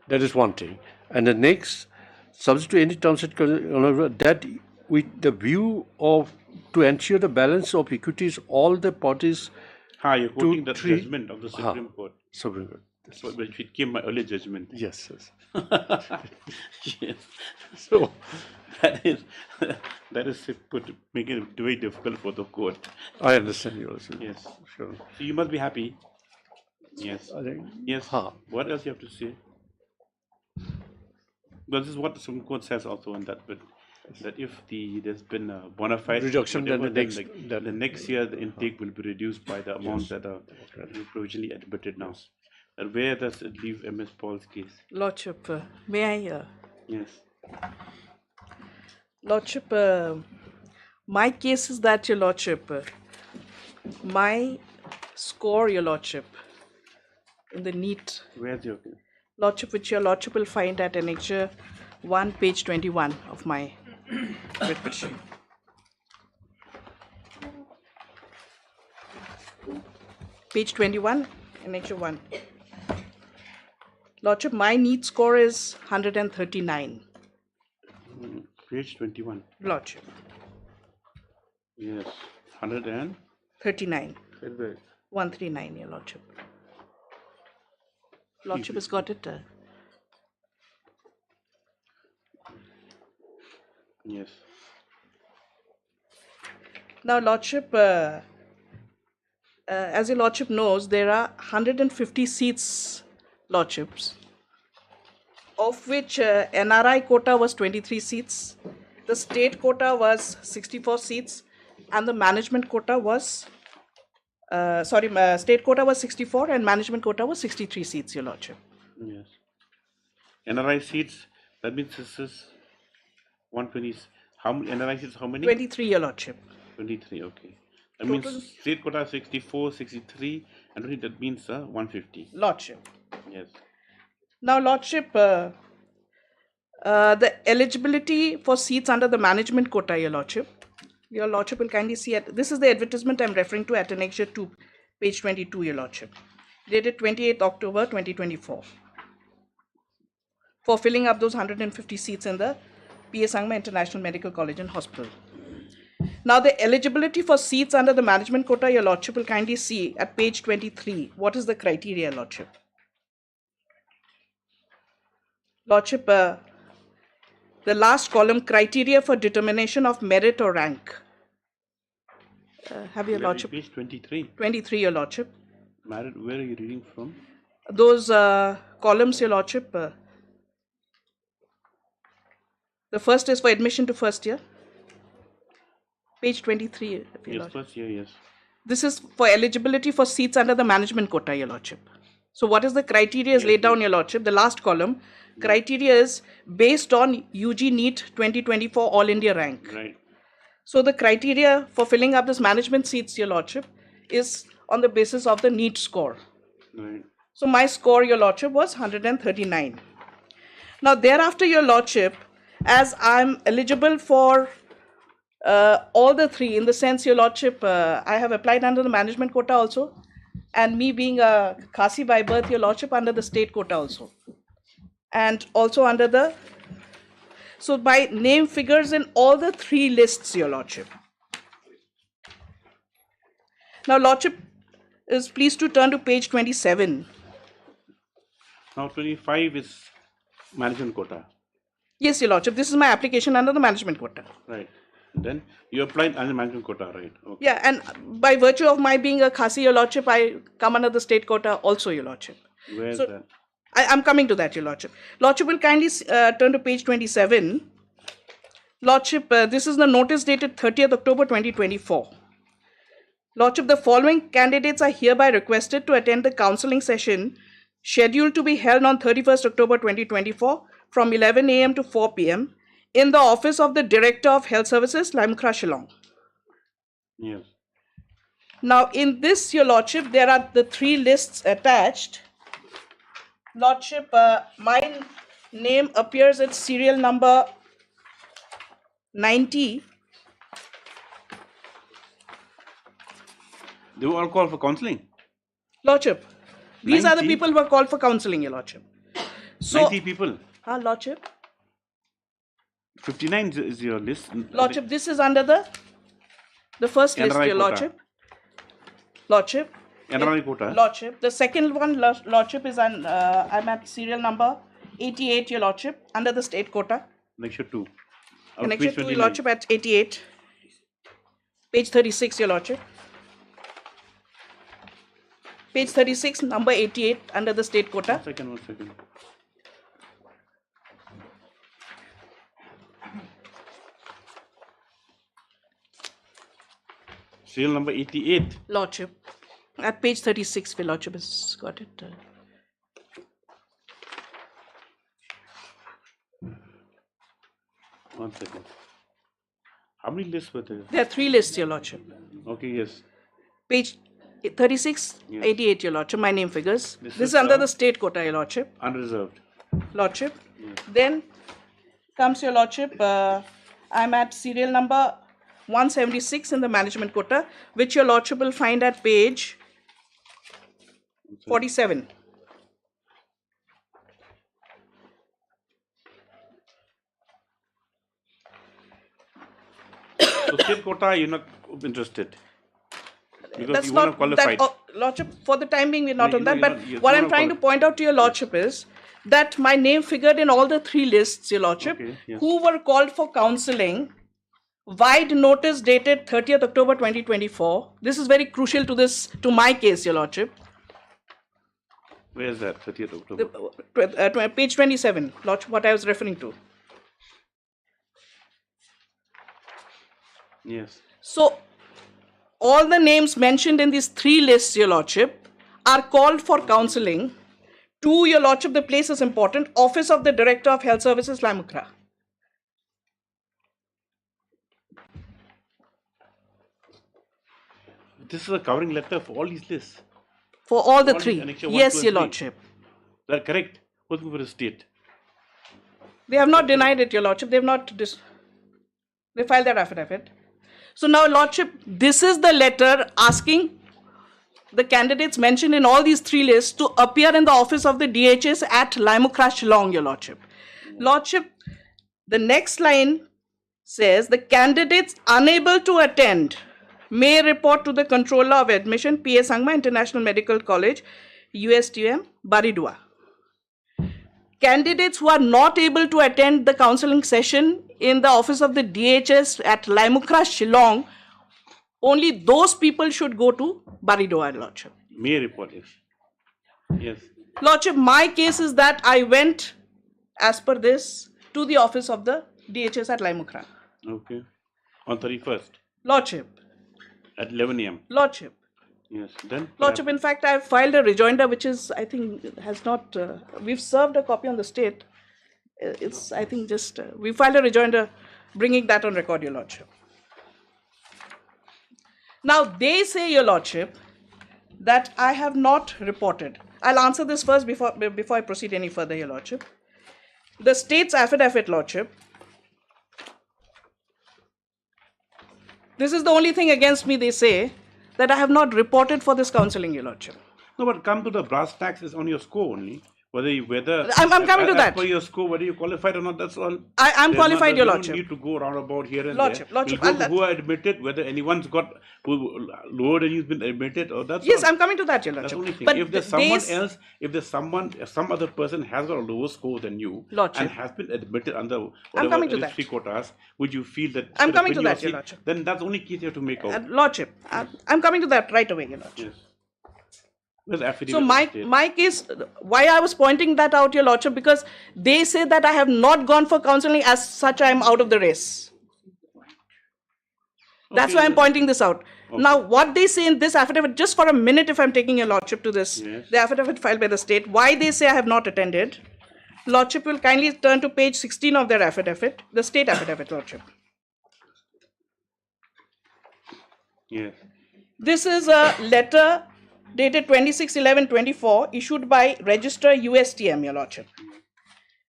That is one thing. And the next, subject to any terms and conditions, that with the view of to ensure the balance of equities, all the parties. You're quoting the judgment of the Supreme Court. Supreme Court. That's what, which came my earlier judgment. Yes, yes. Yes. So that is making it very difficult for the court. I understand you also. Yes. Sure. So you must be happy. Yes. Yes. What else you have to say? Well, this is what the Supreme Court says also on that bit. That if there's been a bona fide reduction, then the next year the intake will be reduced by the amounts that are provisionally admitted now. And where does it leave MS Paul's case? Lordship, may I? Yes. Lordship, my case is that, Your Lordship, my score, Your Lordship, in the NEET. Where's your case? Lordship, which Your Lordship will find at Annexure 1, page 21 of my petition. Page 21, Annexure 1. Lordship, my NEET score is 139. Page 21. Lordship. Yes. 139. 139, Your Lordship. Lordship has got it. Yes. Now, Lordship, as Your Lordship knows, there are 150 seats, Lordships, of which NRI quota was 23 seats, the state quota was 64 seats, and the management quota was, state quota was 64 and management quota was 63 seats, Your Lordship. Yes. NRI seats, that means this is 120. How many NRI seats? How many? 23, Your Lordship. 23, okay. That Total means state quota 64, 63, and that means 150. Lordship. Yes. Now, Lordship, the eligibility for seats under the management quota, Your Lordship. Your Lordship will kindly see it. This is the advertisement I'm referring to at Annexure 2, page 22, Your Lordship. Dated 28th October 2024. For filling up those 150 seats in the P.A. Sangma International Medical College and Hospital. Now, the eligibility for seats under the management quota, Your Lordship will kindly see at page 23. What is the criteria, Lordship? Lordship, the last column, criteria for determination of merit or rank. Have your lordship? Page 23. 23, your lordship. Merit, where are you reading from? Those columns, your lordship. The first is for admission to first year. Page 23. Your Yes, lordship. first year, yes. This is for eligibility for seats under the management quota, your lordship. So what is the criteria is laid down, your lordship. The last column, criteria is based on UG NEET 2024 All India rank. Right. So the criteria for filling up this management seats, your lordship, is on the basis of the NEET score. Right. So my score, your lordship, was 139. Now thereafter, your lordship, as I'm eligible for all the three, in the sense, your lordship, I have applied under the management quota also, and me being a Khasi by birth, your lordship, under the state quota also, and also under the, so my name figures in all the three lists, your lordship. Now lordship is pleased to turn to page 27. Now 25 is management quota. Yes, your lordship, this is my application under the management quota. Right. Then you applied under management quota, right? Okay. Yeah, and by virtue of my being a Khasi, your lordship, I come under the state quota also, your lordship. Where is So, that? I'm coming to that, your lordship. Lordship will kindly turn to page 27. Lordship, this is the notice dated 30th October 2024. Lordship, the following candidates are hereby requested to attend the counselling session scheduled to be held on 31st October 2024 from 11 a.m. to 4 p.m. in the office of the Director of Health Services, Limekra, Shillong. Yes. Now, in this, your lordship, there are the three lists attached. Lordship, my name appears at serial number 90. They were all called for counseling. Lordship, these are the 90? people who are called for counseling, your lordship. So, 90 people. Lordship. 59 is your list. Lordship, this is under the first list, NRI your quota. lordship. Lordship. NRI quota. Lordship. The second one, lordship, is I'm at serial number 88, your lordship, under the state quota. Connection 2. Connection 2, your lordship, at 88. Page 36, your lordship. Page 36, number 88, under the state quota. One second. Serial number 88. Lordship. At page 36, your lordship has got it. 1 second. How many lists were there? There are three lists, your lordship. Okay, yes. Page 36, Yes. 88, your lordship, my name figures. This This is is under the- the state quota, your lordship. Unreserved. Lordship. Yes. Then comes your lordship, I'm at serial number 176 in the management quota, which your lordship will find at page 47. So state quota, you're not interested. Because That's you want to not qualify. that, lordship, for the time being we're not No, on no, that, you're but not- you're what not I'm on trying to point out to your lordship is that my name figured in all the three lists, your lordship, Okay, yes. who were called for counseling. Wide notice dated 30th October 2024. This is very crucial to my case, your lordship. Where is that? 30th October. Page 27, lordship, what I was referring to. Yes. So, all the names mentioned in these three lists, your lordship, are called for counseling to, your lordship, the place is important, Office of the Director of Health Services, Limekra. This is a covering letter for all these lists. For all the All three. annexure 1, Yes, 2, and your 3. lordship. That correct? What's for the state? They have not denied it, your lordship. They have not, they filed their affidavit. So now, lordship, this is the letter asking the candidates mentioned in all these three lists to appear in the office of the DHS at Limekra, Shillong, your lordship. Lordship, the next line says the candidates unable to attend may report to the Controller of Admission, P.A. Sangma International Medical College, USTM, Baridua. candidates who are not able to attend the counseling session in the office of the DHS at Laimukra, Shillong, only those people should go to Baridoa, Lordship. May report, yes. Yes. Lordship, my case is that I went, as per this, to the office of the DHS at Laimukra. Okay. On 31st. Lordship. At 11 a.m. Lordship. Yes. Then. Lordship, in fact, I have filed a rejoinder, which is, I think, has not. We've served a copy on the state. It's, I think, just we filed a rejoinder, bringing that on record, Your Lordship. Now they say, Your Lordship, that I have not reported. I'll answer this first before I proceed any further, Your Lordship. The state's affidavit, Lordship. This is the only thing against me, they say, that I have not reported for this counseling, Your Lordship. No, but come to the brass tacks is on your score only. Whether I'm coming to that. For your score, whether you qualified or not, that's all. I'm qualified, Your Lordship. You don't need to go round about here and Lordship, there. Lordship, We'll go who are admitted, whether anyone's got who lower than you've been admitted, or that's yes, all. I'm coming to that, Your Lordship. That's the only thing. But if there's someone else, if there's some other person has got a lower score than you Lordship. and has been admitted under I'm coming to three quotas, would you feel that? I'm coming to when that, you Your are Lordship. Then that's the only case you have to make out. Lordship, I'm coming to that right away, Your Lordship. Yes. Affidavit So my case, why I was pointing that out, Your Lordship, because they say that I have not gone for counseling, as such I am out of the race. That's why I'm pointing this out. Okay. Now, what they say in this affidavit, just for a minute, if I'm taking Your Lordship to this, the affidavit filed by the state, why they say I have not attended, Lordship will kindly turn to page 16 of their affidavit, the state affidavit, Lordship. Yes. This is a letter dated 26/11/24, issued by Register USTM, Your Lordship.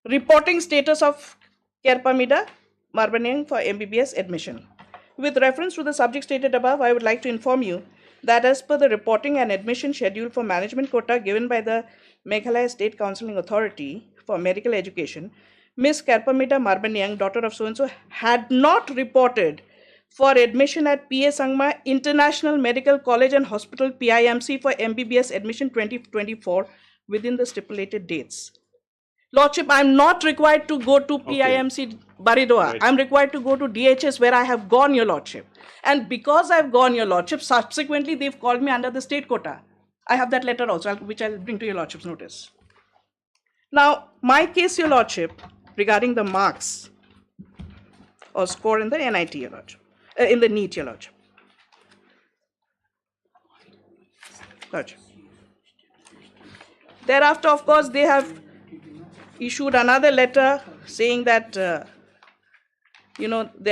Reporting status of Kerpamida Marbaneng for MBBS admission. With reference to the subject stated above, I would like to inform you that as per the reporting and admission schedule for management quota given by the Meghalaya State Counselling Authority for Medical Education, Ms. Kerpamida Marbaneng, daughter of so-and-so, had not reported for admission at PA Sangma International Medical College and Hospital PIMC for MBBS admission 2024 within the stipulated dates. Lordship, I'm not required to go to PIMC Baridoa. Right. I'm required to go to DHS, where I have gone, Your Lordship. And because I've gone, Your Lordship, subsequently they've called me under the state quota. I have that letter also, which I'll bring to Your Lordship's notice. Now, my case, Your Lordship, regarding the marks or score in the NIT, Your Lordship. In the NEET, Your Lordship. Lordship. Thereafter, of course, they have issued another letter saying that, there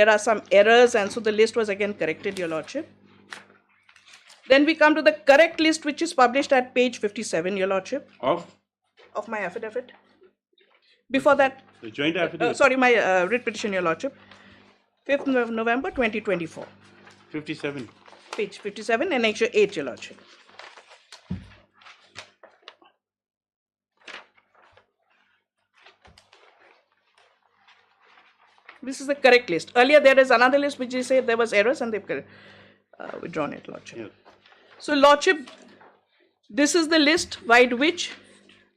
are some errors, and so the list was again corrected, Your Lordship. Then we come to the correct list, which is published at page 57, Your Lordship. Of my affidavit. Before that, the joint affidavit. Sorry, my writ petition, Your Lordship. 5th November 2024. 57. Page 57, Annexure 8, Your Lordship. This is the correct list. Earlier, there is another list which they say there was errors and they've withdrawn it, Lordship. Yes. So, Lordship, this is the list by which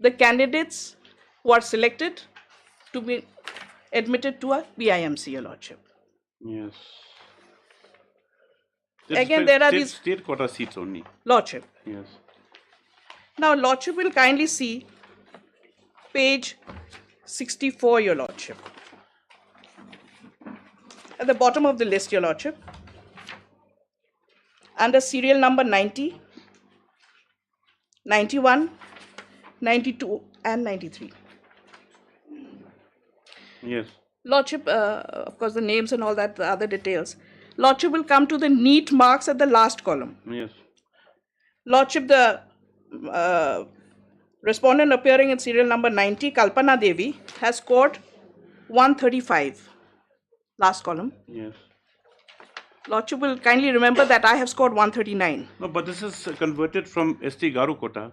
the candidates who are selected to be admitted to a PIMC, Your Lordship. Yes. Again, there are these state quota seats only. Lordship. Yes. Now, Lordship will kindly see page 64, Your Lordship. At the bottom of the list, Your Lordship, under serial number 90, 91, 92, and 93. Yes. Lordship, of course, the names and all that, the other details. Lordship will come to the NEET marks at the last column. Yes. Lordship, the respondent appearing in serial number 90, Kalpana Devi, has scored 135. Last column. Yes. Lordship will kindly remember that I have scored 139. No, but this is converted from ST Garu quota.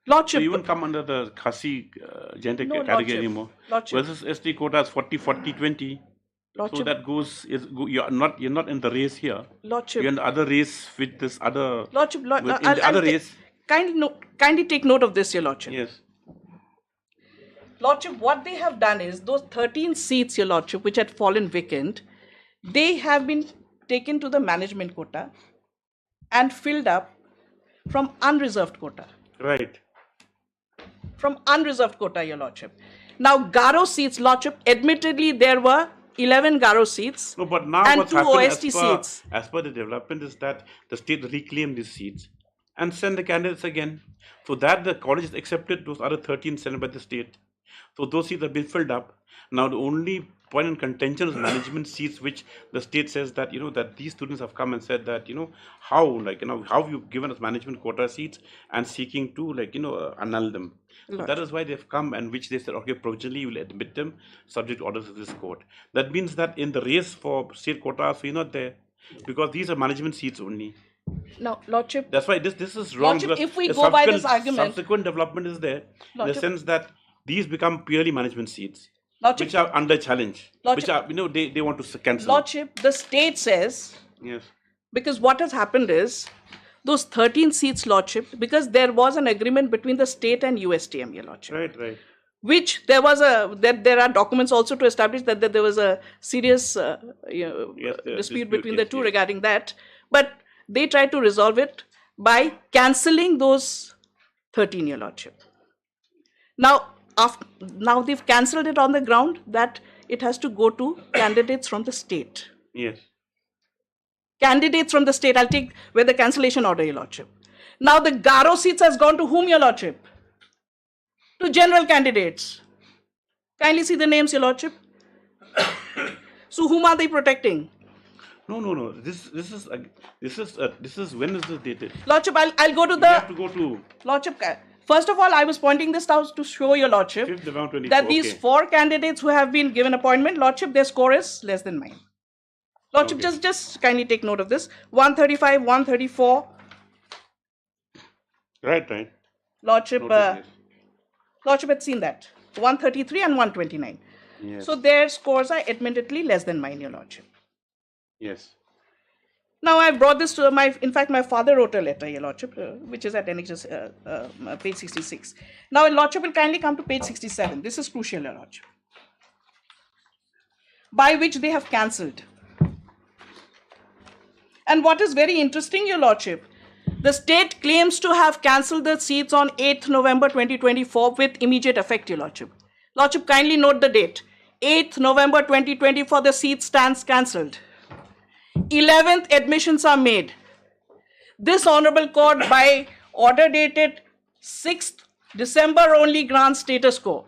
Lordship. So you won't come under the Khasi genetic category anymore. Lordship. Versus ST quota is 40-40-20. Lordship. So that goes. You're not in the race here. Lordship. You're in the other race with this other. Lordship. In the other race. Kindly take note of this, Your Lordship. Yes. Lordship, what they have done is those 13 seats, Your Lordship, which had fallen vacant, they have been taken to the management quota and filled up from unreserved quota. Right. From unreserved quota, Your Lordship. Now, Garo seats, Lordship, admittedly there were 11 Garo seats No, but now and what's 2 happened OST seats. as per the development is that the state reclaimed these seats and send the candidates again. So that the college has accepted those other 13 sent by the state. So those seats have been filled up. Now the only point in contention is management seats, which the state says that, that these students have come and said that, how have you given us management quota seats and seeking to annul them. So that is why they've come, and which they said, okay, provisionally we'll admit them subject to orders of this court. That means that in the race for state quotas, we're not there because these are management seats only. Now, Lordship. That's why this is wrong. Lordship, Because if we the go by this argument, subsequent development is there in the sense that these become purely management seats, Lordship, which are under challenge, Lordship, which are they want to cancel. Lordship, the state says, Yes. because what has happened is those 13 seats, Lordship, because there was an agreement between the state and USTM, Your Lordship. Right. Which there are documents also to establish that there was a serious dispute between the two regarding that. But they tried to resolve it by cancelling those 13, Your Lordship. Now they've cancelled it on the ground that it has to go to candidates from the state. Yes. Candidates from the state. I'll take with the cancellation order, Your Lordship. Now the Garo seats has gone to whom, Your Lordship? To general candidates. Kindly see the names, Your Lordship. So whom are they protecting? No. This is when is this dated? Lordship, I'll go to the. You have to go to Lordship. First of all, I was pointing this out to show Your Lordship 5th November 24, that these 4 candidates who have been given appointment, Lordship, their score is less than mine. Lordship, just kindly take note of this. 135, 134. Right. Lordship, Lordship had seen that. 133 and 129. Yes. So their scores are admittedly less than mine, Your Lordship. Yes. Now I brought this to my father wrote a letter, Your Lordship, which is at NHS page 66. Now Your Lordship will kindly come to page 67. This is crucial, Your Lordship. By which they have cancelled. And what is very interesting, Your Lordship, the state claims to have cancelled the seats on 8th November 2024 with immediate effect, Your Lordship. Lordship, kindly note the date. 8th November 2024, the seat stands cancelled. 11th admissions are made. This Honourable Court, by order dated 6th December, only grants status quo.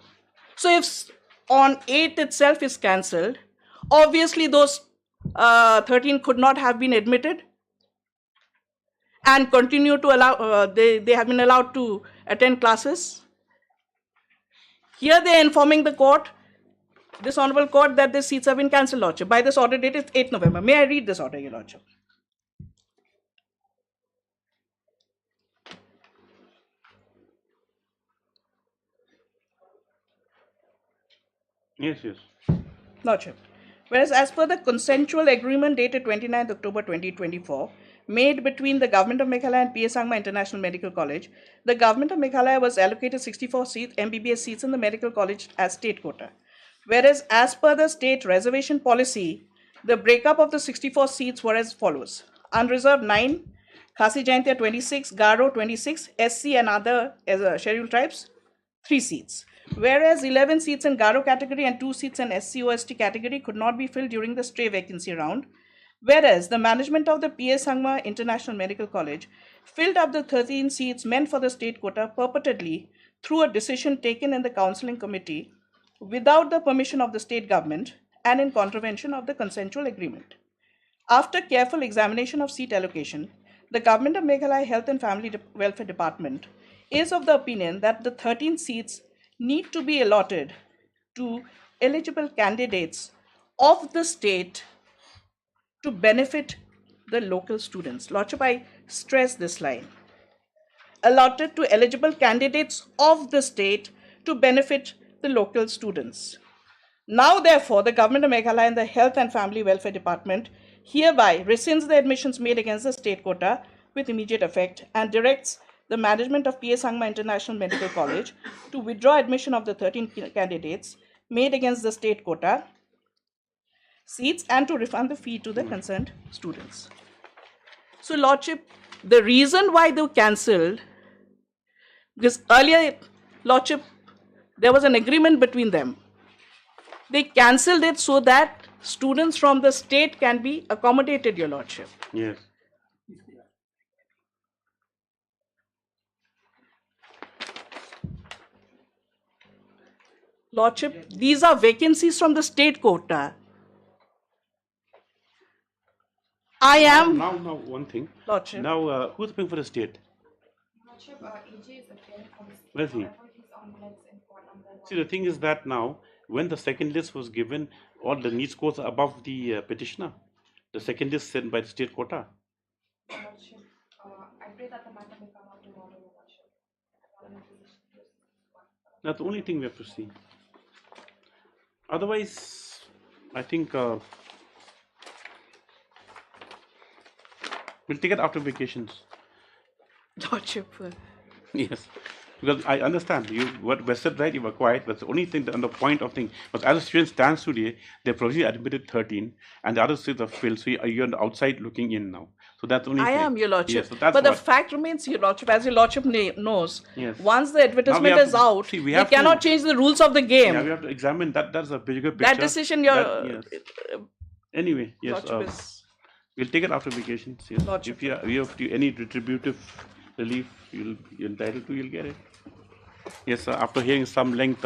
So if on 8th itself is cancelled, obviously those 13 could not have been admitted and continue to allow, they have been allowed to attend classes. Here they are informing the court, this Honourable Court, that the seats have been cancelled, Lordship. By this order dated 8th November. May I read this order, Your Lordship? Yes. Lordship. Whereas as per the consensual agreement dated 29th October 2024, made between the Government of Meghalaya and P.S. Sangma International Medical College, the Government of Meghalaya was allocated 64 MBBS seats in the medical college as state quota. Whereas as per the state reservation policy, the breakup of the 64 seats were as follows. Unreserved 9, Khasi Jaintia 26, Garo 26, SC and other scheduled tribes 3 seats. Whereas 11 seats in Garo category and 2 seats in SC/OST category could not be filled during the stray vacancy round. Whereas the management of the P.S. Sangma International Medical College filled up the 13 seats meant for the state quota purportedly through a decision taken in the counselling committee without the permission of the state government and in contravention of the consensual agreement. After careful examination of seat allocation, the Government of Meghalaya Health and Family Welfare Department is of the opinion that the 13 seats need to be allotted to eligible candidates of the state to benefit the local students. Lordship, I stress this line. Allotted to eligible candidates of the state to benefit the local students. Now, therefore, the Government of Meghalaya and the Health and Family Welfare Department hereby rescinds the admissions made against the state quota with immediate effect and directs the management of P.S. Sangma International Medical College to withdraw admission of the 13 candidates made against the state quota seats and to refund the fee to the concerned students. So, Lordship, the reason why they were cancelled, because earlier, Lordship, there was an agreement between them. They cancelled it so that students from the state can be accommodated, Your Lordship. Yes. Lordship, these are vacancies from the state quota. I am. Now, one thing. Lordship. Now, who's paying for the state? Where's he? See, the thing is that now, when the second list was given, all the need scores are above the petitioner. The second list sent by the state quota. I pray that the matter may come out tomorrow, Your Lordship. That's the only thing we have to see. Otherwise, I think we'll take it after vacations. Lordship. Yes, because I understand you. What was said right, you were quiet. That's the only thing on the point of thing. But as a student stands today, they provisionally admitted 13, and the other states have failed. So you're on the outside looking in now. So that's the only. I thing. am, Your Lordship. Yes, so that's but the what. fact remains, Your Lordship, as Your Lordship knows, Yes. once the advertisement is out, see, we they have cannot change the rules of the game. Yeah, we have to examine that. That's a bigger picture. That decision, Your Yes. Anyway, yes. Lordship is. We'll take it after vacations. Yes. Lordship. If you have any retributive relief, you're entitled to. You'll get it. Yes, after hearing some length,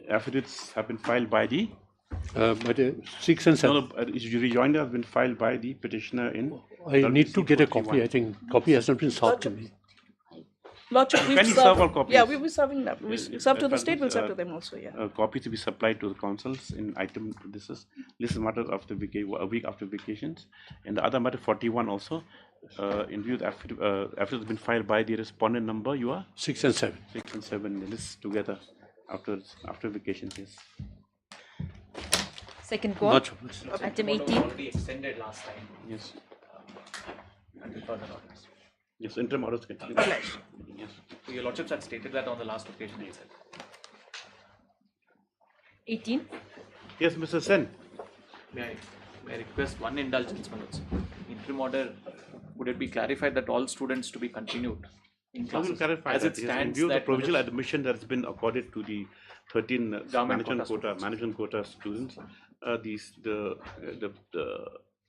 affidavits have been filed by the 6 and 7. No, rejoinder has been filed by the petitioner in. I need to get a copy. I think copy has not been served to me. Lordship, Can you serve all copies? Yeah, we'll be serving them. We Yes, serve to the but, state, we'll serve to them also, yeah. Copies to be supplied to the councils in item. This is matters after a week after vacations, and the other matter 41 also. In view of affidavit has been filed by the respondent number. You are 6 and 7. 6 and 7. The list together after vacations. Yes. Second call. Item 18. Already extended last time. Yes. Until further notice. Yes, interim orders can. Yes. So your lordships had stated that on the last occasion itself. 18. Yes, Mr. Sen. May I request one indulgence, Manoj? Interim order, would it be clarified that all students to be continued in I will classes? clarify as that. it Yes, in stands, view of the that provisional Manoj- admission that has been accorded to the 13 management quota students, the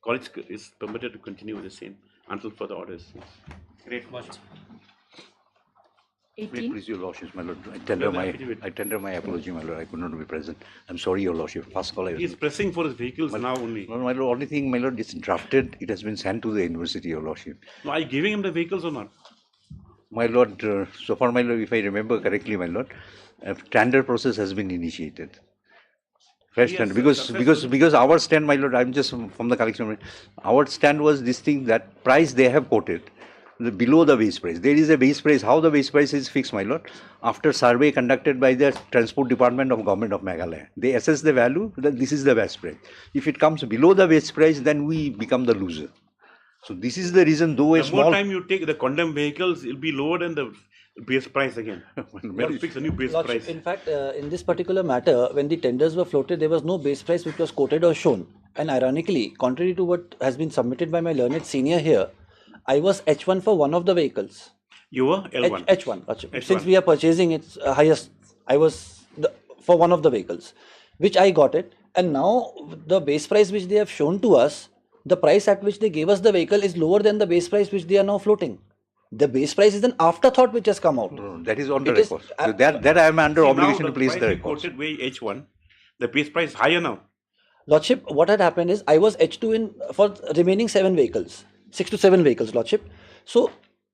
college is permitted to continue with the same until further orders. Yes. Great, Manoj. 18. Please, Your Lordship, my Lord. I tender my apology, my Lord. I could not be present. I'm sorry, Your Lordship. First call, He is pressing for his vehicles now only. No, my Lord. Only thing, my Lord, it's drafted. It has been sent to the university, Your Lordship. No, are you giving him the vehicles or not? My Lord, so far, my Lord, if I remember correctly, my Lord, a tender process has been initiated. Fresh Yes, tender, sir, because our stand, my Lord, I'm just from the collection. Our stand was this thing, that price they have quoted. Below the base price. There is a base price. How the base price is fixed, my lord? After survey conducted by the Transport Department of Government of Meghalaya. They assess the value that this is the base price. If it comes below the base price, then we become the loser. So this is the reason, though a The small... more time you take the condemned vehicles, it will be lower than the base price again. You have to fix a new base Lordship, price. in fact, in this particular matter, when the tenders were floated, there was no base price which was quoted or shown. And ironically, contrary to what has been submitted by my learned senior here, I was H1 for one of the vehicles. You were L1? H1. H1. Since we are purchasing its highest, I was for one of the vehicles, which I got it. And now the base price which they have shown to us, the price at which they gave us the vehicle is lower than the base price which they are now floating. The base price is an afterthought which has come out. No, that is on the record. That I am under obligation to place the record. Quoted way H1, the base price is higher now. Lordship, what had happened is I was H2 for remaining 7 vehicles. 6 to 7 vehicles, Lordship. So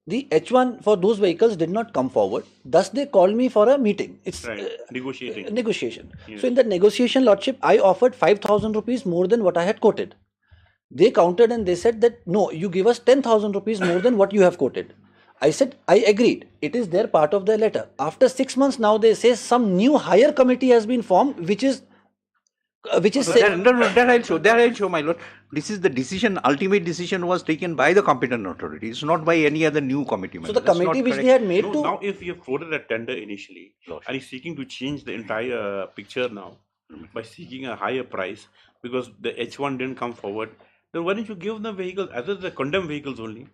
the H1 for those vehicles did not come forward. Thus they called me for a meeting. It's right. Negotiating. Negotiation. Yes. So in that negotiation, Lordship, I offered 5,000 rupees more than what I had quoted. They countered and they said that no, you give us 10,000 rupees more than what you have quoted. I said I agreed. It is their part of their letter. After 6 months now they say some new higher committee has been formed which is which is that I'll show, my lord. This is the decision. Ultimate decision was taken by the competent authority. It's not by any other new committee. So the committee which they had made to now, if you have floated a tender initially and is seeking to change the entire picture now by seeking a higher price because the H1 didn't come forward, then why don't you give them vehicles other than the condemned vehicles only?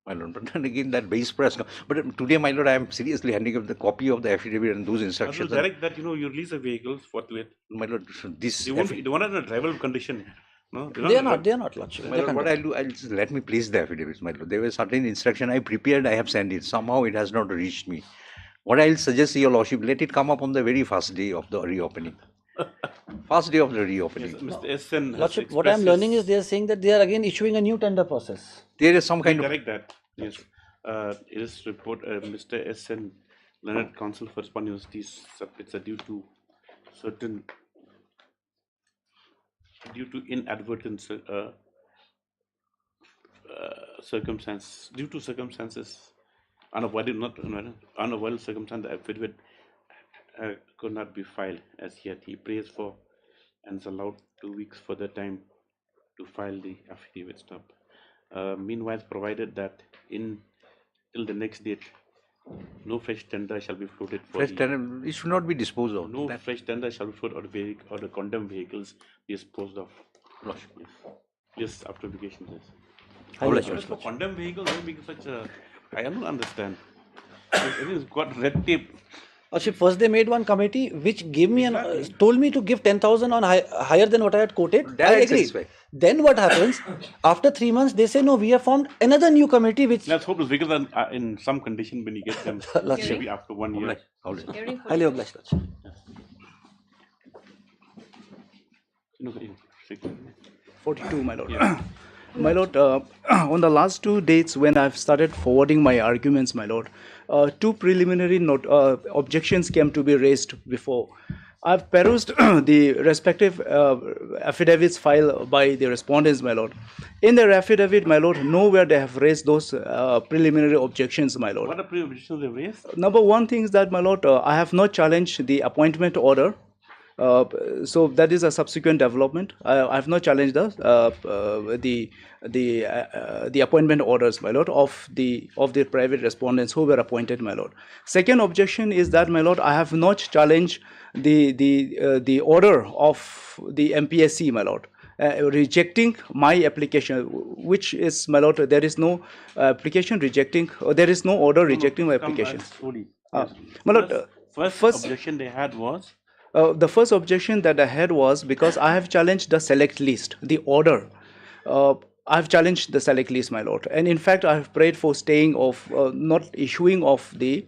My lord, but then again that base price. But today, my lord, I am seriously handing up the copy of the affidavit and those instructions. Direct that you release the vehicles forthwith. My lord, this they won't in a drivable condition. No, they are not, Lordship. My lord, what I'll do, I'll just let me place the affidavits, my lord. There were certain instruction I prepared, I have sent it. Somehow it has not reached me. What I'll suggest, your lordship, let it come up on the very first day of the reopening. First day of the reopening. Yes, Mr. SN Lordship, what I am learning is they are saying that they are again issuing a new tender process. There is some kind of... Correct that. Yes. It is report Mr. SN Leonard Counsel for Respond Universities submits due to certain inadvertent circumstances, due to circumstances, unavoidable circumstance, the affidavit could not be filed as yet. He prays for and is allowed 2 weeks further time to file the affidavit stub. Meanwhile, provided that till the next date, no fresh tender shall be floated for tender, it should not be disposed of. No fresh tender shall be floated or the condemned vehicles be disposed of. Yes, after publication. Yes. For condemned vehicles, why make such a? I don't understand. It has got red tape. Lordship, first they made one committee which gave me told me to give 10,000 on higher than what I had quoted. I agree. Then what happens? After 3 months, they say no. We have formed another new committee which. Let's hope those vehicles are in some condition when you get them. Maybe after 1 year. Highly obliged, Lordship. 42, my lord. Yeah. My lord, on the last 2 dates when I've started forwarding my arguments, my lord, 2 preliminary objections came to be raised before. I've perused the respective affidavits filed by the respondents, my lord. In their affidavit, my lord, nowhere they have raised those preliminary objections, my lord. What are preliminary objections they raised? Number one thing is that, my lord, I have not challenged the appointment order. So that is a subsequent development. I have not challenged the appointment orders, my lord, of the private respondents who were appointed, my lord. Second objection is that, my lord, I have not challenged the order of the MPSC, my lord, rejecting my application, which is, my lord, there is no application rejecting, or there is no order rejecting my application. My lord, first objection they had was. The first objection that I had was because I have challenged the select list, the order. I have challenged the select list, my lord, and in fact I have prayed for staying of not issuing of the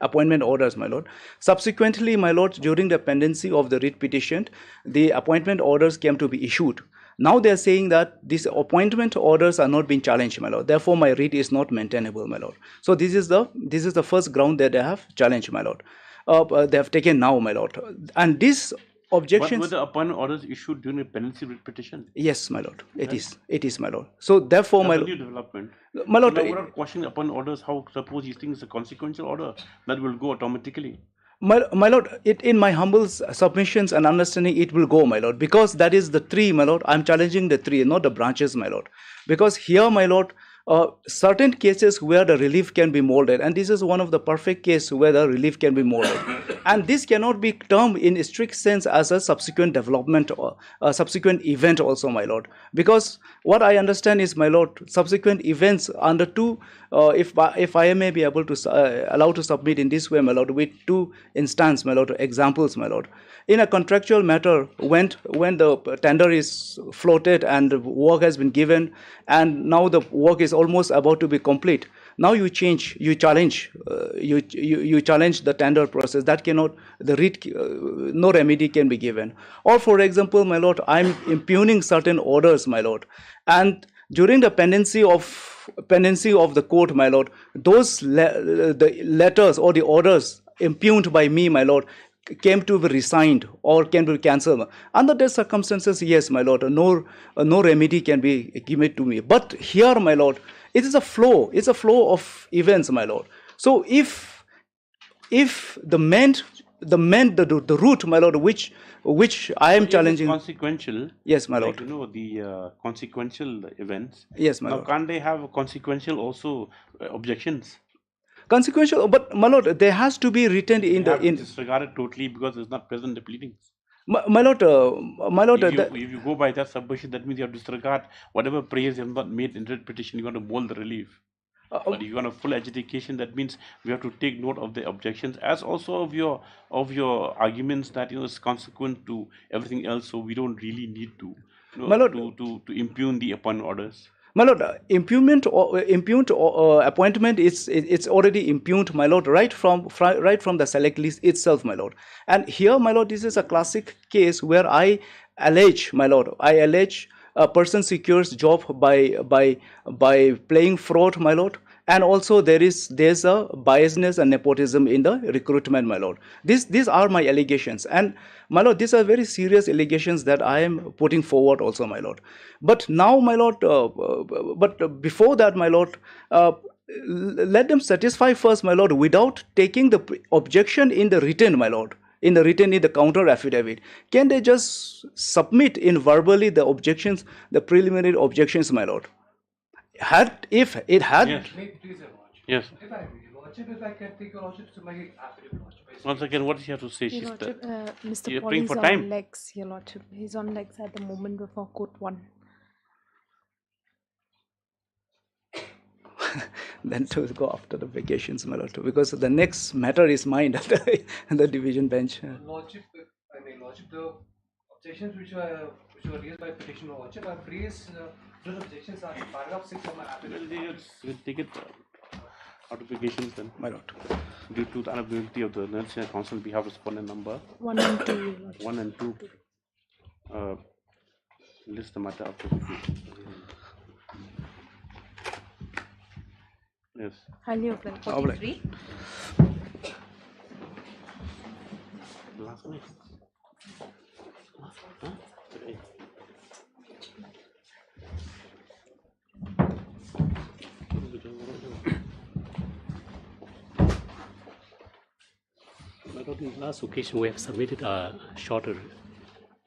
appointment orders, my lord. Subsequently, my lord, during the pendency of the writ petition, the appointment orders came to be issued. Now they are saying that these appointment orders are not being challenged, my lord. Therefore, my writ is not maintainable, my lord. So this is the first ground that they have challenged, my lord. They have taken now, my lord, and this objections. Were the appointment orders issued during a pendency writ petition? Yes, my lord. It is, my lord. So therefore, my lord. New development. My lord. We're not questioning appointment orders. How suppose these things a consequential order that will go automatically. My lord, in my humble submissions and understanding, it will go, my lord, because that is the tree, my lord. I'm challenging the tree, not the branches, my lord, because here, my lord. Certain cases where the relief can be molded, and this is one of the perfect cases where the relief can be molded, and this cannot be termed in a strict sense as a subsequent development or a subsequent event also, my lord, because what I understand is, my lord, subsequent events under two, if I may be able to allow to submit in this way, my lord, with 2 instances, my lord, examples, my lord. In a contractual matter, when the tender is floated and work has been given, and now the work is almost about to be complete, now you challenge the tender process. That cannot, no remedy can be given. Or for example, my lord, I'm impugning certain orders, my lord, and during the pendency of the court, my lord, those the letters or the orders impugned by me, my lord, came to be resigned or can be cancelled. Under those circumstances, yes, my lord, no remedy can be given to me. But here, my lord, it is a flow. It's a flow of events, my lord. So if the the root, my lord, which I am If it's challenging. consequential. Yes, my lord. Like, the consequential events. Yes, my now, lord. can't they have consequential also objections? Consequential, but my lord, there has to be written in They have the disregarded totally because it's not present in the pleadings. my lord. If you go by that submission, that means you have to disregard whatever prayers you have not made in petition. You want to mold the relief. But if you want a full adjudication, that means we have to take note of the objections as also of your arguments that it's consequent to everything else. So we don't really need to My lord, to impugn the appointment orders. My lord, impugned appointment it's already impugned, my lord, right from the select list itself, my lord. And here, my lord, this is a classic case where I allege, my lord, a person secures job by playing fraud, my lord. And also there's a biasness and nepotism in the recruitment, my lord. These are my allegations, and my lord, these are very serious allegations that I am putting forward also, my lord. But now, my lord, but before that, my lord, let them satisfy first, my lord, without taking the objection in the written, my lord. In the counter affidavit, can they just submit in verbally the objections, the preliminary objections, my lord? If it had. Yes. If I can take your lordship to make it affidavit, lordship. Once again, what do you have to say? Your lordship, Mr. You're Paul praying is for on time. legs, your lordship. He's on legs at the moment before court 1. Then to go after the vacations, my lord, because the next matter is mine at the division bench. Lordship, lordship, the objections which were raised by petitioner, lordship, I've raised those objections are paragraph 6 of my affidavit. We'll take it notifications then. My lord. Due to the unavailability of the National Council, we have respondent number 1 and 2. Your lordship. 1 and 2. List the matter after. Yes. Highly applied. 43. Last night. Huh? Today. On the last occasion, we have submitted a shorter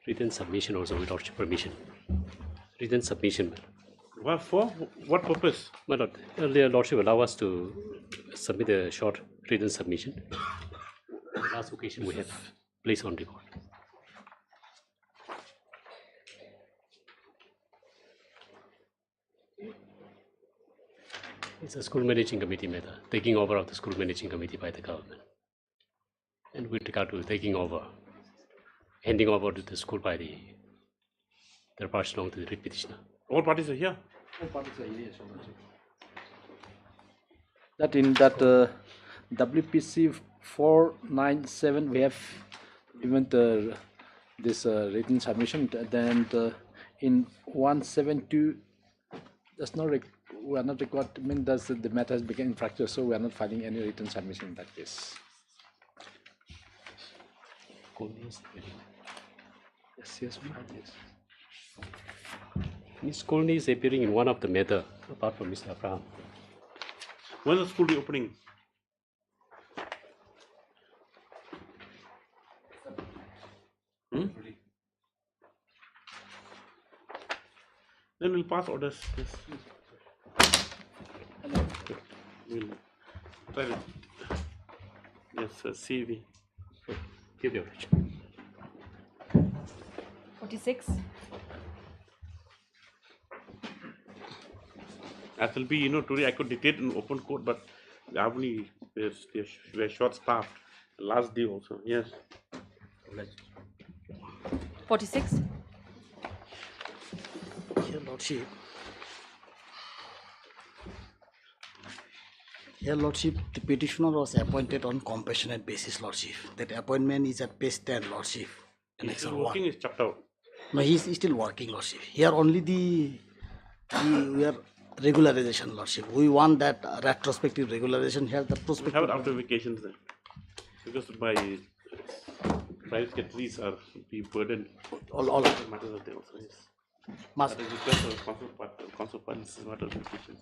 written submission also with lordship permission. Written submission. What for? What purpose? My lord, earlier lordship allow us to submit a short written submission. The last occasion we have placed on record. It's a school managing committee matter, taking over of the school managing committee by the government. And with regard to taking over, handing over to the school by the parties belong to the petitioner. All parties are here. All parties are here, so that in that WPC 497 we have even this written submission. Then in 172 that's not we are not required. I mean, the matter has become infractor, so we are not filing any written submission in that case. Yes. Ms. Colney is appearing in one of the matter, apart from Mr. Abraham. When is the school reopening? Then we'll pass orders. Yes. We'll try to. Yes, CV. Give your 46. As will be, today I could dictate in open court, but we were short staffed. Last day also, yes. 46. Your Lordship. Your Lordship, the petitioner was appointed on compassionate basis, Lordship. That appointment is at page 10, Lordship. He's still working, is chopped out. No, he is still working, Lordship. Here only we are regularization, Lordship. We want that retrospective regularization here. The prospective. We have it after vacations then, because my private secretaries are be burdened. All matters are there also. Yes. Must. That is request of council parties is matter of vacations.